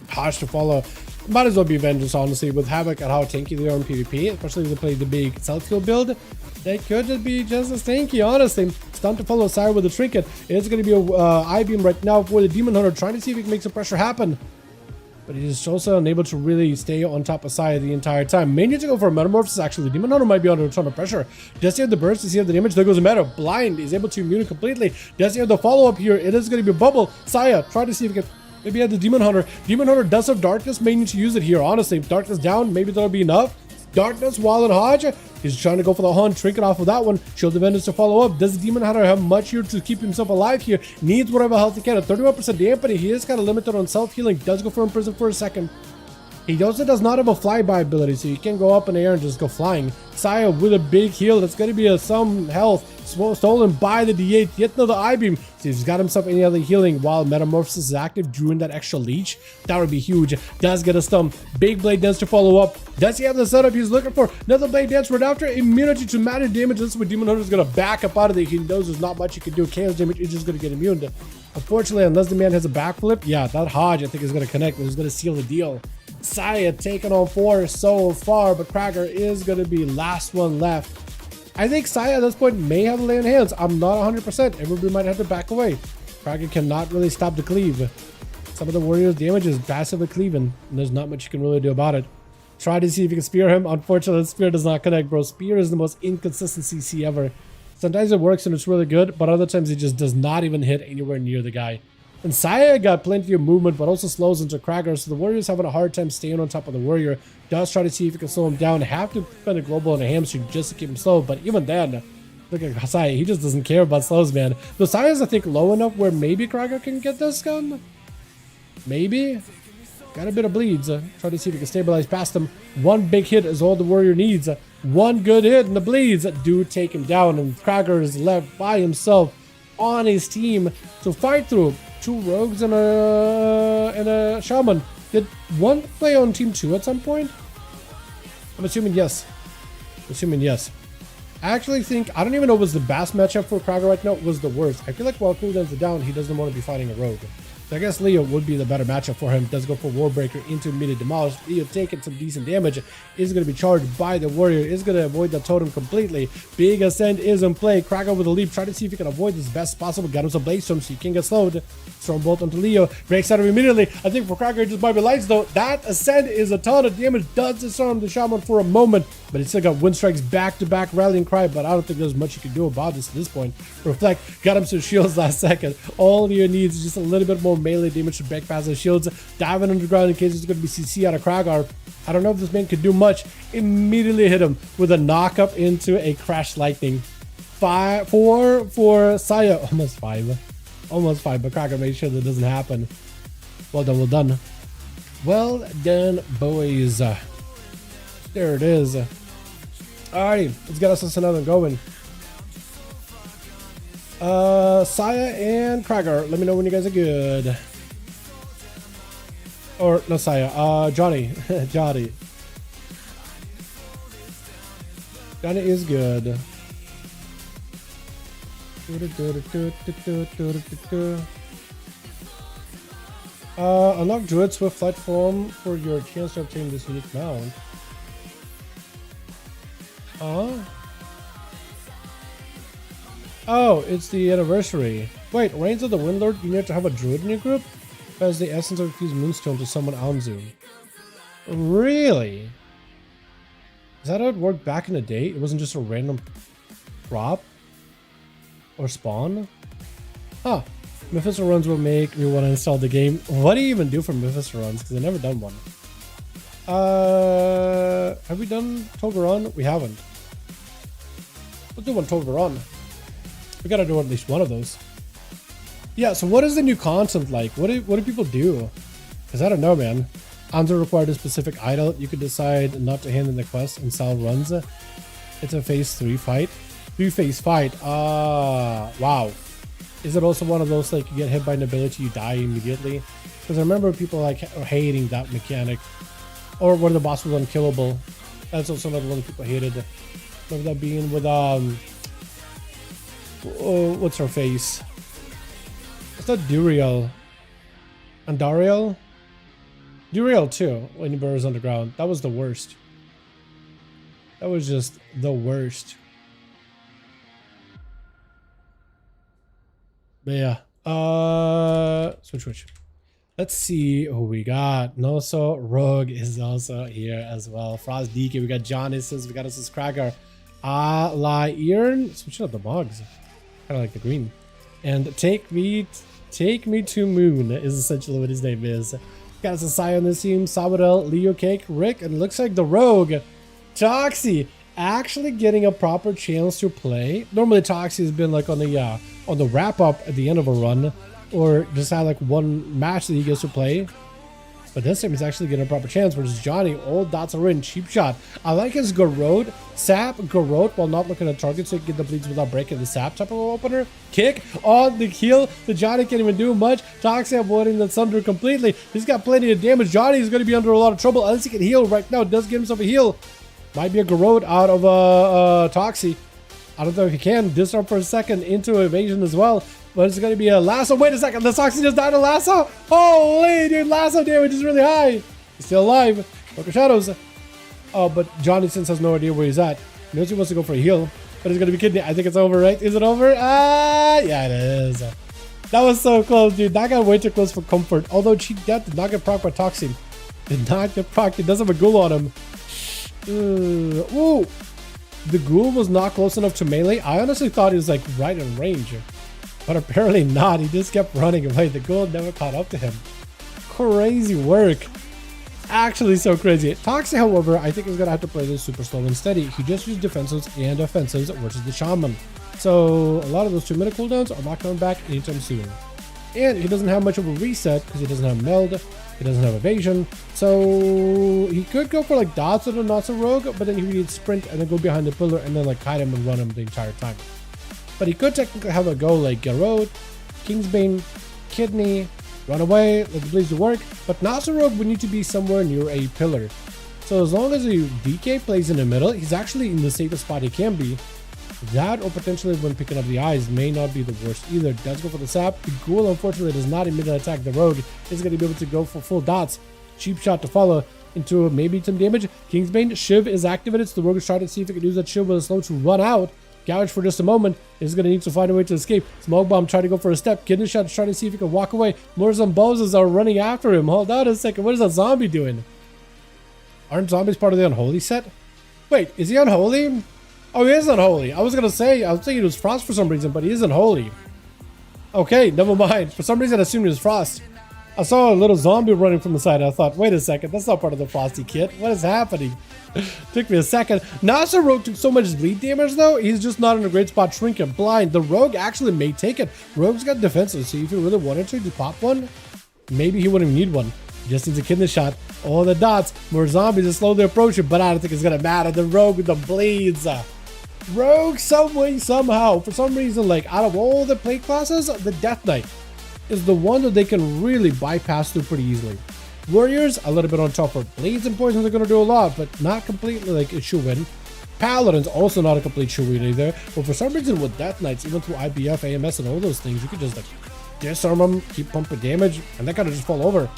Harsh to follow. Might as well be Vengeance, honestly, with Havoc and how tanky they are in PvP, especially if they play the big self-heal build. They could be just as tanky, honestly. Stun to follow Sire with a Trinket. It's going to be a I-beam right now for the Demon Hunter, trying to see if he can make some pressure happen. But he's also unable to really stay on top of Sire the entire time. May need to go for a Metamorphosis, actually. The Demon Hunter might be under a ton of pressure. Does he have the burst? Does he have the damage? There goes a Meta. Blind. He's able to immune completely. Does he have the follow-up here? It is going to be a Bubble. Sire, try to see if he can... Maybe he had the Demon Hunter. Demon Hunter does have Darkness. May need to use it here, honestly. Darkness down. Maybe that'll be enough. Darkness while in Hodge. He's trying to go for the hunt. Trinket off of that one. Shield of Vengeance to follow up. Does the Demon Hunter have much here to keep himself alive here? Needs whatever health he can. At 31% dampening, he is kind of limited on self-healing. Does go for Imprison for a second. He also does not have a flyby ability, so you can go up in the air and just go flying. Saya with a big heal. That's going to be some health stolen by the D8. Yet another I-beam. So he's got himself any other healing while Metamorphosis is active during that extra leech. That would be huge. Does get a stun. Big Blade Dance to follow up. Does he have the setup he's looking for? Another Blade Dance right after. Immunity to magic damage. This is what Demon Hunter is going to back up out of there. He knows there's not much he can do. Chaos damage is just going to get immune. Unfortunately, unless the man has a backflip, yeah, that Hodge I think is going to connect and is going to seal the deal. Saya taking on 4 so far, but Krager is going to be last one left. I think Saya at this point may have a lay on hands. I'm not 100%. Everybody might have to back away. Krager cannot really stop the cleave. Some of the warriors' damage is massively cleaving, and there's not much you can really do about it. Try to see if you can spear him. Unfortunately, the spear does not connect, bro. Spear is the most inconsistent CC ever. Sometimes it works and it's really good, but other times it just does not even hit anywhere near the guy. And Saya got plenty of movement, but also slows into Krager, so the warrior's having a hard time staying on top of the warrior. Does try to see if he can slow him down. Have to spend a global and a hamstring just to keep him slow, but even then, look at Saya. He just doesn't care about slows, man. So Saya's, I think, low enough where maybe Krager can get this gun. Maybe. Got a bit of bleeds. Try to see if he can stabilize past him. One big hit is all the warrior needs. One good hit and the bleeds do take him down, and Krager is left by himself on his team to fight through. 2 rogues and a shaman. Did one play on team 2 at some point? I'm assuming yes. I actually think, I don't even know what was the best matchup for Krager right now. It was the worst. I feel like while cooldowns are down, he doesn't want to be fighting a rogue. So I guess Leo would be the better matchup for him. Does go for Warbreaker into immediate demolish. Leo taking some decent damage. Is going to be charged by the warrior. Is going to avoid the totem completely. Big Ascent is in play. Krager with a leap. Try to see if he can avoid this best possible. Got him some Blaze Storm so he can get slowed. Stormbolt onto Leo. Breaks out of immediately. I think for Krager it just might be lights though. That Ascent is a ton of damage. Does disarm the Shaman for a moment. But he still got Wind Strikes back-to-back Rallying Cry. But I don't think there's much you can do about this at this point. Reflect. Got him some shields last second. All Leo needs is just a little bit more melee damage to break past the shields. Diving underground in case there's going to be CC out of Kragar. I don't know if this man could do much. Immediately hit him with a knock-up into a Crash Lightning. 4 for Saya. Almost 5. But Kragar made sure that doesn't happen. Well done, well done. Well done, boys. There it is. Alrighty, let's get us another going. Saya and Krager, let me know when you guys are good. Or, no, Saya, Johnny. Johnny is good. Unlock Druid Swift Flight form for your chance to obtain this unique mount. Oh, it's the anniversary. Wait, Reigns of the Windlord, you need to have a druid in your group? As the essence of Fuse Moonstone to summon Anzu. Really? Is that how it worked back in the day? It wasn't just a random prop? Or spawn? Huh. Mephisto runs will make me want to install the game. What do you even do for Mephisto runs? Because I've never done one. Have we done Togeron? We haven't. Let's do one Togeron. We gotta do at least one of those. Yeah, so what is the new content like? What do people do? Because I don't know, man. Anzu required a specific idol. You could decide not to hand in the quest and Sal runs. It's a phase 3 fight. 3-phase fight. Wow. Is it also one of those like you get hit by an ability, you die immediately? Because I remember people like hating that mechanic. Or when the boss was unkillable. That's also another one people hated. Remember that being with what's her face? It's not Duriel. Andariel? Duriel too, when he burrows underground. That was the worst. That was just the worst. But yeah. Switch. Let's see who we got. Noso Rogue is also here as well. Frost DK, we got John Issus, we got ASUS Krager. Iron. Switching up the mugs. Kind of like the green. And Take Me to Moon is essentially what his name is. Got us a Sai on this team, Sabadell, Leo Cake, Rick, and it looks like the Rogue, Toxie, actually getting a proper chance to play. Normally Toxie has been like on the wrap up at the end of a run, or just had like one match that he gets to play. But this time he's actually getting a proper chance versus Johnny. All dots are in. Cheap shot. I like his Garrote. Sap, Garrote while not looking at target so he can get the bleeds without breaking the sap type of opener. Kick on the heel. The Johnny can't even do much. Toxie avoiding the thunder completely. He's got plenty of damage. Johnny is going to be under a lot of trouble unless he can heal right now. Does get himself a heal. Might be a Garrote out of Toxie. I don't know if he can. Disarm for a second into evasion as well. But it's going to be a lasso. Wait a second. The Toxie just died a lasso. Holy dude. Lasso damage is really high. He's still alive. Broken Shadows. Oh, but Johnny since has no idea where he's at. He knows he wants to go for a heal. But it's going to be kidney. I think it's over, right? Is it over? Yeah, it is. That was so close, dude. That got way too close for comfort. Although Cheat Death did not get proc by Toxie. Did not get proc. He does have a ghoul on him. Ooh. The ghoul was not close enough to melee. I honestly thought he was like right in range. But apparently not. He just kept running away. The ghoul never caught up to him. Crazy work. Actually so crazy. Toxie, however, I think is going to have to play this super slow and steady. He just used defensives and offensives versus the Shaman. So a lot of those 2-minute cooldowns are not coming back anytime soon. And he doesn't have much of a reset because he doesn't have meld. He doesn't have evasion. So he could go for like dots on a not so rogue, but then he would sprint and then go behind the pillar and then like hide him and run him the entire time. But he could technically have a go like Garrote, Kingsbane, Kidney, run away, let the bleeds to work. But Nasa Rogue would need to be somewhere near a pillar. So as long as a DK plays in the middle, he's actually in the safest spot he can be. That or potentially when picking up the eyes may not be the worst either. Does go for the sap. The ghoul unfortunately does not immediately attack the rogue. Is going to be able to go for full dots. Cheap shot to follow into maybe some damage. Kingsbane, Shiv is activated, so the rogue is trying to see if he can use that Shiv with a slow to run out. Gouge for just a moment. Is going to need to find a way to escape. Smoke Bomb trying to go for a step. Kidney Shot trying to see if he can walk away. More Zombozos are running after him. Hold on a second. What is that zombie doing? Aren't zombies part of the Unholy set? Wait, is he Unholy? Oh, he is Unholy. I was thinking it was Frost for some reason, but he is Unholy. Okay, never mind. For some reason, I assumed it was Frost. I saw a little zombie running from the side. I thought, wait a second, that's not part of the Frosty kit. What is happening? Took me a second. Nasa Rogue took so much bleed damage, though. He's just not in a great spot. Trinket, blind. The Rogue actually may take it. Rogue's got defensive, so if he really wanted to pop one, maybe he wouldn't need one. Just needs a kidney shot. All the dots. More zombies are slowly approaching, but I don't think it's going to matter. The Rogue with the bleeds. Rogue, some way, somehow, for some reason, like out of all the play classes, the Death Knight is the one that they can really bypass through pretty easily. Warriors, a little bit on top for blades and poisons are going to do a lot, but not completely like a shoe-in. Paladins, also not a complete shoe-in either, but for some reason with Death Knights, even through IBF, AMS, and all those things, you could just like disarm them, keep pumping damage, and they kind of just fall over.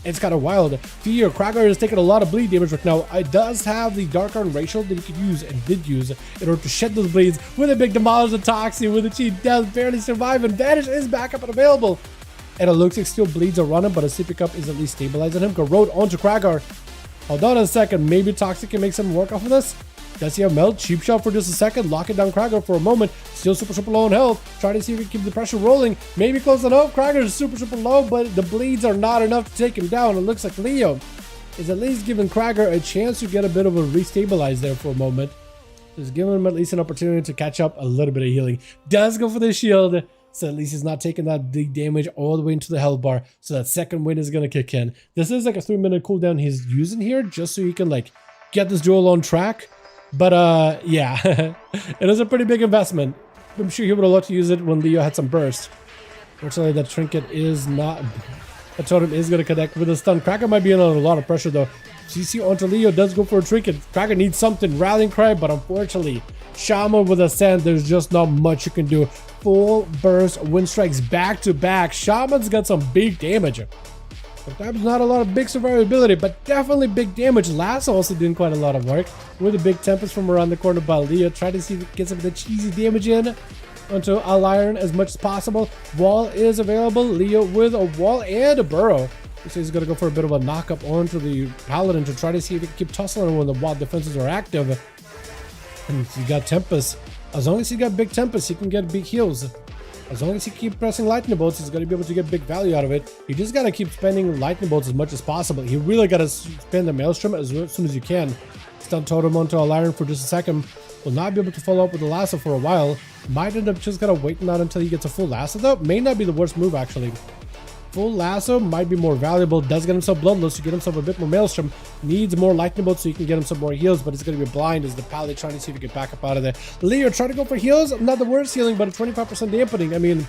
It's kind of wild. Fear, Krager is taking a lot of bleed damage right now. It does have the Dark Iron Racial that he could use and did use in order to shed those bleeds with a big demolish of Toxie, with a cheat death, barely surviving. Vanish is back up and available. And it looks like still bleeds are running, but a CP Cup is at least stabilizing him. Garrote onto Krager. Hold on a second. Maybe Toxic can make some work off of this. Does he have melt? Cheap shot for just a second. Lock it down Krager for a moment. Still super low on health. Trying to see if he can keep the pressure rolling. Maybe close enough. Krager is super low, but the bleeds are not enough to take him down. It looks like Leo is at least giving Krager a chance to get a bit of a restabilize there for a moment. Just giving him at least an opportunity to catch up a little bit of healing. Does go for the shield. So at least he's not taking that big damage all the way into the health bar. So that second wind is going to kick in. This is like a 3-minute cooldown he's using here just so he can like get this duel on track. But yeah, it is a pretty big investment. I'm sure he would have loved to use it when Leo had some burst. Fortunately, that trinket is not... The totem is going to connect with a stun. Kraken might be under a lot of pressure though. CC onto Leo does go for a trinket. Kraken needs something. Rallying cry, but unfortunately, Shaman with Ascend, there's just not much you can do. Full burst wind strikes back to back. Shaman's got some big damage. Sometimes not a lot of big survivability, but definitely big damage. Lasso also doing quite a lot of work with a big tempest from around the corner by Leo. Try to see if he gets some of the cheesy damage in onto Iron as much as possible. Wall is available. Leo with a wall and a burrow. So he's going to go for a bit of a knock up onto the Paladin to try to see if he can keep tussling when the wall defenses are active. And he got Tempest. As long as he got big Tempest, he can get big heals. As long as he keeps pressing lightning bolts, he's going to be able to get big value out of it. You just got to keep spending lightning bolts as much as possible. You really got to spend the Maelstrom as soon as you can. Stun totem onto Iron for just a second. Will not be able to follow up with the lasso for a while. Might end up just kind of waiting out until he gets a full lasso though. May not be the worst move actually. Full lasso might be more valuable. Does get himself bloodless to get himself a bit more Maelstrom. Needs more lightning bolts so he can get him some more heals, but it's going to be blind as the Paladin trying to see if he can back up out of there. Leo trying to go for heals. Not the worst healing, but a 25% dampening. I mean,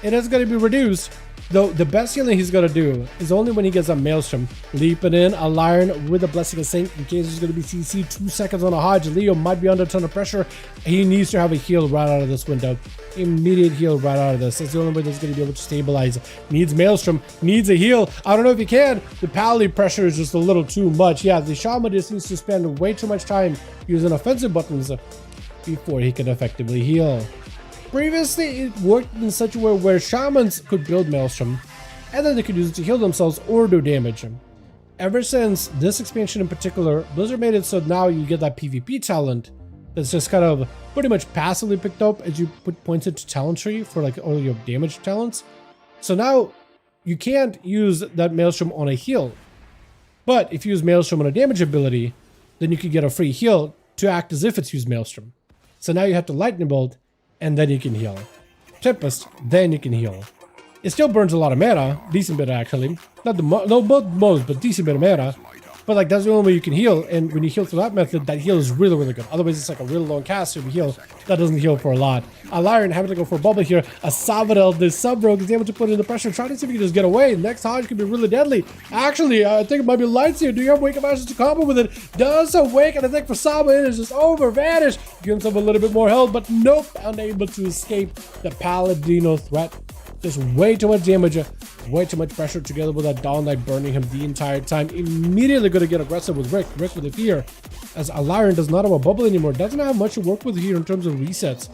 it is going to be reduced. Though the best healing he's going to do is only when he gets a Maelstrom. Leaping in, Iron with a Blessing of Saint in case there's going to be CC 2 seconds on a Hodge. Leo might be under a ton of pressure. He needs to have a heal right out of this window. Immediate heal right out of this. That's the only way that's going to be able to stabilize. Needs Maelstrom, needs a heal. I don't know if he can. The Paladin pressure is just a little too much. Yeah, the Shaman just needs to spend way too much time using offensive buttons before he can effectively heal. Previously, it worked in such a way where Shamans could build Maelstrom, and then they could use it to heal themselves or do damage. Ever since this expansion in particular, Blizzard made it so now you get that PvP talent that's just kind of pretty much passively picked up as you put points into talent tree for like all your damage talents. So now you can't use that Maelstrom on a heal. But if you use Maelstrom on a damage ability, then you could get a free heal to act as if it's used Maelstrom. So now you have to Lightning Bolt, and then you can heal. Tempest, then you can heal. It still burns a lot of mana, decent bit actually. Not the most, but decent bit of mana. But like that's the only way you can heal, and when you heal through that method, that heal is really, really good. Otherwise, it's like a really long cast, so if you heal, that doesn't heal for a lot. Iron having to go for a bubble here. A Savadel, the sub-rogue, is able to put in the pressure, trying to see if he can just get away. Next Hodge could be really deadly. Actually, I think it might be Lights here. Do you have Wake of Ashes to combo with it? Does Awaken, I think for Saba, it is just over, vanish. Give himself a little bit more health, but nope, unable to escape the Paladino threat. Just way too much damage, way too much pressure together with that Dawn Light burning him the entire time. Immediately going to get aggressive with Rick with the fear, as Iron does not have a bubble anymore. Doesn't have much to work with here in terms of resets,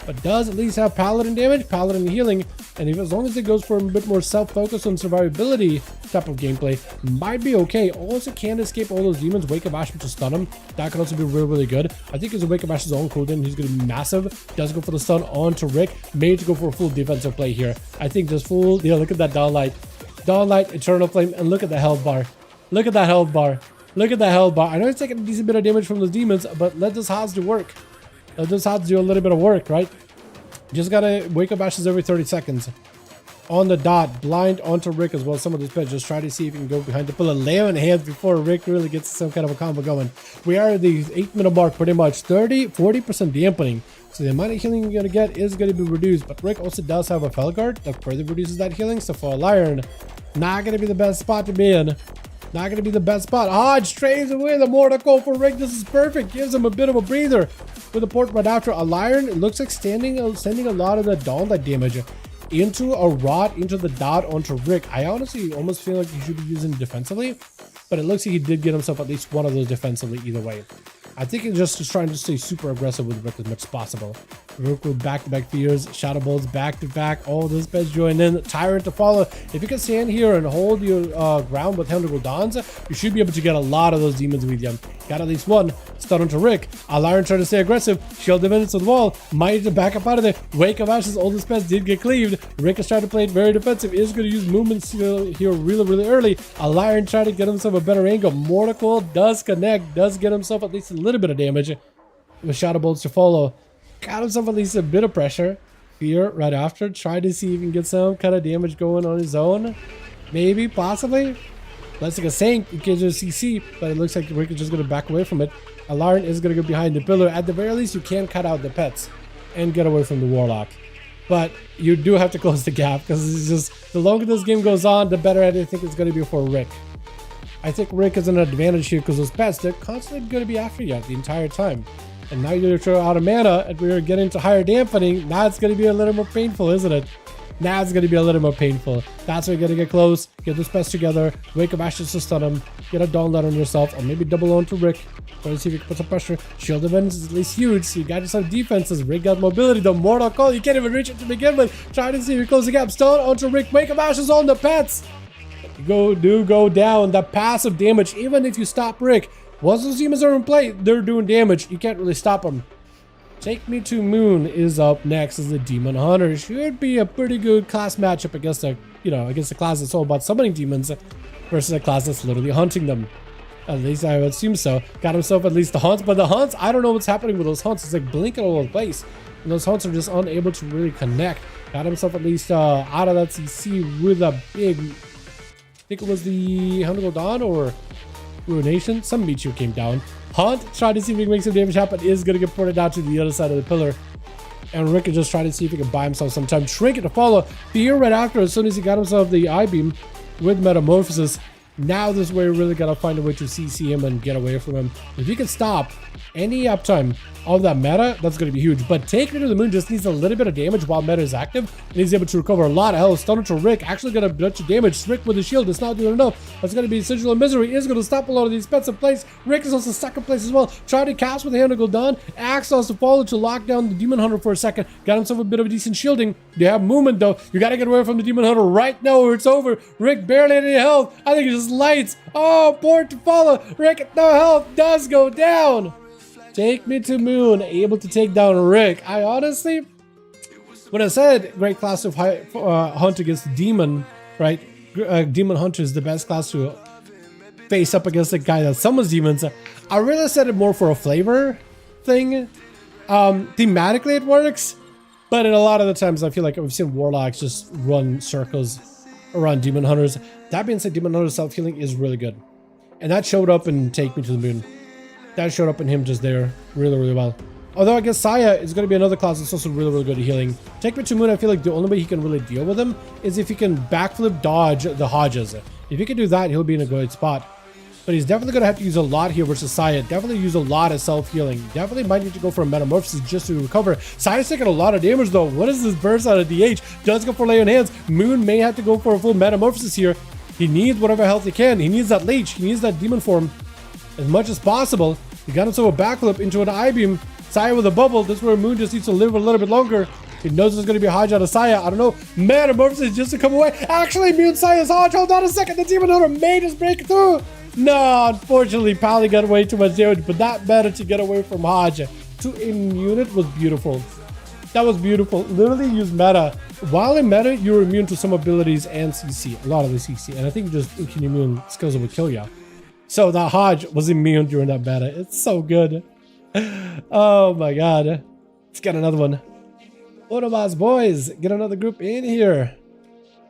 but does at least have Paladin damage, Paladin healing, and if, as long as it goes for a bit more self-focus on survivability type of gameplay, might be okay. Also can't escape all those demons. Wake of Ash to stun him. That could also be really, really good. I think his Wake of Ash's own cooldown, he's going to be massive. Does go for the stun onto Rick. Made to go for a full defensive play here. I think this full, yeah, look at that Dawn Light, Eternal Flame, and look at the health bar. Look at that health bar. Look at that health bar. I know it's taking a decent bit of damage from those demons, but let this Hodge do work. Let this Hodge do a little bit of work, right? Just gotta Wake up Ashes every 30 seconds. On the dot, blind onto Rick as well. Some of this pets just try to see if you can go behind to pull a Leo in hands before Rick really gets some kind of a combo going. We are at the 8-minute mark pretty much. 40% dampening. So the amount of healing you're gonna get is gonna be reduced. But Rick also does have a Felguard that further reduces that healing. So for Iron, not gonna be the best spot to be in. Not gonna be the best spot. Hodge trades away the Mortal for Rick. This is perfect. Gives him a bit of a breather with the port right after. Iron, it looks like sending a lot of the Dawn Light damage into a rod, into the dot onto Rick. I honestly almost feel like he should be using it defensively, but it looks like he did get himself at least one of those defensively either way. I think he's just trying to stay super aggressive with Rick as much as possible. Rick with back-to-back fears, Shadow Bolts back-to-back, all this beds join in, Tyrant to follow. If you can stand here and hold your ground with Helm to Goldans, you should be able to get a lot of those demons with you. Got at least one. Stun onto Rick. Iron trying to stay aggressive. Shield defense on the wall. Might to back up out of there. Wake of Ashes, all this pets did get cleaved. Rick is trying to play it very defensive. Is going to use movements here really, really early. Iron trying to get himself a better angle. Mortal does connect. Does get himself at least a little bit of damage with Shadow Bolts to follow. Got himself at least a bit of pressure. Fear right after. Try to see if he can get some kind of damage going on his own. Maybe, possibly. Let's take a Saint in case there's CC, but it looks like Rick is just going to back away from it. Dalaran is going to go behind the pillar. At the very least, you can cut out the pets and get away from the Warlock. But you do have to close the gap because it's just, the longer this game goes on, the better I think it's going to be for Rick. I think Rick is an advantage here because those pets, they're constantly going to be after you the entire time. And now you're out of mana and we're getting to higher dampening. Now it's going to be a little more painful, isn't it? Now it's going to be a little more painful. That's why you're going to get close, get those pets together, wake up Ashes to stun him, get a download on yourself, or maybe double on to Rick. Try to see if you can put some pressure. Shield events is at least huge, so you got yourself defenses. Rick got mobility, the Mortal Call, you can't even reach it to begin with. Try to see if you close the gap. Stun onto Rick, wake up Ashes on the pets. Go down. The passive damage, even if you stop Rick, once those demons are in play, they're doing damage. You can't really stop them. Take Me to Moon is up next as the Demon Hunter. Should be a pretty good class matchup against a, against a class that's all about summoning demons versus a class that's literally hunting them. At least I would assume so. Got himself at least the hunts, but the hunts, I don't know what's happening with those hunts. It's like blinking all over the place. And those hunts are just unable to really connect. Got himself at least out of that CC with a big, I think it was the Hunter Dawn or Ruination. Some meteor came down. Hunt, try to see if he can make some damage happen, is going to get ported out to the other side of the pillar. And Rick is just trying to see if he can buy himself some time. Trinket to follow. Fear right after, as soon as he got himself the I-beam with Metamorphosis. Now this is where you really got to find a way to CC him and get away from him. If you can stop any uptime of that meta, that's going to be huge. But Take Me to the Moon just needs a little bit of damage while meta is active, and he's able to recover a lot of health. Stunner to Rick, actually going to bunch of damage. Rick with the shield, it's not doing enough. That's going to be Sigil of Misery, is going to stop a lot of these pets in place. Rick is also second place as well. Trying to cast with the Hand of Gul'dan. Axos to follow to lock down the Demon Hunter for a second. Got himself a bit of a decent shielding. They have movement though. You got to get away from the Demon Hunter right now or it's over. Rick barely any health. I think he just lights. Oh, port to follow. Rick at no health does go down. Take Me to Moon, able to take down Rick. I honestly, when I said great class of hunt against Demon, right? Demon Hunter is the best class to face up against a guy that summons demons. I really said it more for a flavor thing. Thematically it works, but in a lot of the times I feel like we've seen Warlocks just run circles around Demon Hunters. That being said, Demon Hunter's self-healing is really good. And that showed up in Take Me to the Moon. That showed up in him just there really, really well. Although I guess Saya is going to be another class that's also really, really good at healing. Take Me to Moon, I feel like the only way he can really deal with him is if he can backflip dodge the Hodges. If he can do that, he'll be in a good spot. But he's definitely going to have to use a lot here versus Saya. Definitely use a lot of self-healing. Definitely might need to go for a Metamorphosis just to recover. Saya's taking a lot of damage though. What is this burst out of DH? Does go for Lay on Hands. Moon may have to go for a full Metamorphosis here. He needs whatever health he can. He needs that leech. He needs that demon form as much as possible. He got himself a backflip into an I-beam. Saya with a bubble. This is where Moon just needs to live a little bit longer. He knows there's going to be a Hodge out of Saya. I don't know. Metamorphosis just to come away. Actually, Moon Saya's Hodge. Hold on a second. The Demon Hunter may just break through. No, unfortunately, Pally got way too much damage, but that better to get away from Hodge. To immune it was beautiful. That was beautiful. Literally use meta. While in meta, you're immune to some abilities and CC. A lot of the CC. And I think just immune skills will kill you. So that Hodge was immune during that meta. It's so good. Oh my god. Let's get another one. Autobots boys, get another group in here.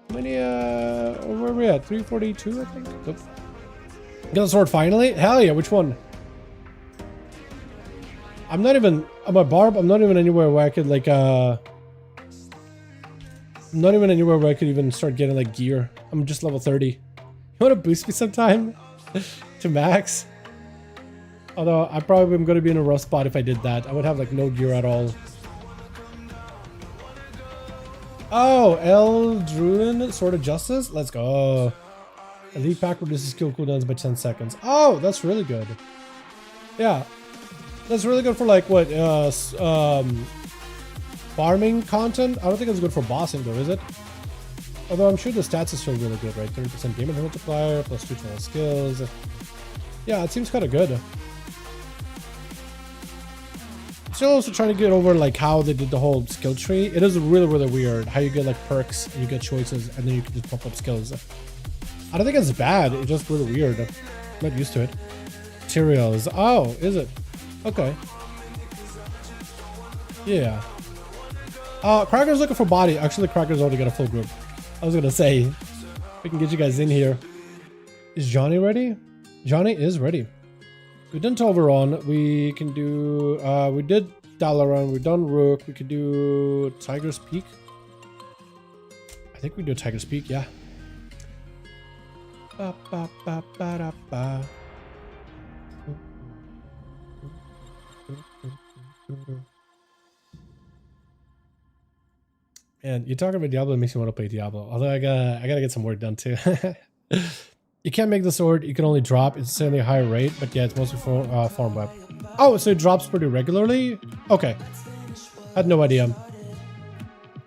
How many, where are we at? 342, I think? Oop. Got a sword finally? Hell yeah, which one? I'm not even, I'm a barb, I'm not even anywhere where I could like, I'm not even anywhere where I could even start getting like gear. I'm just level 30. You wanna boost me sometime? To max? Although I probably am gonna be in a rough spot if I did that. I would have like no gear at all. Oh, Eldruin, Sword of Justice? Let's go. Elite pack reduces skill cooldowns by 10 seconds. Oh, that's really good. Yeah. That's really good for like what, farming content? I don't think it's good for bossing though, is it? Although I'm sure the stats is still really good, right? 30% damage multiplier, plus 2 total skills. Yeah, it seems kind of good. Still also trying to get over like how they did the whole skill tree. It is really, really weird how you get like perks and you get choices and then you can just pump up skills. I don't think it's bad. It's just really weird. I'm not used to it. Materials. Oh, is it? Okay. Yeah. Cracker's looking for body. Actually, Cracker's already got a full group. I was gonna say, we can get you guys in here. Is Johnny ready? Johnny is ready. We've done Toveron. We can do... we did Dalaran. We've done Rook. We could do Tiger's Peak. I think we do Tiger's Peak, yeah. Ba, ba, ba, ba, da, ba. And you're talking about Diablo, it makes me want to play Diablo. Although I gotta get some work done too. You can't make the sword, you can only drop. It's certainly a higher rate, but yeah, it's mostly for farm web. Oh, so it drops pretty regularly? Okay. Had no idea.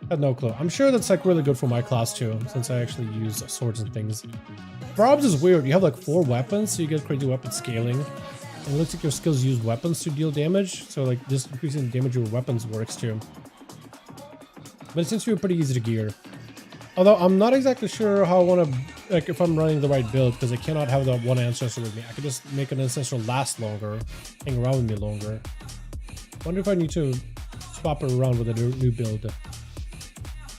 Had no clue. I'm sure that's like really good for my class too, since I actually use swords and things. Probs is weird. You have like 4 weapons, so you get crazy weapon scaling. And it looks like your skills use weapons to deal damage, so like just increasing the damage of your weapons works too. But it seems to be pretty easy to gear. Although I'm not exactly sure how I want to, like if I'm running the right build, because I cannot have the one ancestor with me. I could just make an ancestor last longer, hang around with me longer. Wonder if I need to swap it around with a new build.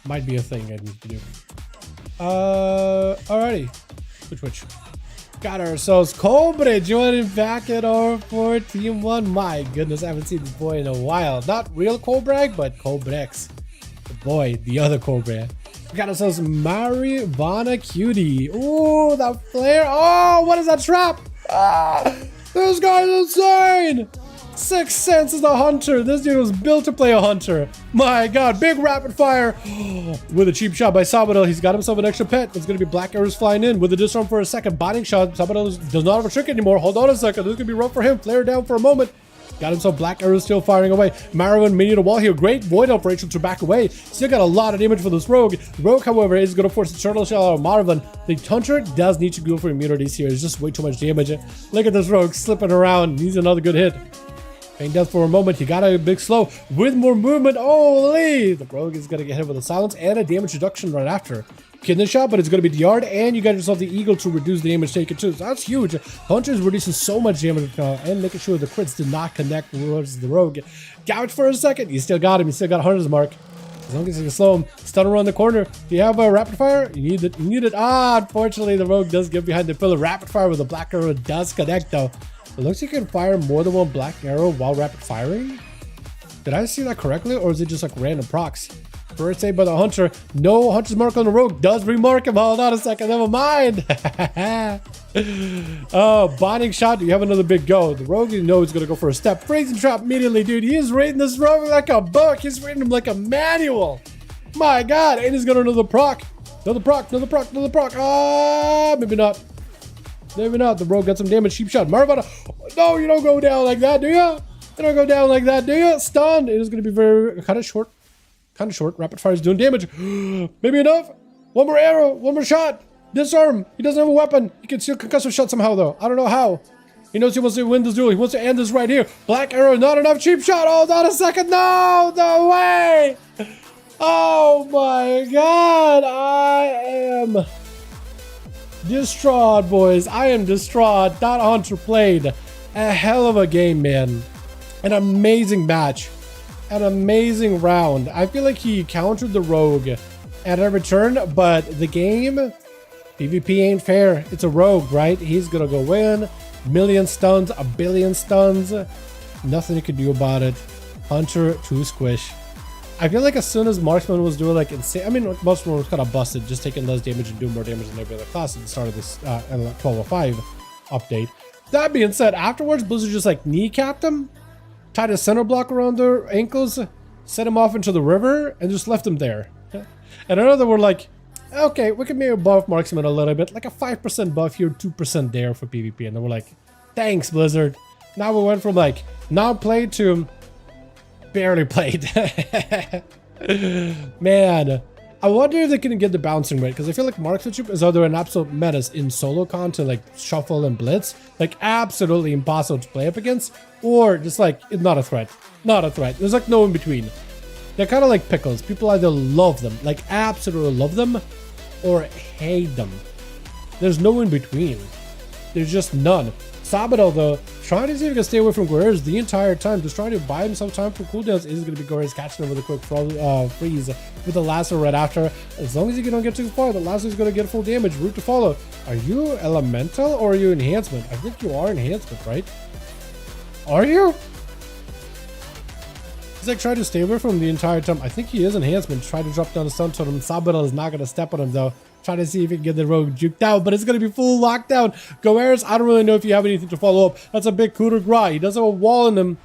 Might be a thing I need to do. Alrighty. Which? Got ourselves Cobra joining back at our 4 Team 1. My goodness, I haven't seen this boy in a while. Not real Cobra, but Cobrex. The boy, the other Cobra. We got ourselves Marijuana Cutie. Ooh, that flare. Oh, what is that trap? Ah, this guy's insane. 6 cents is a hunter. This dude was built to play a hunter. My god, big rapid fire. With a cheap shot by Sabadell, he's got himself an extra pet. There's going to be black arrows flying in with a disarm for a second. Binding shot. Sabadell does not have a trick anymore. Hold on a second. This is going to be rough for him. Flare down for a moment. Got himself black arrows still firing away. Marowin minion to wall here. Great void operation to back away. Still got a lot of damage for this rogue. Rogue, however, is going to force the turtle shell out of Marvin. The hunter does need to go for immunities here. It's just way too much damage. Look at this rogue slipping around. Needs another good hit. Feign death for a moment. He got a big slow with more movement. Holy! The rogue is going to get hit with a silence and a damage reduction right after. Kidney shot, but it's going to be the yard, and you got yourself the eagle to reduce the damage taken too. So that's huge. Hunter is reducing so much damage and making sure the crits did not connect towards the rogue. Gouge for a second. You still got him. You still got Hunter's mark. As long as you can slow him. Stun around the corner. Do you have a rapid fire? You need it. You need it. Ah, unfortunately, the rogue does get behind the pillar. Rapid fire with a black arrow does connect though. It looks like you can fire more than one black arrow while rapid firing. Did I see that correctly, or is it just like random procs? First save by the hunter. No hunter's mark on the rogue. Does remark him. Hold on a second. Never mind. Oh, binding shot. You have another big go. The rogue, you know, is going to go for a step. Freezing trap immediately, dude. He is reading this rogue like a book. He's reading him like a manual. My god. And he's got another proc. Another proc. Another proc. Another proc. Ah, maybe not. Maybe not. The rogue got some damage. Cheap shot. Marvana. No, you don't go down like that, do you? You don't go down like that, do you? Stunned. It is going to be very kind of short. Kind of short. Rapid fire is doing damage. Maybe enough. One more arrow. One more shot. Disarm. He doesn't have a weapon. He can steal concussive shot somehow, though. I don't know how. He knows he wants to win this duel. He wants to end this right here. Black arrow. Not enough. Cheap shot. Hold on a second. No. No way. Oh, my God. I am distraught, boys. I am distraught. That hunter played a hell of a game, man. An amazing match. An amazing round. I feel like he countered the rogue at a return, but the game, PvP ain't fair. It's a rogue, right? He's gonna go win. Million stuns, a billion stuns. Nothing you can do about it. Hunter to squish. I feel like as soon as Marksman was doing like insane, I mean, Marksman was kind of busted, just taking less damage and doing more damage than every other class at the start of this 12.05 update. That being said, afterwards, Blizzard just like kneecapped him, tied a center block around their ankles, set him off into the river, and just left him there. And another were like, okay, we can maybe buff Marksman a little bit, like a 5% buff here, 2% there for PvP. And then we're like, thanks, Blizzard. Now we went from like, now played to barely played. Man, I wonder if they can get the bouncing rate, because I feel like Marksmanship is either an absolute menace in solo con to like shuffle and blitz, like absolutely impossible to play up against, or just like it's not a threat. Not a threat. There's like no in between. They're kind of like pickles. People either love them, like absolutely love them, or hate them. There's no in between. There's just none. Sabado, though, trying to see if he can stay away from Guerreros the entire time. Just trying to buy himself time for cooldowns is going to be Guerreros catching him with a quick freeze with the lasso right after. As long as you don't get too far, the lasso is going to get full damage. Route to follow. Are you elemental or are you enhancement? I think you are enhancement, right? Are you? He's like trying to stay away from him the entire time. I think he is enhancement. Try to drop down the stun totem. Sabado is not going to step on him though. Try to see if he can get the rogue juked out, but it's going to be full lockdown. Goeris, I don't really know if you have anything to follow up. That's a big coup de grace. He does have a wall in him.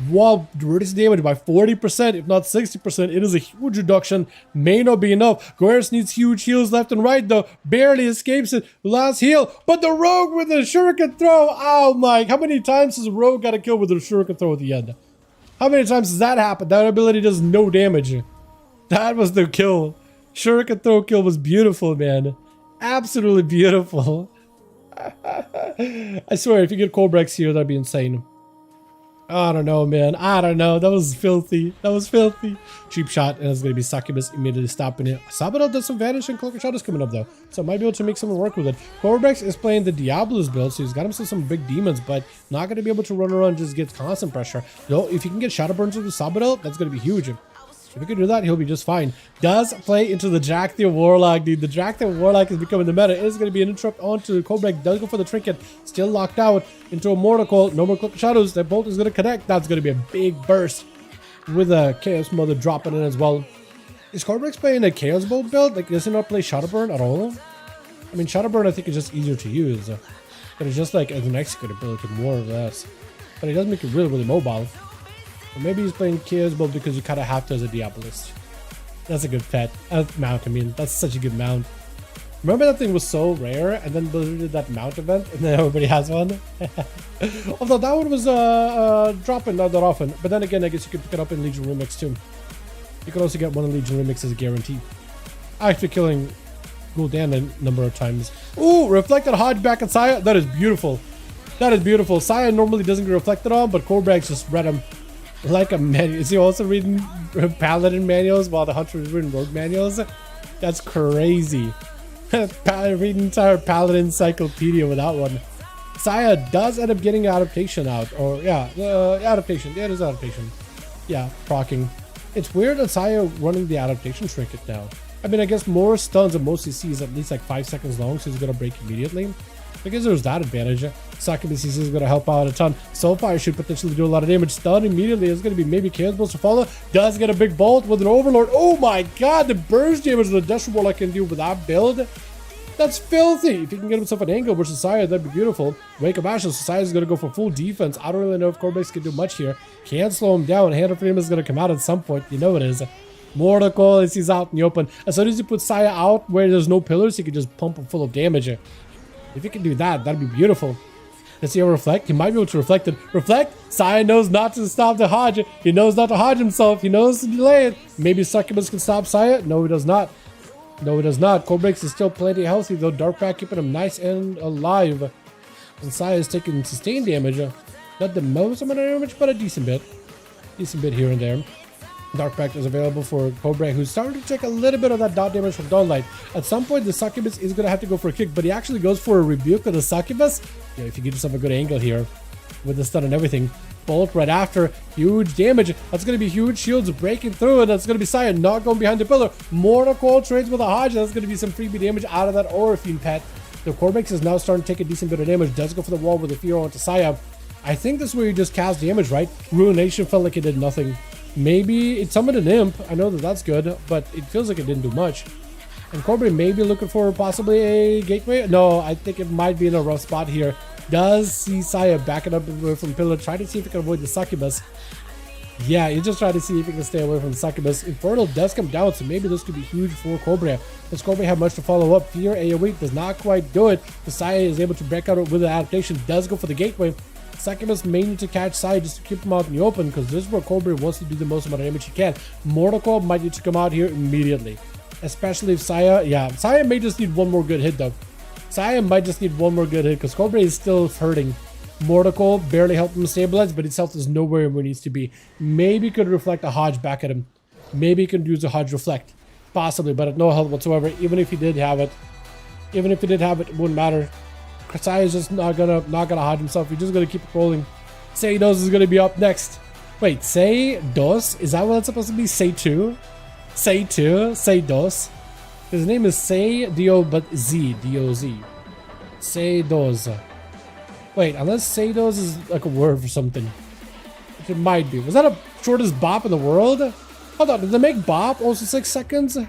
Wall reduces damage by 40%, if not 60%. It is a huge reduction. May not be enough. Goeris needs huge heals left and right, though. Barely escapes it. Last heal, but the rogue with the shuriken throw. Oh my, how many times has a rogue got a kill with a shuriken throw at the end? How many times has that happened? That ability does no damage. That was the kill. Shuriken throw kill was beautiful, man. Absolutely beautiful. I swear, if you get Cobrex here, that'd be insane. I don't know, man. I don't know. That was filthy. That was filthy. Cheap shot, and it's going to be Succubus immediately stopping it. Sabado does some vanish, and Cloaker Shot is coming up, though. So might be able to make someone work with it. Cobrex is playing the Diablos build, so he's got himself some big demons, but not going to be able to run around and just get constant pressure. Though, if he can get Shadowburns with the Sabado, that's going to be huge. If he can do that, he'll be just fine. Does play into the Drakthir Warlock, dude. The Drakthir Warlock is becoming the meta. It is going to be an interrupt onto Cobrex. Does go for the trinket. Still locked out into a Mortal Coil. No more Cloak of Shadows. That bolt is going to connect. That's going to be a big burst with a Chaos Mother dropping in as well. Is Cobrex playing a Chaos Bolt build? Like, does he not play Shadowburn at all? I mean, Shadowburn I think is just easier to use. But it's just like as an executor ability, more or less. But it does make it really, really mobile. Or maybe he's playing Chaos Bolt because you kind of have to as a Diabolist. That's a good pet. Mount, I mean. That's such a good mount. Remember that thing was so rare, and then Blizzard did that mount event, and then everybody has one? Although that one was dropping not that often. But then again, I guess you could pick it up in Legion Remix too. You could also get one in Legion Remix as a guarantee. Actually killing Gul'dan a number of times. Ooh, reflected Hodge back at Saya. That is beautiful. That is beautiful. Saya normally doesn't get reflected on, but Cobrex just read him like a manual. Is he also reading Paladin manuals while the Hunter is reading Rogue manuals? That's crazy. Reading entire Paladin encyclopedia with that one. Saya does end up getting adaptation out. Or, yeah, adaptation. Yeah, it is adaptation. Yeah, proccing. It's weird that Saya running the adaptation trinket now. I mean, I guess more stuns and most CC is at least like 5 seconds long, so he's going to break immediately. I guess there's that advantage. Succubus CC is going to help out a ton. Soulfire should potentially do a lot of damage. Stun immediately is going to be maybe Chaos Bolt to follow. Does get a big bolt with an Overlord. Oh my god, the burst damage the Destro Warlock can do with that build. That's filthy. If he can get himself an angle versus Saya, that'd be beautiful. Wake of Ashes, Saya is going to go for full defense. I don't really know if Cobrex can do much here. Can't slow him down. Hand of Freedom is going to come out at some point. You know it is. Mortal Coil is he's out in the open. As soon as you put Saya out where there's no pillars, he can just pump him full of damage. If he can do that, that'd be beautiful. Let's see how reflect. He might be able to reflect it. Reflect. Saya knows not to stop the Hodge. He knows not to Hodge himself. He knows to delay it. Maybe Succubus can stop Saya. No, he does not. No, he does not. Cobrex is still plenty healthy, though. Darkpack keeping him nice and alive. And Saya is taking sustained damage. Not the most amount of damage, but a decent bit. Decent bit here and there. Darkpack is available for Cobrex, who's starting to take a little bit of that dot damage from Dawnlight. At some point, the Succubus is going to have to go for a kick, but he actually goes for a rebuke of the Succubus. Yeah, if you get yourself a good angle here with the stun and everything. Bolt right after. Huge damage. That's going to be huge shields breaking through, and that's going to be Saya not going behind the pillar. Mortal Coil trades with a Hodge. That's going to be some freebie damage out of that Orifine pet. The Cobrex is now starting to take a decent bit of damage. Does go for the wall with the Fear onto Saya. I think this is where you just cast damage, right? Ruination felt like it did nothing. Maybe it summoned an imp. I know that that's good, but it feels like it didn't do much. And Cobrex may be looking for possibly a gateway. No, I think it might be in a rough spot here. Does see Saya backing up from pillar, try to see if he can avoid the Succubus. Yeah, he's just trying to see if he can stay away from the Succubus. Infernal does come down, so maybe this could be huge for Cobrex. Does Cobrex have much to follow up? Fear AoE does not quite do it. The Saya is able to break out with the adaptation. Does go for the gateway. Succubus may need to catch Saya just to keep him out in the open, because this is where Cobrex wants to do the most amount of damage he can. Mortal Coil might need to come out here immediately. Especially if Saya, yeah, Saya may just need one more good hit though. Saya might just need one more good hit, because Cobrex is still hurting. Mortal Coil barely helped him stabilize, but his health is nowhere where it needs to be. Maybe could reflect a Hodge back at him. Maybe he could use a Hodge reflect. Possibly, but at no health whatsoever. Even if he did have it. Even if he did have it, it wouldn't matter. Kasai is just not gonna hide himself. He's just gonna keep rolling. Say Dos is gonna be up next. Wait, Say Dos? Is that what it's supposed to be? Say 2? Say 2? Say Dos? His name is Say Dio, but Z, D-O-Z. Say Dos. Wait, unless Say Dos is like a word for something. Which it might be. Was that a shortest bop in the world? Hold on, did they make bop also 6 seconds? I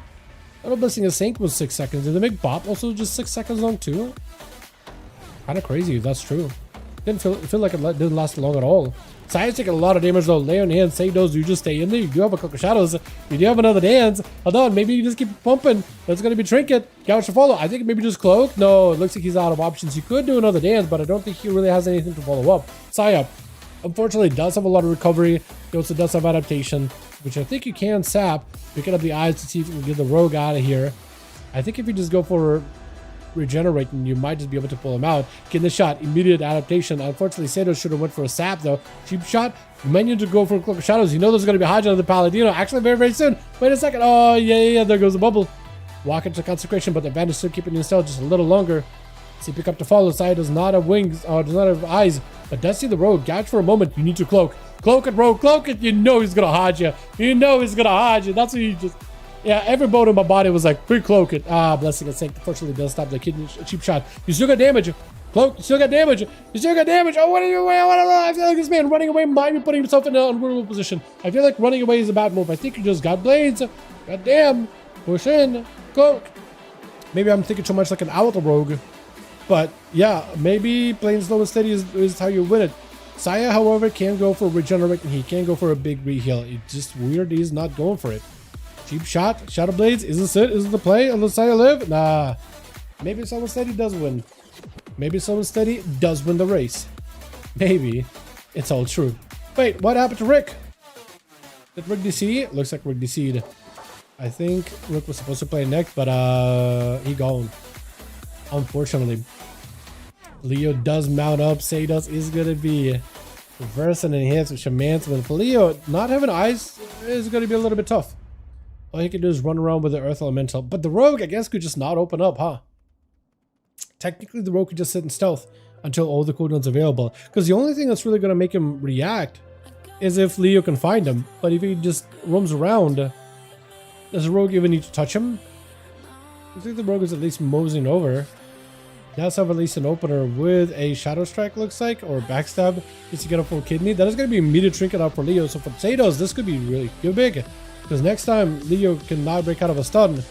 know Blessing of Sync was 6 seconds. Did they make bop also just 6 seconds long too? Kind of crazy if that's true. Didn't feel like it didn't last long at all. Science taking a lot of damage though. Lay on your hands, Say Dos, you just stay in there. You do have a Cloak of Shadows. You do have another dance. Hold on, maybe you just keep pumping. That's gonna be Trinket. Gouge to follow. I think maybe just Cloak. No, it looks like he's out of options. He could do another dance, but I don't think he really has anything to follow up. Saya, unfortunately, does have a lot of recovery. He also does have adaptation, which I think you can sap. Picking up the eyes to see if we can get the rogue out of here. I think if you just go for regenerating, you might just be able to pull him out. Get the shot, immediate adaptation. Unfortunately, Sato should have went for a sap though. Cheap shot. You might need to go for a Cloak of Shadows. You know there's going to be Haja on the Paladino. Actually, very, very soon. Wait a second. Oh, yeah. There goes the bubble. Walk into Consecration, but the advantage still keeping you still just a little longer. See, pick up to follow. Side does not have wings, or does not have eyes, but does see the rogue. Gouge for a moment. You need to cloak. Cloak it, rogue. Cloak it. You know he's going to Haja. You know he's going to Haja. That's what you just... Yeah, every bone in my body was like, pre-cloak it. Ah, Blessing and Sync. Unfortunately, does stop the kidney cheap shot. You still got damage. Cloak, you still got damage. You still got damage. Oh, what are you? I feel like this man running away might be putting himself in an unwinnable position. I feel like running away is a bad move. I think you just got blades. God damn. Push in. Cloak. Maybe I'm thinking too much like an Owl Rogue. But yeah, maybe playing slow and steady is how you win it. Saya, however, can go for regenerating. He can go for a big reheal. It's just weird he's not going for it. Cheap shot. Shadow Blades. Is this it? Is it the play? Unless Saya live? Nah. Maybe Slow and Steady does win. Maybe Slow and Steady does win the race. Maybe. It's all true. Wait, what happened to Rick? Did Rick DC? Looks like Rick DC'd. I think Rick was supposed to play next, but he gone. Unfortunately. Leo does mount up. Sados is gonna be reverse and enhance with Shaman's, but for Leo, not having eyes is gonna be a little bit tough. All he can do is run around with the Earth Elemental. But the Rogue, I guess, could just not open up, huh? Technically, the Rogue could just sit in stealth until all the cooldowns available. Because the only thing that's really going to make him react is if Leo can find him. But if he just roams around, does the Rogue even need to touch him? I think the Rogue is at least moseying over. Does have at least an opener with a Shadow Strike, looks like, or Backstab just to get a full kidney. That is going to be a immediate trinket out for Leo. So for Sados, this could be really big. Because next time Leo cannot break out of a stun, it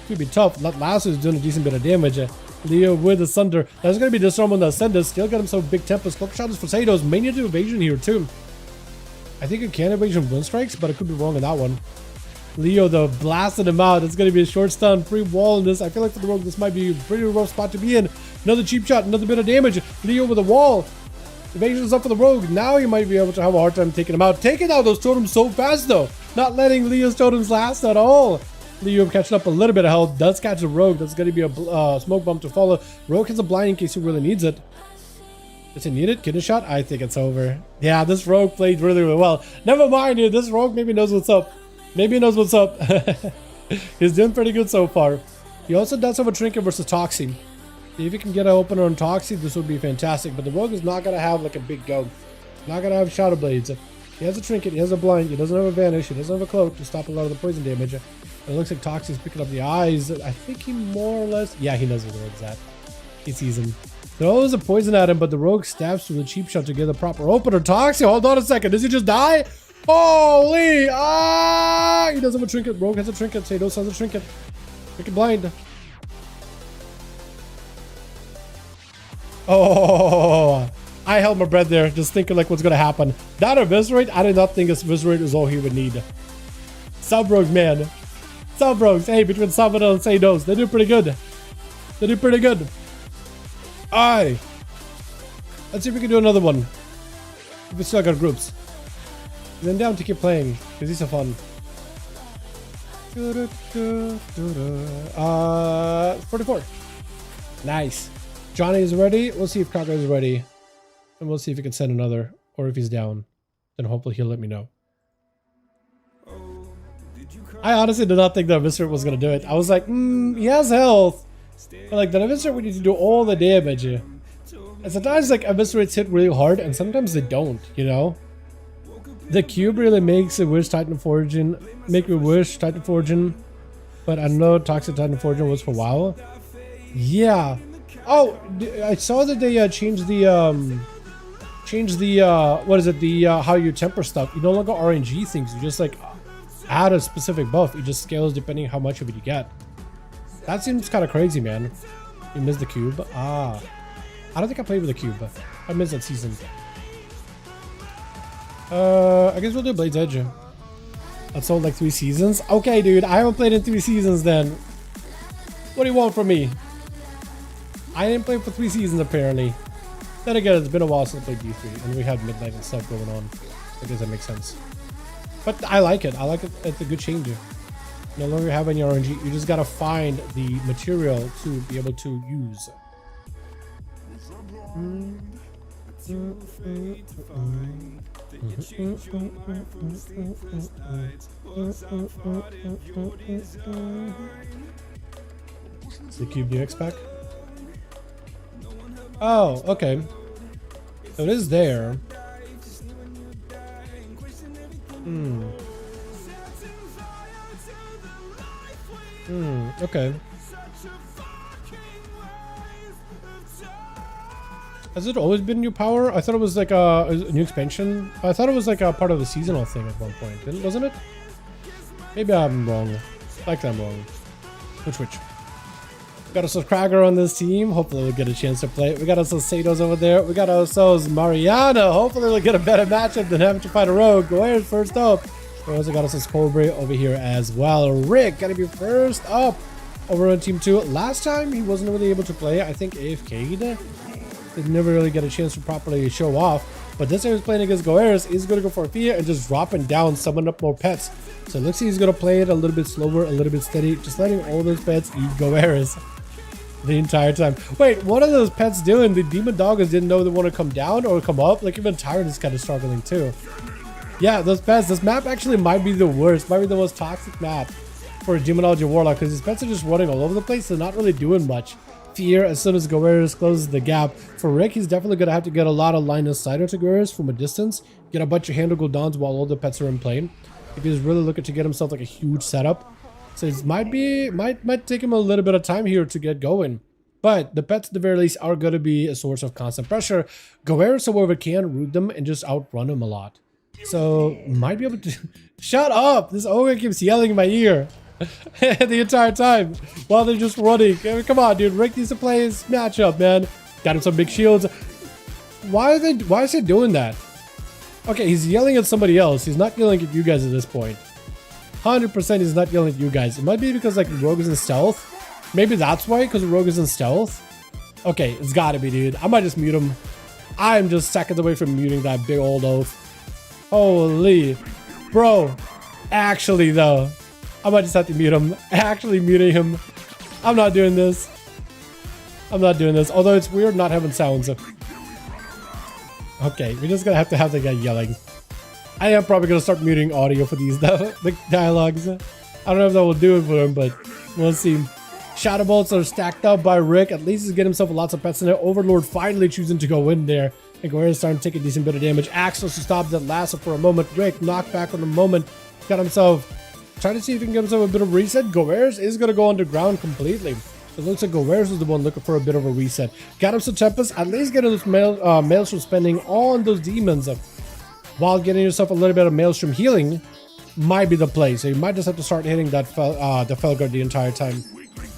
could be tough. Last is doing a decent bit of damage. Leo with the Thunder. That's going to be disarmed on the Ascendant. Still got himself big Tempest. Cloak Shadows for Sados. May need to evasion here too. I think it can evasion Wind Strikes, but I could be wrong on that one. Leo though blasted him out. It's going to be a short stun, free wall in this. I feel like for the Rogue this might be a pretty rough spot to be in. Another cheap shot, another bit of damage. Leo with a wall. Evasion is up for the Rogue. Now you might be able to have a hard time taking him out. Taking out those totems so fast though. Not letting Leo's totems last at all. Leo catching up a little bit of health. Does catch a Rogue. That's going to be a smoke bomb to follow. Rogue has a blind in case he really needs it. Does he need it? Kidney shot? I think it's over. Yeah, this Rogue played really, really well. Never mind, dude. This Rogue maybe knows what's up. Maybe he knows what's up. He's doing pretty good so far. He also does have a Trinket versus Toxie. If you can get an opener on Toxie, this would be fantastic. But the Rogue is not going to have like a big go. Not going to have Shadow Blades. He has a Trinket, he has a Blind, he doesn't have a Vanish, he doesn't have a Cloak to stop a lot of the poison damage. It looks like Toxie's picking up the eyes. I think he more or less... Yeah, he knows where the Rogue's at. He sees him. Throws a poison at him, but the Rogue stabs with a cheap shot to get the proper opener. Toxie, hold on a second. Does he just die? Holy! Ah! He doesn't have a Trinket. Rogue has a Trinket. Sados has a Trinket. Make it blind. Oh! I held my breath there, just thinking like what's gonna happen. That Eviscerate, I did not think Eviscerate was all he would need. Sub-Rogues, man. Sub-Rogues, hey, between Sabado and Sados, they do pretty good. They do pretty good. Alright. Let's see if we can do another one. We still got groups. Then down to keep playing, because these are fun. 44. Nice. Johnny is ready. We'll see if Kaka is ready. And we'll see if he can send another. Or if he's down. Then hopefully he'll let me know. I honestly did not think that Eviscerate was going to do it. I was like, he has health. But like, the Eviscerate, we need to do all the damage. And sometimes like eviscerates hit really hard and sometimes they don't, you know? The cube really makes me wish Titan Forging, but I know Toxic Titan Forging was for WoW. Yeah. Oh, I saw that they changed the what is it, the how you temper stuff. You no longer RNG things, you just like add a specific buff. It just scales depending how much of it you get. That seems kind of crazy, man. You missed the cube. I don't think I played with the cube. I missed that season. I guess we'll do Blade's Edge. That's sold like 3 seasons. Okay, dude, I haven't played in 3 seasons then. What do you want from me? I didn't play for 3 seasons apparently. Then again, it's been a while since I played D3 and we had midnight and stuff going on. I guess that makes sense. But I like it. I like it. It's a good change. No longer have any RNG. You just gotta find the material to be able to use. The Cube DX pack? Oh, okay. So it is there. Okay. Has it always been new power? I thought it was like a new expansion. I thought it was like a part of the seasonal thing at one point, wasn't it? Maybe I'm wrong. Like I'm wrong. Which? Got a subscriber on this team. Hopefully we'll get a chance to play it. We got ourselves Satos over there. We got ourselves Mariana. Hopefully we'll get a better matchup than having to fight a rogue. Where's first up? We also got ourselves Cobra over here as well. Rick gotta be first up over on team 2. Last time he wasn't really able to play. I think AFK'd. Did never really get a chance to properly show off. But this time he's playing against Goeris. He's going to go for a fear and just dropping down, summon up more pets. So it looks like he's going to play it a little bit slower, a little bit steady, just letting all those pets eat Goeris the entire time. Wait, what are those pets doing? The demon doggers didn't know they want to come down or come up. Like even Tyrant is kind of struggling too. Yeah, those pets. This map actually might be the worst, might be the most toxic map for a Demonology Warlock because these pets are just running all over the place. They're not really doing much. Fear as soon as Goeris closes the gap. For Rick, he's definitely going to have to get a lot of line of sight onto Goeris from a distance. Get a bunch of handle cooldowns while all the pets are in play. If he's really looking to get himself like a huge setup. So it might take him a little bit of time here to get going. But the pets at the very least are going to be a source of constant pressure. Goeris, however, can root them and just outrun him a lot. So might be able to... Shut up! This ogre keeps yelling in my ear. The entire time while they're just running. Come on, dude. Rick needs to play his matchup, man. Got him some big shields. Why is he doing that? Okay, he's yelling at somebody else. He's not yelling at you guys at this point. 100% he's not yelling at you guys. It might be because like Rogue is in stealth. Maybe that's why, because Rogue is in stealth. Okay, it's gotta be, dude. I might just mute him. I'm just seconds away from muting that big old oaf. Holy. Bro. Actually, though. I might just have to mute him. Actually muting him. I'm not doing this. I'm not doing this. Although it's weird not having sounds. Okay, we're just gonna have to have the guy yelling. I am probably gonna start muting audio for these the dialogues. I don't know if that will do it for him, but we'll see. Shadow bolts are stacked up by Rick. At least he's getting himself lots of pets in there. Overlord finally choosing to go in there. And Goeris starting to take a decent bit of damage. Axos to stop that lasso for a moment. Rick knocked back on the moment. Got himself... Trying to see if he can get himself a bit of a reset. Goeris is going to go underground completely. It looks like Goeris was the one looking for a bit of a reset. Got him some Tempest. At least getting those Maelstrom spending on those demons. While getting yourself a little bit of Maelstrom healing might be the play. So you might just have to start hitting that the Felguard the entire time.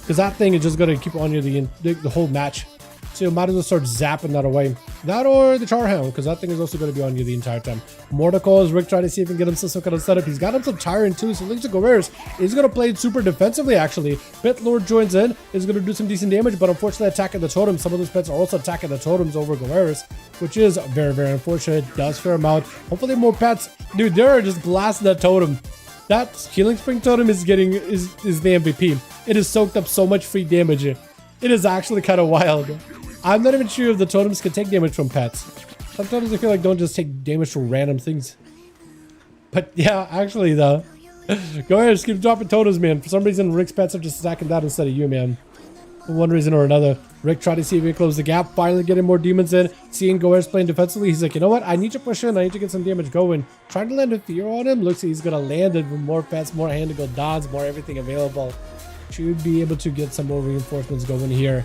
Because that thing is just going to keep on you the whole match. So you might as well start zapping that away. That or the Charhound, because that thing is also going to be on you the entire time. Mordecai is Rick trying to see if he can get himself some kind of setup. He's got himself Tyrant too, so it looks like Goeris is going to play it super defensively actually. Pit Lord joins in, is going to do some decent damage, but unfortunately attacking the totem. Some of those pets are also attacking the totems over Goeris, which is very, very unfortunate. Does fair amount. Hopefully more pets. Dude, they're just blasting that totem. That Healing Spring totem is the MVP. It has soaked up so much free damage. It is actually kind of wild. I'm not even sure if the totems can take damage from pets. Sometimes I feel like don't just take damage from random things. But yeah, actually though. Go ahead, just keep dropping totems, man. For some reason, Rick's pets are just stacking that instead of you, man. For one reason or another. Rick tried to see if he could close the gap, finally getting more demons in, seeing Goers playing defensively. He's like, you know what? I need to push in. I need to get some damage going. Trying to land a fear on him. Looks like he's going to land it with more pets, more hand-to-go dodds, more everything available. Should be able to get some more reinforcements going here.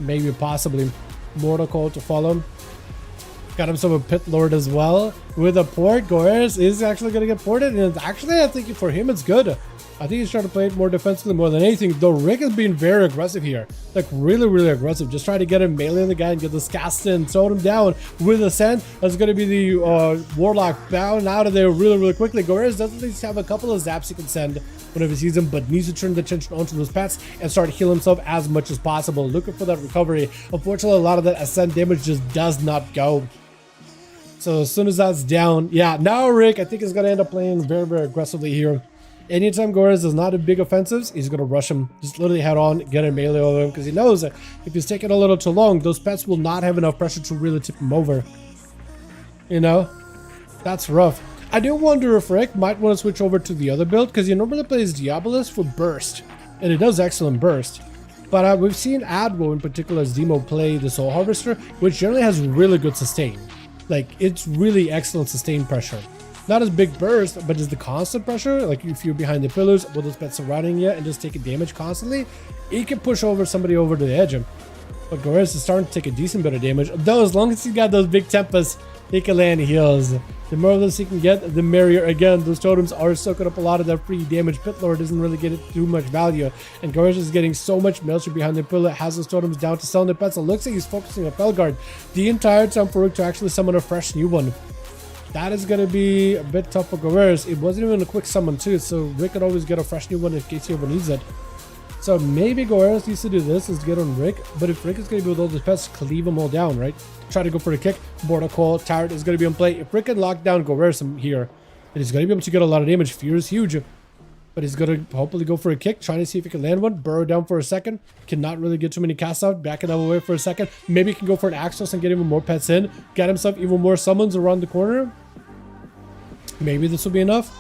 Maybe possibly Mortal Call to follow. Got himself a Pit Lord as well. With a port, Goers is actually going to get ported. And actually, I think for him, it's good. I think he's trying to play it more defensively more than anything, though Rick is being very aggressive here. Like, really, really aggressive. Just trying to get him melee on the guy and get this cast in, throw him down with Ascent. That's going to be the Warlock bound out of there really, really quickly. Goers does at least have a couple of zaps he can send whenever he sees him, but needs to turn the attention onto those pets and start healing himself as much as possible. Looking for that recovery. Unfortunately, a lot of that Ascent damage just does not go. So as soon as that's down, yeah, now Rick, I think, is going to end up playing very, very aggressively here. Anytime Goers does not have big offensives, he's going to rush him. Just literally head on, get a melee over him, because he knows that if he's taking a little too long, those pets will not have enough pressure to really tip him over. You know? That's rough. I do wonder if Rick might want to switch over to the other build, because he normally plays Diabolus for Burst, and it does excellent Burst. But we've seen Adwo in particular as Demo play the Soul Harvester, which generally has really good sustain. Like, it's really excellent sustain pressure. Not as big burst, but just the constant pressure. Like, if you're behind the pillars with those pets surrounding you and just taking damage constantly, it can push somebody over to the edge. But Goers is starting to take a decent bit of damage. Though, as long as he got those big tempests, he can land heals. The more of those he can get, the merrier. Again, those totems are soaking up a lot of that free damage. Pit Lord doesn't really get too much value. And Goers is getting so much maelstrom behind the pillar, has those totems down to selling the pets. It looks like he's focusing on Felguard the entire time for Rick to actually summon a fresh new one. That is going to be a bit tough for Goers. It wasn't even a quick summon too, so Rick could always get a fresh new one in case he ever needs it. So maybe Goers needs to do this, is get on Rick, but if Rick is going to be with all the pets, cleave them all down, right? Try to go for the kick. Border Call, Tyrant is going to be on play. If Rick can lock down Goers here, then he's going to be able to get a lot of damage. Fear is huge, but he's going to hopefully go for a kick, trying to see if he can land one. Burrow down for a second. Cannot really get too many casts out. Backing up away for a second. Maybe he can go for an Axos and get even more pets in. Get himself even more summons around the corner. Maybe this will be enough.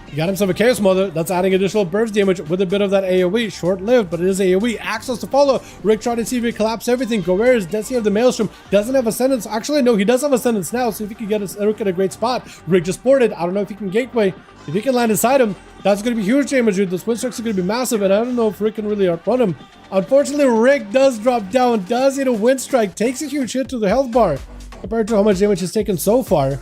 He got himself a Chaos Mother. That's adding additional burst damage with a bit of that AoE. Short-lived, but it is AoE. Axos to follow. Rick trying to see if he collapse everything. Goers, does he have the Maelstrom? Doesn't have Ascendance. Actually, no, he does have Ascendance now, so if he can get Rick at a great spot. Rick just ported. I don't know if he can Gateway. If he can land inside him, that's going to be huge damage, dude. Those Wind Strikes are going to be massive, and I don't know if Rick can really outrun him. Unfortunately, Rick does drop down, does hit a Wind Strike, takes a huge hit to the health bar compared to how much damage he's taken so far.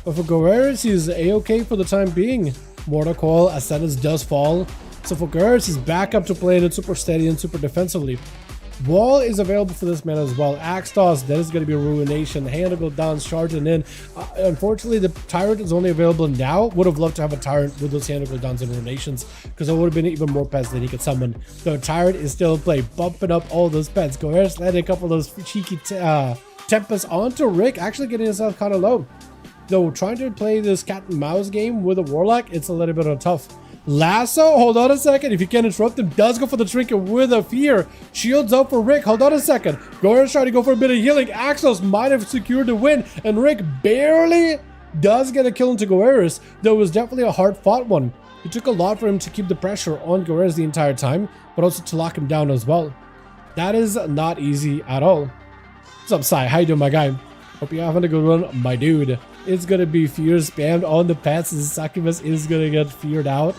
But for Goers, he's A-okay for the time being. Mortal Call, Ascendance does fall. So for Goers, he's back up to playing it super steady and super defensively. Wall is available for this man as well. Axe Toss, that is going to be a Ruination. Hand-to-go downs, charging in. Unfortunately, the Tyrant is only available now. Would have loved to have a Tyrant with those hand-to-go downs and Ruinations, because there would have been even more pets that he could summon. The Tyrant is still in play, bumping up all those pets. Goers landing a couple of those cheeky Tempests onto Rick, actually getting himself kind of low. Though trying to play this cat and mouse game with a Warlock, it's a little bit of tough. Lasso, hold on a second. If you can't interrupt him, does go for the trinket with a fear. Shields up for Rick. Hold on a second. Goers trying to go for a bit of healing. Axos might have secured the win, and Rick barely does get a kill into Goers, though it was definitely a hard-fought one. It took a lot for him to keep the pressure on Goers the entire time, but also to lock him down as well. That is not easy at all. What's up, Sai? How you doing, my guy? Hope you're having a good one, my dude. It's gonna be fear spammed on the pets, and Succubus is gonna get feared out.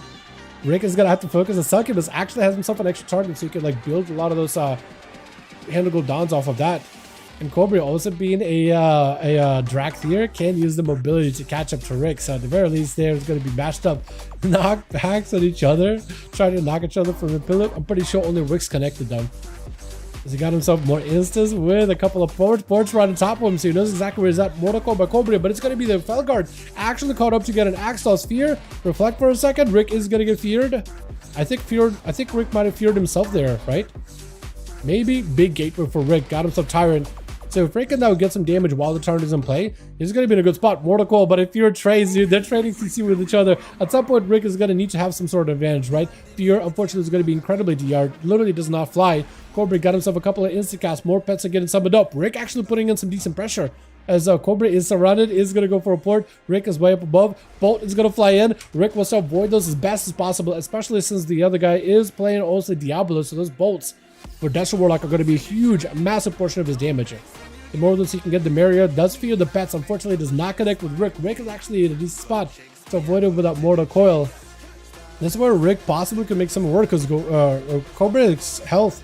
Rick is gonna have to focus, and Succubus actually has himself an extra target, so he can like build a lot of those hand-to-go downs off of that. And Cobra, also being a Drakthir, can use the mobility to catch up to Rick. So at the very least, there is going to be matched up knockbacks on each other, trying to knock each other from the pillar. I'm pretty sure only Rick's connected though. He got himself more instants with a couple of ports right on top of him, so he knows exactly where he's at. Mortal Call by Cobra, but it's going to be the Felguard actually caught up to get an Axe Toss fear. Reflect for a second. Rick is going to get feared. I think Rick might have feared himself there, right? Maybe big gateway for Rick. Got himself Tyrant. So if Rick can now get some damage while the Tyrant is in play, he's going to be in a good spot. Mortal Call, but if you're trades, dude, they're trading CC with each other. At some point, Rick is going to need to have some sort of advantage, right? Fear, unfortunately, is going to be incredibly DR'd. Literally does not fly. Cobra got himself a couple of instant casts. More pets are getting summoned up. Rick actually putting in some decent pressure. As Cobra is surrounded, is going to go for a port. Rick is way up above. Bolt is going to fly in. Rick will still avoid those as best as possible, especially since the other guy is playing also Diablo, so those bolts for Desert Warlock are going to be a huge, massive portion of his damage. The more than he can get, the merrier. Does fear the pets. Unfortunately, does not connect with Rick. Rick is actually in a decent spot to avoid it without Mortal Coil. This is where Rick possibly could make some work because Cobra's health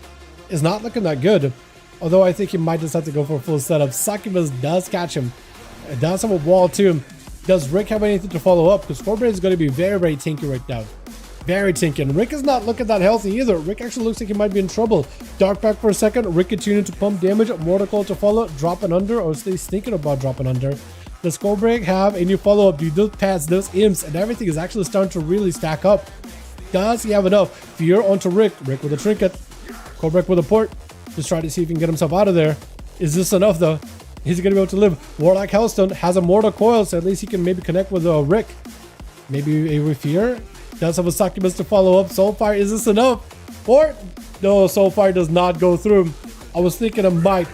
is not looking that good. Although I think he might just have to go for a full setup. Succubus does catch him. It does have a wall too. Does Rick have anything to follow up? Because Cobra is going to be very, very tanky right now. Very tanky. And Rick is not looking that healthy either. Rick actually looks like he might be in trouble. Dark back for a second. Rick continuing to pump damage. Mortal Coil to follow. Dropping under. Or stays thinking about dropping under. Does Cobra have a new follow-up? Do those pads, those imps, and everything is actually starting to really stack up. Does he have enough? Fear onto Rick. Rick with a trinket. Cobra with a port. Just try to see if he can get himself out of there. Is this enough though? He's going to be able to live. Warlock Hellstone has a Mortal Coil, so at least he can maybe connect with Rick. Maybe a Fear. Does have a Succubus to follow up. Soulfire, is this enough? Or no, Soulfire does not go through. I was thinking it might.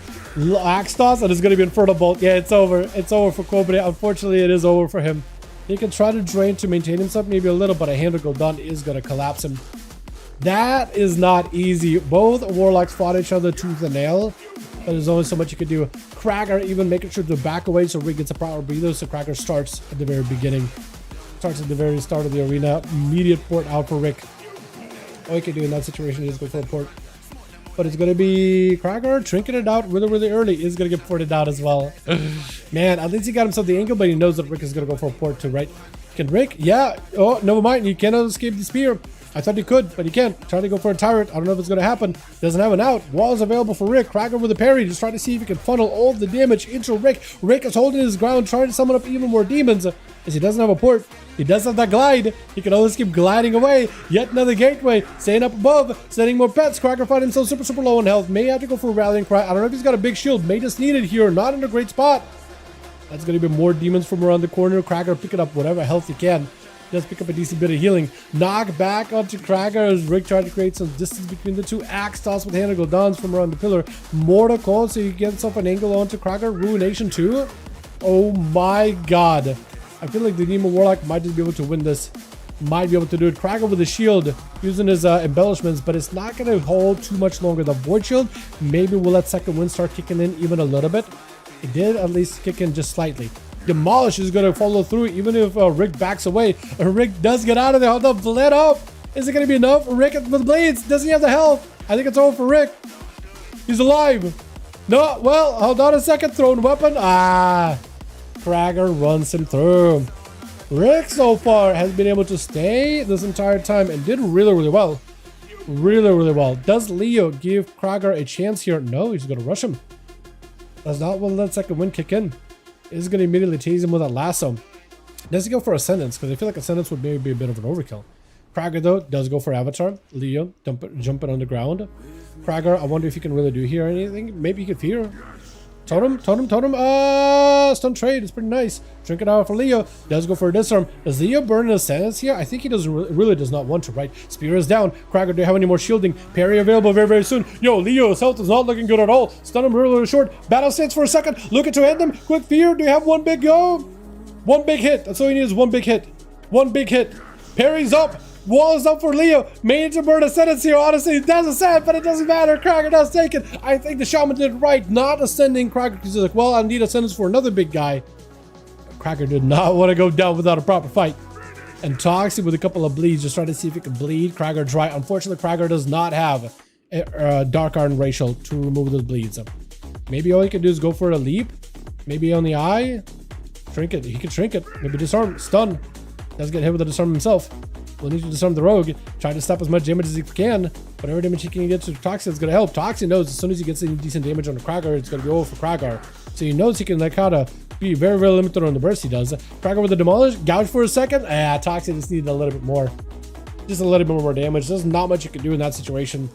Axe Toss, and it's going to be Infernal Bolt. Yeah, it's over. It's over for Cobra. Unfortunately, it is over for him. He can try to drain to maintain himself maybe a little, but a hand to go down is going to collapse him. That is not easy. Both Warlocks fought each other tooth and nail, but there's only so much you could do. Cracker even making sure to back away so Rick gets a proper breather, so Cracker starts at the very beginning. Starts at the very start of the arena. Immediate port out for Rick. All you can do in that situation is go for a port. But it's going to be Cracker trinking it out really, really early. Is going to get ported out as well. Man, at least he got himself the angle, but he knows that Rick is going to go for a port too, right? Can Rick? Yeah. Oh, never mind. He cannot escape the spear. I thought he could, but he can't. Trying to go for a turret. I don't know if it's going to happen. Doesn't have an out. Wall is available for Rick. Cracker with a parry. Just trying to see if he can funnel all the damage into Rick. Rick is holding his ground, trying to summon up even more demons. As he doesn't have a port. He does have that glide. He can always keep gliding away. Yet another gateway. Staying up above. Sending more pets. Cracker finding himself super, super low on health. May have to go for a rallying cry. I don't know if he's got a big shield. May just need it here. Not in a great spot. That's going to be more demons from around the corner. Cracker picking up whatever health he can. Does pick up a decent bit of healing. Knock back onto Cracker as Rick tried to create some distance between the two. Axe toss with hand to go downs from around the pillar. Mortal Coil so he gets himself an angle onto Cracker. Ruination too. Oh my god. I feel like the Demon Warlock might just be able to win this. Might be able to do it. Cracker with a shield using his embellishments, but it's not going to hold too much longer. The Void Shield maybe will let second wind start kicking in even a little bit. It did at least kick in just slightly. Demolish is going to follow through even if Rick backs away. Rick does get out of there. Hold up, let up. Is it going to be enough? Rick with blades. Does he have the health? I think it's over for Rick. He's alive. No, well, hold on a second. Thrown weapon. Ah, Cracker runs him through. Rick so far has been able to stay this entire time and did really, really well. Really, really well. Does Leo give Cracker a chance here? No, he's going to rush him. Does not want to let second wind kick in. Is going to immediately tease him with a lasso. Does he go for Ascendance? Because I feel like Ascendance would maybe be a bit of an overkill. Cracker, though, does go for Avatar. Leo, jumping on the ground. Cracker, I wonder if he can really do here anything. Maybe he could fear. Totem. Stun trade. It's pretty nice. Drink it out for Leo. Does go for a disarm. Does Leo burn his Ascendance here? I think he really does not want to, right? Spear is down. Cracker, do you have any more shielding? Parry available very, very soon. Yo, Leo's health is not looking good at all. Stun him really, really short. Battle stance for a second. Looking to end him. Quick fear. Do you have one big go? One big hit. That's all you need is one big hit. One big hit. Parry's up. Wall is up for Leo. Made to burn Ascendance here. Honestly, it doesn't sad, but it doesn't matter. Cracker does take it. I think the Shaman did right. Not ascending Cracker because he's like, well, I need Ascendance for another big guy. Cracker did not want to go down without a proper fight. And Toxic with a couple of bleeds, just trying to see if he can bleed Cracker dry. Unfortunately, Cracker does not have a Dark Iron Racial to remove those bleeds. Maybe all he can do is go for a leap. Maybe on the eye. Trinket. He can Trinket. Maybe disarm. Stun. Does get hit with a disarm himself. We'll need to disarm the rogue. Try to stop as much damage as he can. Whatever damage he can get to Toxic is going to help. Toxic knows as soon as he gets any decent damage on the Cracker, it's going to be over for Cracker. So he knows he can like how to be very, very limited on the burst he does. Cracker with the Demolish. Gouge for a second. Toxic just needed a little bit more. Just a little bit more damage. There's not much you can do in that situation.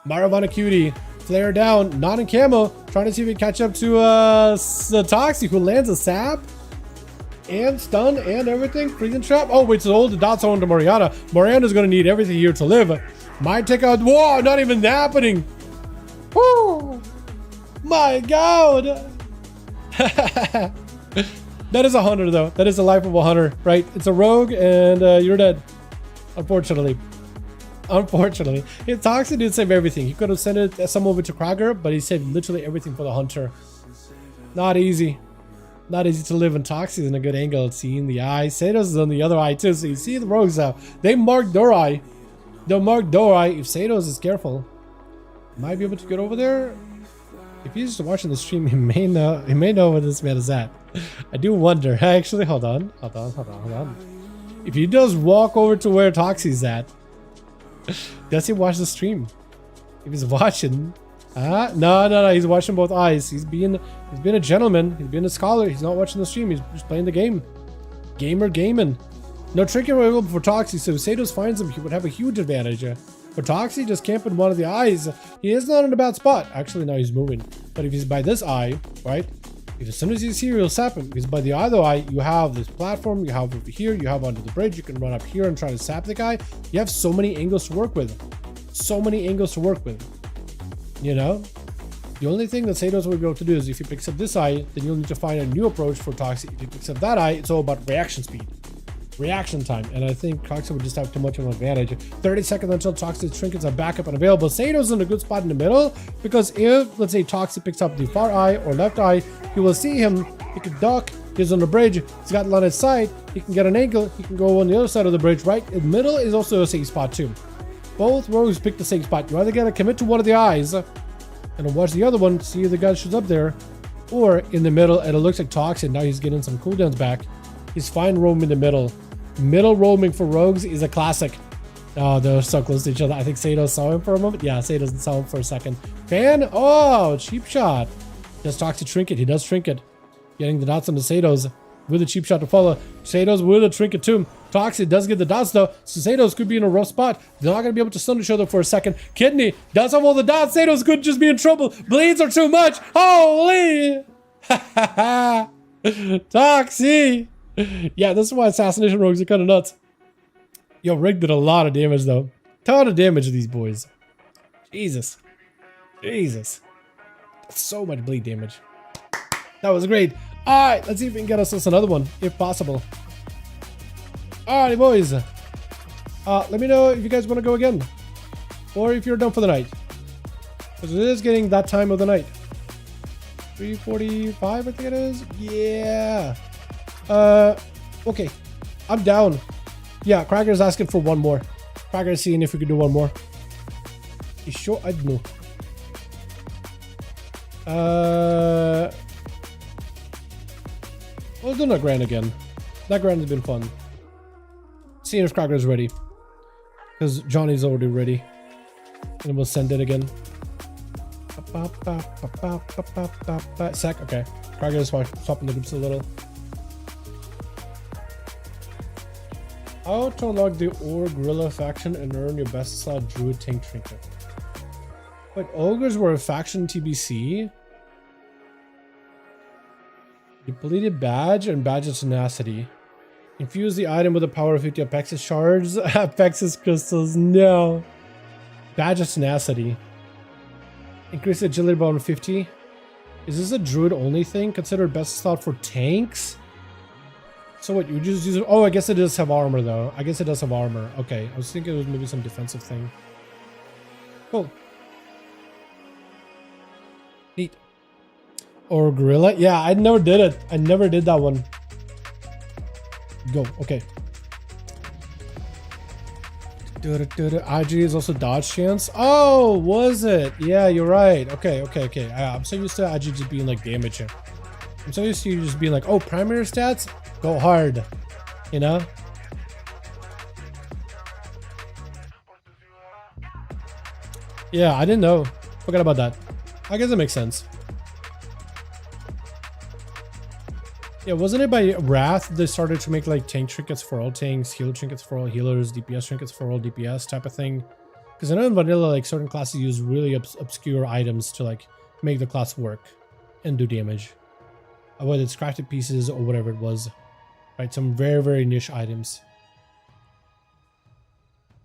Maravana Cutie. Flare down. Not in camo. Trying to see if he can catch up to Toxic, who lands a sap. And stun and everything. Freezing trap. Oh, wait, so hold the dots on to Mariana. Mariana's going to need everything here to live. Might take out. Whoa, not even happening. Woo. My god. That is a hunter, though. That is the life of a hunter, right? It's a rogue, and you're dead. Unfortunately. Unfortunately. Toxic didn't save everything. He could have sent it some over to Krager, but he saved literally everything for the Hunter. Not easy. Not easy to live in Toxic in a good angle. Seeing the eye. Satos is on the other eye too, so you see the rogues out. They marked their eye. They'll mark their eye. If Satos is careful, might be able to get over there. If he's just watching the stream, he may know where this man is at. I do wonder. Actually, hold on. If he does walk over to where Toxie's at, does he watch the stream? If he's watching, no, he's watching both eyes. He's being a gentleman. He's being a scholar. He's not watching the stream. He's just playing the game. Gamer gaming. No tricking available for Toxie, so if Satos finds him, he would have a huge advantage. For Toxie, just camping one of the eyes, he is not in a bad spot. Actually, now he's moving. But if he's by this eye, right? If as soon as he's here, he'll sap him. Because by the other eye, you have this platform, you have over here, you have under the bridge, you can run up here and try to sap the guy. You have so many angles to work with. So many angles to work with. You know? The only thing that Satos will be able to do is if he picks up this eye, then you'll need to find a new approach for Toxic. If he picks up that eye, it's all about reaction speed. Reaction time, and I think Toxic would just have too much of an advantage. 30 seconds until Toxic's trinkets are back up and available. Satos in a good spot in the middle, because if, let's say, Toxic picks up the far eye or left eye, you will see him, he can duck, he's on the bridge, he's got line of sight, he can get an angle, he can go on the other side of the bridge, right? In the middle is also a safe spot too. Both rogues pick the same spot. You either gotta commit to one of the eyes, and watch the other one, see if the guy shoots up there, or in the middle, and it looks like Toxic, now he's getting some cooldowns back. He's fine roaming in the middle. Middle roaming for rogues is a classic. Oh, they're so close to each other. I think Satos saw him for a moment. Yeah, Satos saw him for a second. Fan? Oh, cheap shot. Does Toxic trinket. He does trinket. Getting the dots on the Satos with a cheap shot to follow. Satos with a trinket too. Toxic does get the dots though. So Satos could be in a rough spot. They're not going to be able to stun each other for a second. Kidney does have all the dots. Satos could just be in trouble. Bleeds are too much. Holy. Toxic. Yeah, this is why assassination rogues are kind of nuts. Yo, Rig did a lot of damage though. Ton of damage to these boys. Jesus. That's so much bleed damage. That was great. Alright, let's see if we can get us another one, if possible. Alrighty, boys. Let me know if you guys want to go again. Or if you're done for the night. Because it is getting that time of the night. 3:45, I think it is. Yeah. Okay, I'm down. Yeah, Krager's asking for one more. Krager's seeing if we could do one more. You sure? I don't know. We'll do that grand again. That grand has been fun. Seeing if Krager's ready. Because Johnny's already ready. And we'll send it again. Sec, okay. Krager's swapping the groups a little. How to unlock the Gorilla faction and earn your best slot Druid Tank Trinket. Wait, Ogres were a faction TBC? Depleted Badge and Badge of Tenacity. Infuse the item with the power of 50 Apexis shards. Apexis crystals, no. Badge of Tenacity. Increase agility by 50. Is this a Druid only thing? Considered best slot for tanks? So what, you just use it? Oh, I guess it does have armor though. I guess it does have armor. Okay, I was thinking it was maybe some defensive thing. Cool. Neat. Or Gorilla? Yeah, I never did it. I never did that one. Go, okay. IG is also dodge chance. Oh, was it? Yeah, you're right. Okay. I'm so used to IG just being like damage. I'm so used to you just being like, oh, primary stats? Go hard, you know? Yeah, I didn't know. Forgot about that. I guess it makes sense. Yeah, wasn't it by Wrath they started to make like tank trinkets for all tanks, healer trinkets for all healers, DPS trinkets for all DPS type of thing? Because I know in vanilla, like certain classes use really obscure items to like make the class work and do damage. Whether it's crafted pieces or whatever it was. Right, some very, very niche items.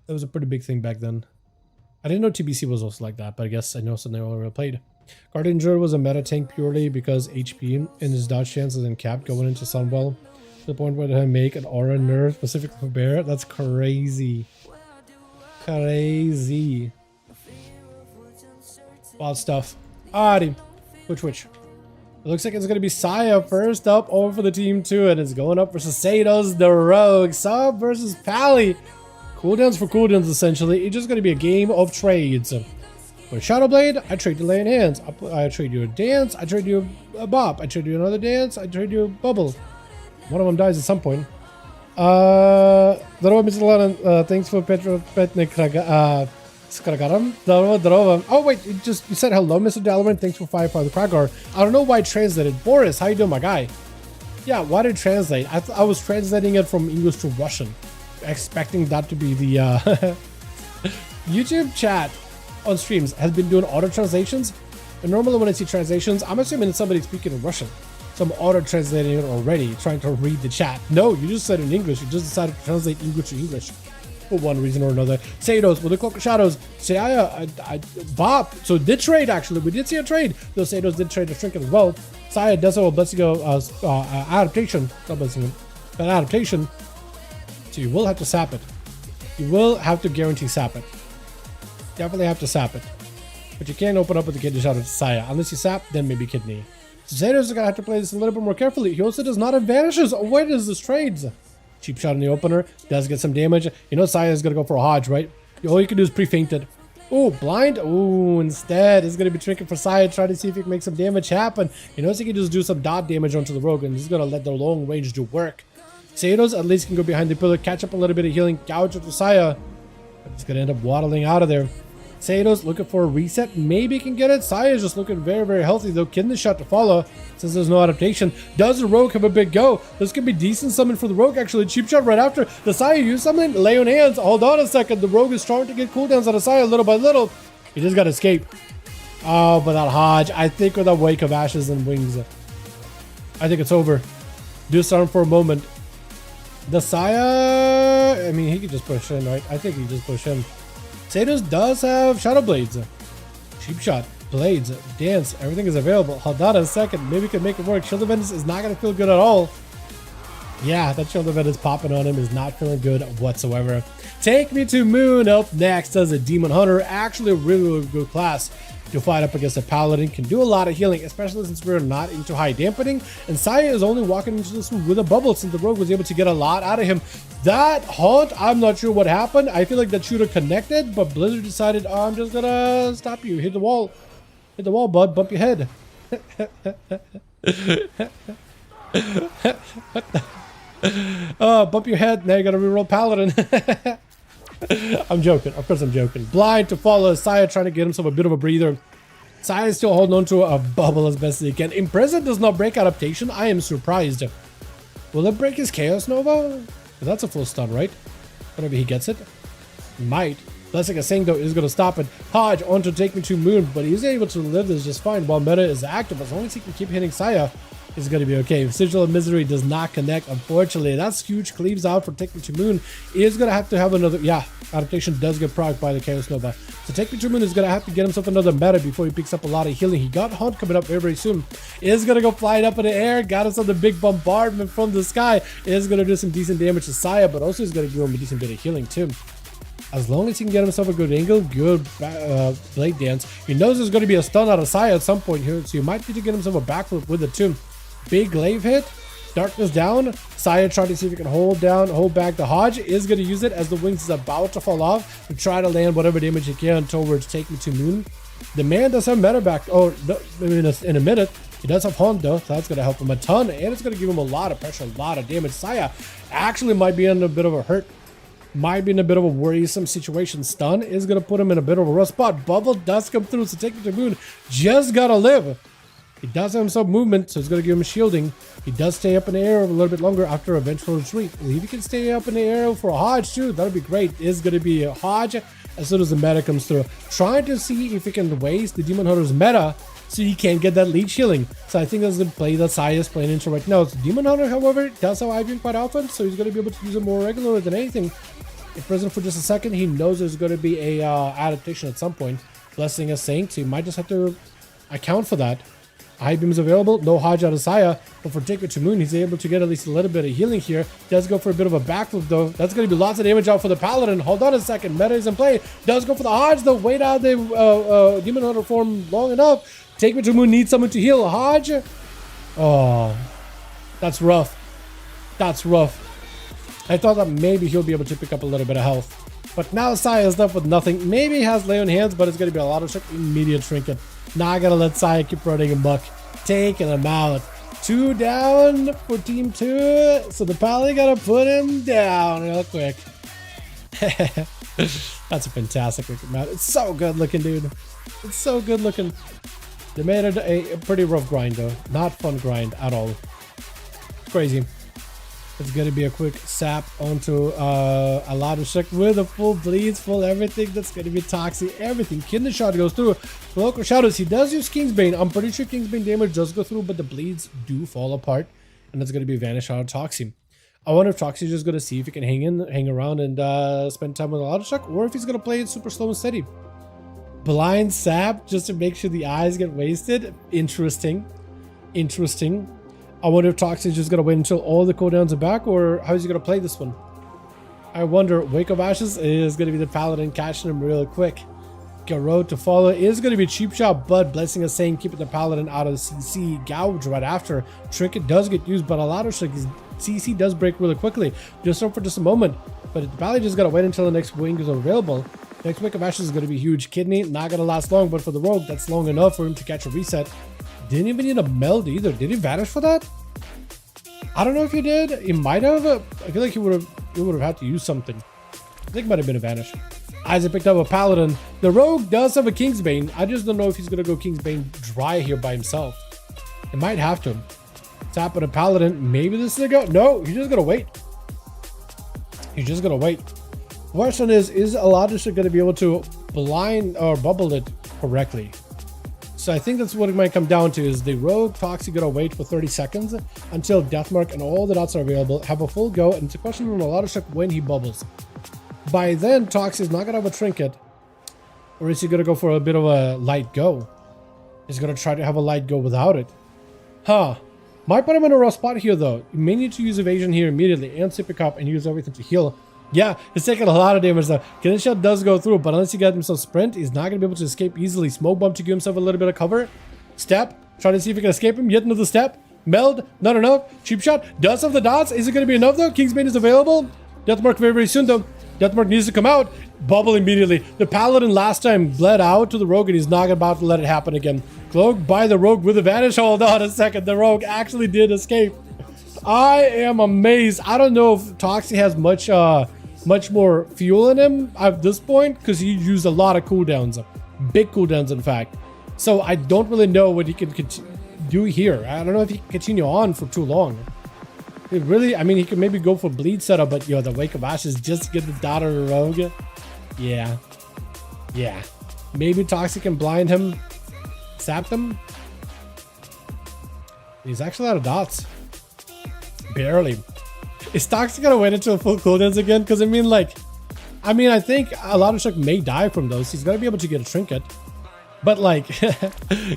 That was a pretty big thing back then. I didn't know TBC was also like that, but I guess I know something I already played. Guardian Druid was a meta tank purely because HP and his dodge chances and cap going into Sunwell. To the point where they make an aura nerf specifically for Bear. That's crazy. Crazy. Wild stuff. Alrighty. Which? It looks like it's going to be Saya first up over for the team 2, and it's going up versus Satos the Rogue. Sub versus Pally. Cooldowns for cooldowns, essentially. It's just going to be a game of trades. With Shadowblade, I trade you Lay in Hands. I trade you a Dance. I trade you a Bop. I trade you another Dance. I trade you a Bubble. One of them dies at some point. Здорово, Mr. Lennon. Thanks for Petnik. Oh wait, you said hello, Mr. Dalaran. Thanks for 5V5 the Kragar. I don't know why I translated. Boris, how you doing, my guy? Yeah, why did it translate? I was translating it from English to Russian, expecting that to be the YouTube chat on streams has been doing auto translations. And normally when I see translations, I'm assuming it's somebody speaking in Russian. So I'm auto translating it already, trying to read the chat. No, you just said in English. You just decided to translate English to English. For one reason or another. Satos with the Cloak of Shadows. Saya, Bop. So did trade actually. We did see a trade. Though Satos did trade a Trinket as well. Saya does have a Blessing adaptation. Not Blessing, but adaptation. So you will have to sap it. You will have to guarantee sap it. Definitely have to sap it. But you can't open up with the Kidney Shadow to Saya. Unless you sap, then maybe Kidney. So Satos is going to have to play this a little bit more carefully. He also does not have vanishes. Oh, where does this trades? Cheap shot in the opener. Does get some damage. You know Saya is going to go for a Hodge, right? All you can do is pre-fainted. Oh, blind. Oh, instead, it's going to be Trinket for Saya. Try to see if he can make some damage happen. You know, so he can just do some dot damage onto the Rogue, and he's going to let the long range do work. Satos at least can go behind the pillar, catch up a little bit of healing, gouge up to Saya. But he's going to end up waddling out of there. Satos looking for a reset. Maybe can get it. Saya is just looking very, very healthy, though. Kidney shot to follow since there's no adaptation. Does the Rogue have a big go? This could be decent summon for the Rogue, actually. Cheap shot right after. The Saya use something. Lay on Hands. Hold on a second. The Rogue is trying to get cooldowns out of Saya little by little. He just got to escape. Oh, but that Hodge. I think with a Wake of Ashes and Wings, I think it's over. Do something for a moment. The Saya, I mean, he could just push in, right? I think he just push in. Satos does have Shadow Blades. Cheap shot, Blades, Dance, everything is available. Hold on a second, maybe we can make it work. Shield of Vengeance is not going to feel good at all. Yeah, that Shield of Vengeance popping on him is not feeling good whatsoever. Take Me to Moon up next as a Demon Hunter. Actually a really, really good class to fight up against a Paladin. Can do a lot of healing, especially since we're not into high dampening. And Saya is only walking into this one with a bubble since the Rogue was able to get a lot out of him. That Haunt, I'm not sure what happened. I feel like that shooter connected, but Blizzard decided, oh, I'm just gonna stop you. Hit the wall. Hit the wall, bud. Bump your head. Bump your head. Now you gotta reroll Paladin. I'm joking. Of course I'm joking. Blind to follow. Saya trying to get himself a bit of a breather. Saya is still holding on to a bubble as best as he can. Imprisoned does not break adaptation. I am surprised. Will it break his Chaos Nova? That's a full stun, right? Whenever he gets it. He might. Blessing a Saying, though, is going to stop it. Hodge on to Take Me to Moon, but he's able to live this just fine while meta is active. As long as he can keep hitting Saya, it's going to be okay. Sigil of Misery does not connect, unfortunately. That's huge. Cleaves out for Take Me to Moon. He is going to have another... Yeah, adaptation does get procced by the Chaos Nova. So Take Me to Moon is going to have to get himself another meta before he picks up a lot of healing. He got Hunt coming up very, very soon. Is going to go flying up in the air. Got himself the big bombardment from the sky. Is going to do some decent damage to Saya, but also is going to give him a decent bit of healing too. As long as he can get himself a good angle, good blade dance. He knows there's going to be a stun out of Saya at some point here, so you might need to get himself a backflip with it too. Big glaive hit, darkness down. Saya trying to see if he can hold back the Hodge. Is going to use it as the wings is about to fall off to try to land whatever damage he can towards Take Me to Moon. The man does have meta back. Oh, in a minute. He does have Haunt though, so that's going to help him a ton, and it's going to give him a lot of pressure, a lot of damage. Saya actually might be in a bit of a hurt. Might be in a bit of a worrisome situation. Stun is going to put him in a bit of a rough spot. Bubble does come through, so Take Me to Moon just got to live. He does have some movement, so it's going to give him shielding. He does stay up in the air a little bit longer after a vengeful retreat. If he can stay up in the air for a Hodge too, that would be great. It's going to be a Hodge as soon as the meta comes through. Trying to see if he can waste the Demon Hunter's meta so he can get that leech healing. So I think that's the play that Saya is playing into right now. So Demon Hunter, however, does have Ivy quite often, so he's going to be able to use it more regularly than anything. If present for just a second, he knows there's going to be a adaptation at some point. Blessing a Saint, so he might just have to account for that. High beam is available. No Hodge out of Saya. But for Take Me to Moon, he's able to get at least a little bit of healing here. Does go for a bit of a backflip though. That's going to be lots of damage out for the Paladin. Hold on a second. Meta is in play. Does go for the Hodge though. Wait out the Demon Hunter form long enough. Take Me to Moon needs someone to heal. Hodge. Oh, that's rough. That's rough. I thought that maybe he'll be able to pick up a little bit of health. But now Saya is left with nothing. Maybe he has Lay on Hands, but it's going to be a lot of immediate trinket. Not going to let Saya keep running amok. Taking him out. 2 down for team 2. So the Pally got to put him down real quick. That's a fantastic looking map. It's so good looking, dude. It's so good looking. They made it a pretty rough grind, though. Not fun grind at all. Crazy. It's going to be a quick sap onto a lot of Shek with a full bleeds, full everything. That's going to be toxic. Everything. Kidney shot goes through. Local shadows. He does use Kingsbane. I'm pretty sure Kingsbane damage does go through, but the bleeds do fall apart. And it's going to be vanish out of Toxie. I wonder if Toxie's just going to see if he can hang around and spend time with a lot of Shek, or if he's going to play it super slow and steady. Blind sap just to make sure the eyes get wasted. Interesting. Interesting. I wonder if Toxie is just going to wait until all the cooldowns are back, or how is he going to play this one? I wonder. Wake of Ashes is going to be the Paladin catching him real quick. Road to follow is going to be cheap shot, but Blessing is saying keeping the Paladin out of CC. Gouge right after. Trinket does get used, but a lot of CC does break really quickly. Just for just a moment. But the Paladin just got to wait until the next wing is available. Next Wake of Ashes is going to be huge. Kidney, not going to last long, but for the Rogue, that's long enough for him to catch a reset. Didn't even need a meld either. Did he vanish for that? I don't know if he did. He might have. I feel like he would have had to use something. I think it might have been a vanish. Isaac picked up a Paladin. The Rogue does have a Kingsbane. I just don't know if he's going to go Kingsbane dry here by himself. It might have to. Tap on a Paladin. Maybe this is a go. No, he's just going to wait. He's just going to wait. The question is Aladdish going to be able to blind or bubble it correctly? So I think that's what it might come down to, is the Rogue Toxie going to wait for 30 seconds until Deathmark and all the dots are available, have a full go, and it's a question on Aladdish when he bubbles. By then, Toxie is not going to have a trinket, or is he going to go for a bit of a light go? He's going to try to have a light go without it. Huh. Might put him in a rough spot here, though. You may need to use evasion here immediately and Sippy Cup and use everything to heal. Yeah, he's taking a lot of damage though. Kidney shot does go through, but unless he gets himself sprint, he's not going to be able to escape easily. Smoke bomb to give himself a little bit of cover. Step. Try to see if he can escape him. Yet another step. Meld. Not enough. Cheap shot. Does have the dots. Is it going to be enough though? Kingsbane is available. Deathmark very, very soon though. Deathmark needs to come out. Bubble immediately. The Paladin last time bled out to the Rogue, and he's not about to let it happen again. Cloak by the Rogue with advantage. Hold on a second. The Rogue actually did escape. I am amazed. I don't know if Toxie has much more fuel in him at this point, because he used a lot of cooldowns. Big cooldowns, in fact. So I don't really know what he can do here. I don't know if he can continue on for too long. It really, I mean, he could maybe go for bleed setup, but yo, the Wake of Ashes just to get the dot of the Rogue. Yeah. Yeah. Maybe Toxic can blind him. Sap them. He's actually out of dots. Barely. Is Toxic gonna wait until full cooldowns again? Because I think a lot of Shek may die from those. He's gonna be able to get a trinket. But like,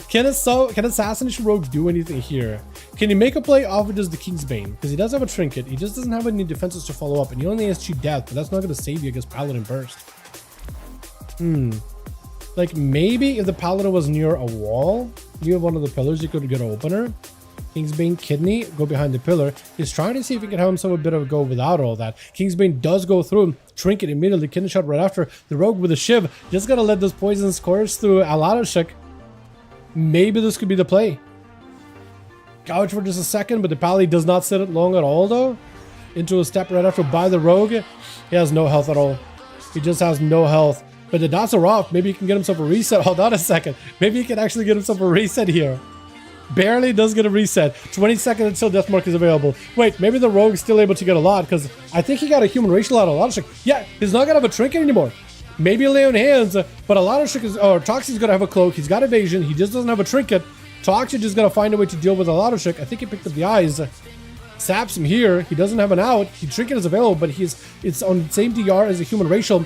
can Assassination Rogue do anything here? Can he make a play off of just the Kingsbane? Because he does have a trinket. He just doesn't have any defenses to follow up. And he only has cheap death, but that's not gonna save you against Paladin Burst. Like maybe if the Paladin was near a wall, near one of the pillars, you could get an opener. Kingsbane, Kidney, go behind the pillar. He's trying to see if he can have himself a bit of a go without all that. Kingsbane does go through. Trinket immediately. Kidney shot right after. The Rogue with a Shiv. Just gotta let those poisons course through Aladdish. Maybe this could be the play. Gouge for just a second, but the Pally does not sit it long at all, though. Into a step right after by the Rogue. He has no health at all. He just has no health. But the dots are off. Maybe he can get himself a reset. Hold on a second. Maybe he can actually get himself a reset here. Barely does get a reset. 20 seconds until Deathmark is available. Wait, maybe the Rogue is still able to get a lot, because I think he got a human racial out of Aladdish. Yeah, he's not gonna have a trinket anymore. Maybe a Lay on Hands, but Aladdish is, or Toxie's gonna have a cloak. He's got evasion. He just doesn't have a trinket. Toxie just gonna find a way to deal with Aladdish. I think he picked up the eyes. Saps him here. He doesn't have an out. He trinket is available, but it's on the same DR as a human racial.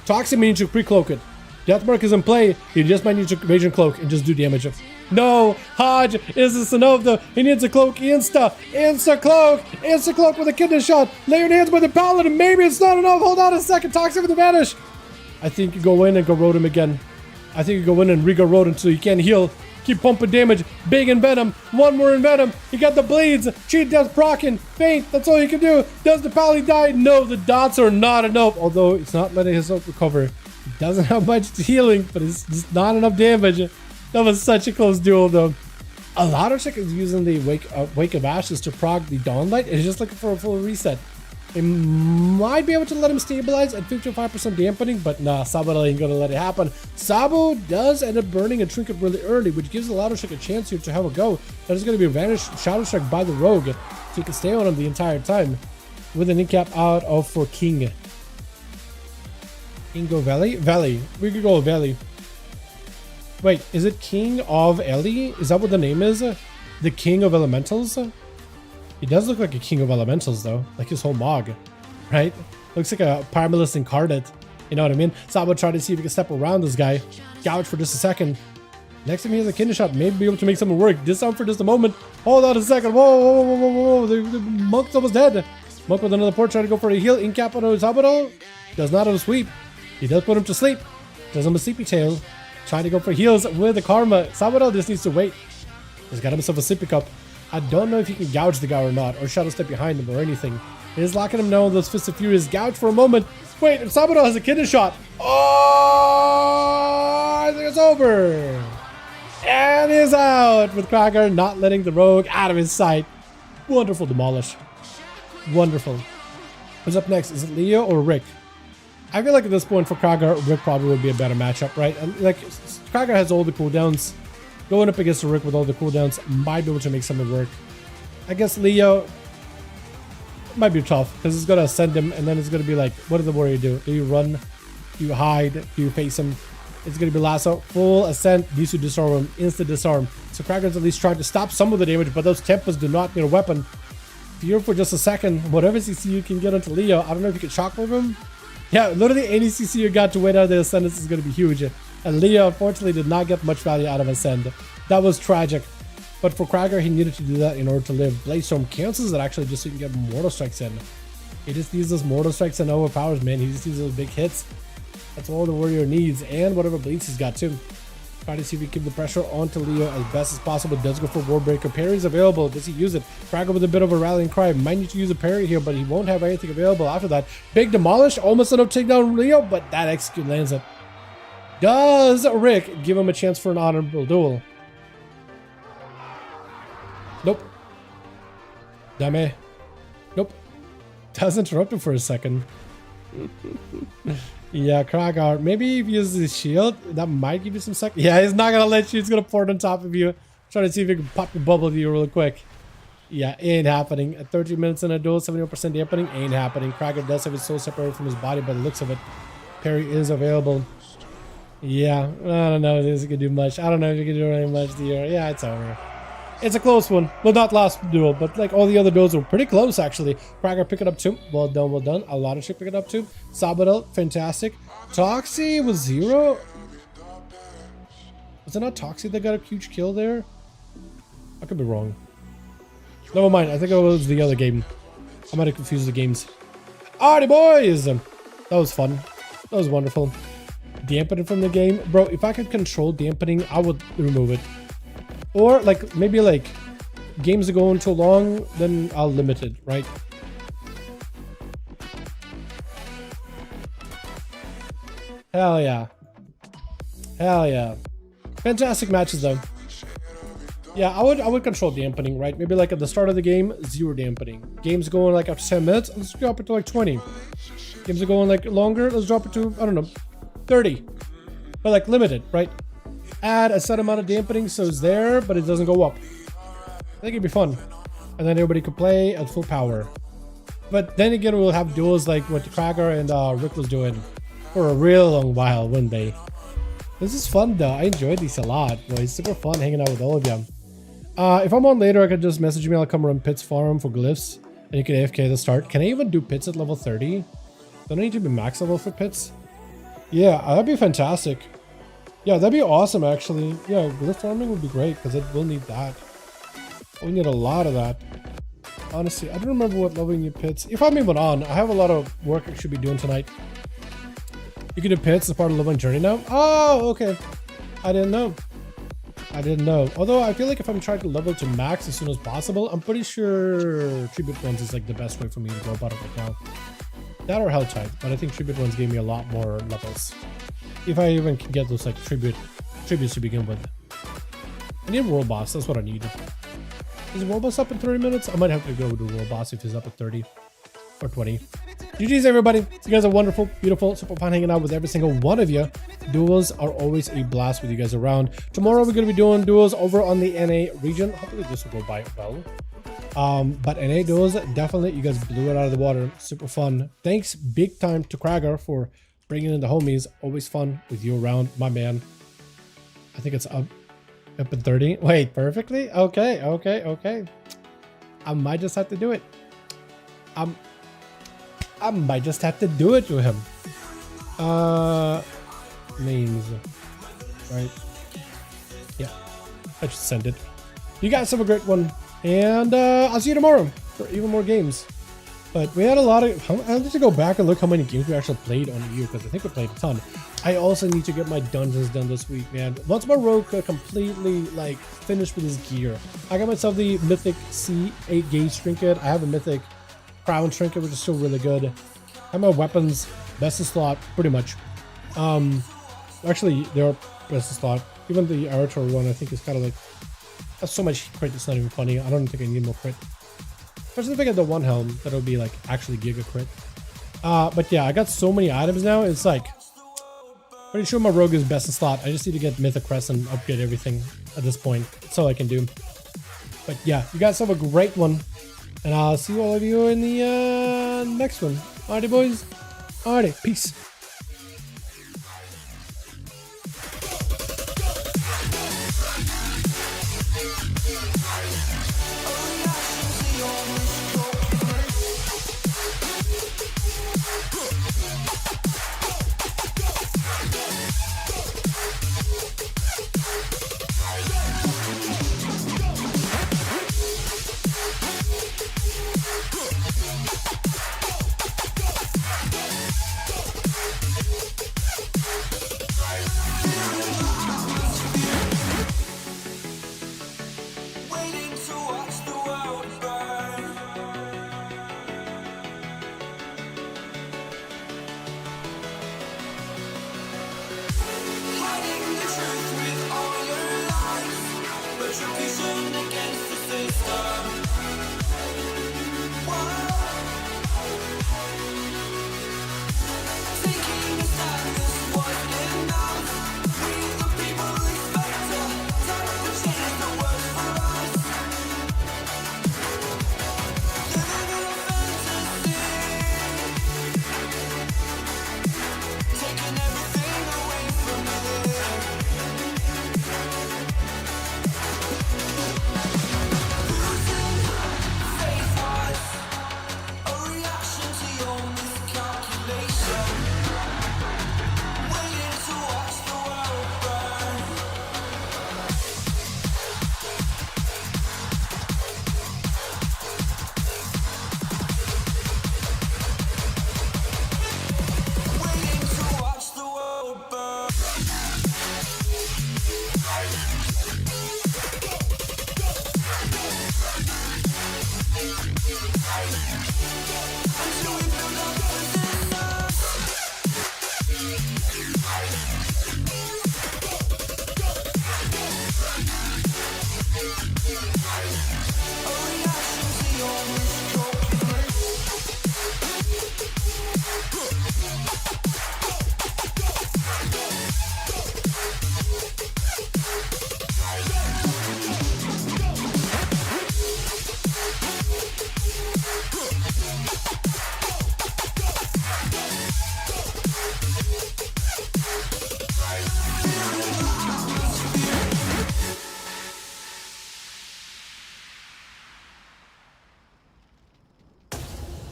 Toxie may need to pre-cloak it. Deathmark is in play. He just might need to evasion cloak and just do damage. No, Hodge is enough though. He needs a cloak. Insta cloak with a kidney shot. Lay your hands by the paladin. Maybe it's not enough. Hold on a second. Toxic with the vanish. I think you go in and go road him again. I think you go in and re-go road until you can't heal. Keep pumping damage. Big in Venom. One more in Venom. You got the bleeds. Cheat death procking. Faint. That's all you can do. Does the pally die? No, the dots are not enough. Although it's not letting his ult recover. He doesn't have much healing, but it's just not enough damage. That was such a close duel though. A lot of Chick is using the Wake of Ashes to prog the Dawnlight. It's just looking for a full reset. It might be able to let him stabilize at 55% dampening, but nah, Sabo ain't gonna let it happen. Sabo does end up burning a trinket really early, which gives a lot of Chick a chance here to have a go. That is gonna be a vanish Shadow Strike by the Rogue, so you can stay on him the entire time. With an incap out of for King. King go Valley? Valley. We could go Valley. Wait, is it King of Ellie? Is that what the name is? The King of Elementals? He does look like a King of Elementals though, like his whole Mog, right? Looks like a Primalist incarnate, you know what I mean? Sabo tried to see if he can step around this guy. Gouge for just a second. Next time he has a kidney shot, maybe be able to make something work. Disarm for just a moment. Hold on a second. Whoa. The Monk's almost dead. Monk with another port trying to go for a heal. Incap on Sabo. Does not have a sweep. He does put him to sleep. Does him a sleepy tail. Trying to go for heals with the Karma. Sabo just needs to wait. He's got himself a sippy cup. I don't know if he can gouge the guy or not, or shadow step behind him or anything. It is locking him down with those Fists of Fury. Gouge for a moment. Wait, if Sabo has a kidney shot. Oh, I think it's over. And he's out with Krager not letting the Rogue out of his sight. Wonderful demolish. Wonderful. Who's up next? Is it Leo or Rick? I feel like at this point for Krager, Rick probably would be a better matchup, right? And like, Krager has all the cooldowns. Going up against Rick with all the cooldowns might be able to make something work. I guess Leo might be tough because it's going to ascend him and then it's going to be like, what did the warrior do? Do you run? Do you hide? Do you face him? It's going to be lasso, full ascent, used to disarm him, instant disarm. So Krager's at least trying to stop some of the damage, but those tempers do not need a weapon. Fear for just a second. Whatever CC you can get onto Leo, I don't know if you can shock move him. Yeah, literally any CC you got to wait out the Ascendance is going to be huge. And Leo, unfortunately, did not get much value out of Ascend. That was tragic. But for Krager, he needed to do that in order to live. Bladestorm cancels it actually just so you can get Mortal Strikes in. He just needs those Mortal Strikes and overpowers, man. He just needs those big hits. That's all the warrior needs. And whatever bleeds he's got too. Try to see if we keep the pressure onto Leo as best as possible. Does go for Warbreaker. Parry's available. Does he use it? Krager with a bit of a rallying cry. Might need to use a parry here, but he won't have anything available after that. Big demolish. Almost enough to take down Leo, but that execute lands it. Does Rick give him a chance for an honorable duel? Nope. Dame. Nope. Does interrupt him for a second. Yeah, Krager. Maybe if you use his shield, that might give you some sec. Yeah, he's not gonna let you. He's gonna pour it on top of you. Trying to see if he can pop the bubble to you real quick. Yeah, ain't happening. At 13 minutes in a duel, 71% dampening, ain't happening. Krager does have his soul separated from his body by the looks of it. Parry is available. Yeah, I don't know if this can do much. I don't know if you can do really much here. Yeah, it's over. It's a close one. Well, not last duel, but like all the other duels were pretty close actually. Krager pick it up too. Well done, well done. A lot of shit pick it up too. Sabadell, fantastic. Toxie was 0. Was it not Toxie that got a huge kill there? I could be wrong. Never mind. I think it was the other game. I might have confused the games. Alrighty, boys. That was fun. That was wonderful. Dampening from the game, bro. If I could control dampening, I would remove it. Or like maybe like games are going too long, then I'll limit it, right? Hell yeah. Hell yeah. Fantastic matches though. Yeah, I would control dampening, right? Maybe like at the start of the game, 0 dampening. Games going like after 10 minutes, let's drop it to like 20. Games are going like longer, let's drop it to, I don't know, 30. But like limited, right? Add a set amount of dampening so it's there, but it doesn't go up. I think it'd be fun. And then everybody could play at full power. But then again, we'll have duels like what Krager and Rick was doing for a real long while, wouldn't they? This is fun though. I enjoyed these a lot. Boy, it's super fun hanging out with all of you. If I'm on later, I could just message me. I'll come run Pits Farm for glyphs. And you can AFK at the start. Can I even do Pits at level 30? Don't I need to be max level for Pits? Yeah, that'd be fantastic. Yeah, that'd be awesome, actually. Yeah, glyph farming would be great because it will need that. We need a lot of that. Honestly, I don't remember what level you pits. If I'm even on, I have a lot of work I should be doing tonight. You can do pits as part of leveling journey now? Oh, okay. I didn't know. I didn't know. Although I feel like if I'm trying to level to max as soon as possible, I'm pretty sure tribute runs is like the best way for me to go about it right now. That or hell type, but I think tribute runs gave me a lot more levels. If I even can get those like tributes to begin with. I need a world boss, that's what I need. Is the world boss up in 30 minutes? I might have to go to world boss if he's up at 30 or 20. GG's everybody. You guys are wonderful, beautiful, super fun hanging out with every single one of you. Duels are always a blast with you guys around. Tomorrow we're going to be doing duels over on the NA region. Hopefully this will go by well. But NA duels, definitely, you guys blew it out of the water. Super fun. Thanks big time to Krager for bringing in the homies. Always fun with you around, my man. I think it's up at 30. Wait, perfectly? Okay. I might just have to do it. I might just have to do it to him. Names. Right. Yeah. I should send it. You guys have a great one. And I'll see you tomorrow for even more games. But we had a lot of... I need to go back and look how many games we actually played on EU, because I think we played a ton. I also need to get my dungeons done this week, man. Once my rogue completely, like, finished with his gear. I got myself the Mythic C8 gauge trinket. I have a Mythic Crown trinket, which is still really good. I have my weapons, best in slot, pretty much. Actually, they're best in slot. Even the Arator one, I think, is kind of like... That's so much crit, it's not even funny. I don't think I need more crit. Especially if I get the one helm, that'll be like actually giga crit. But yeah, I got so many items now. It's like pretty sure my rogue is best in slot. I just need to get Mythic Crest and upgrade everything at this point. That's all I can do. But yeah, you guys have a great one, and I'll see all of you in the next one. Alrighty, boys. Alrighty, peace. Against the system. Why?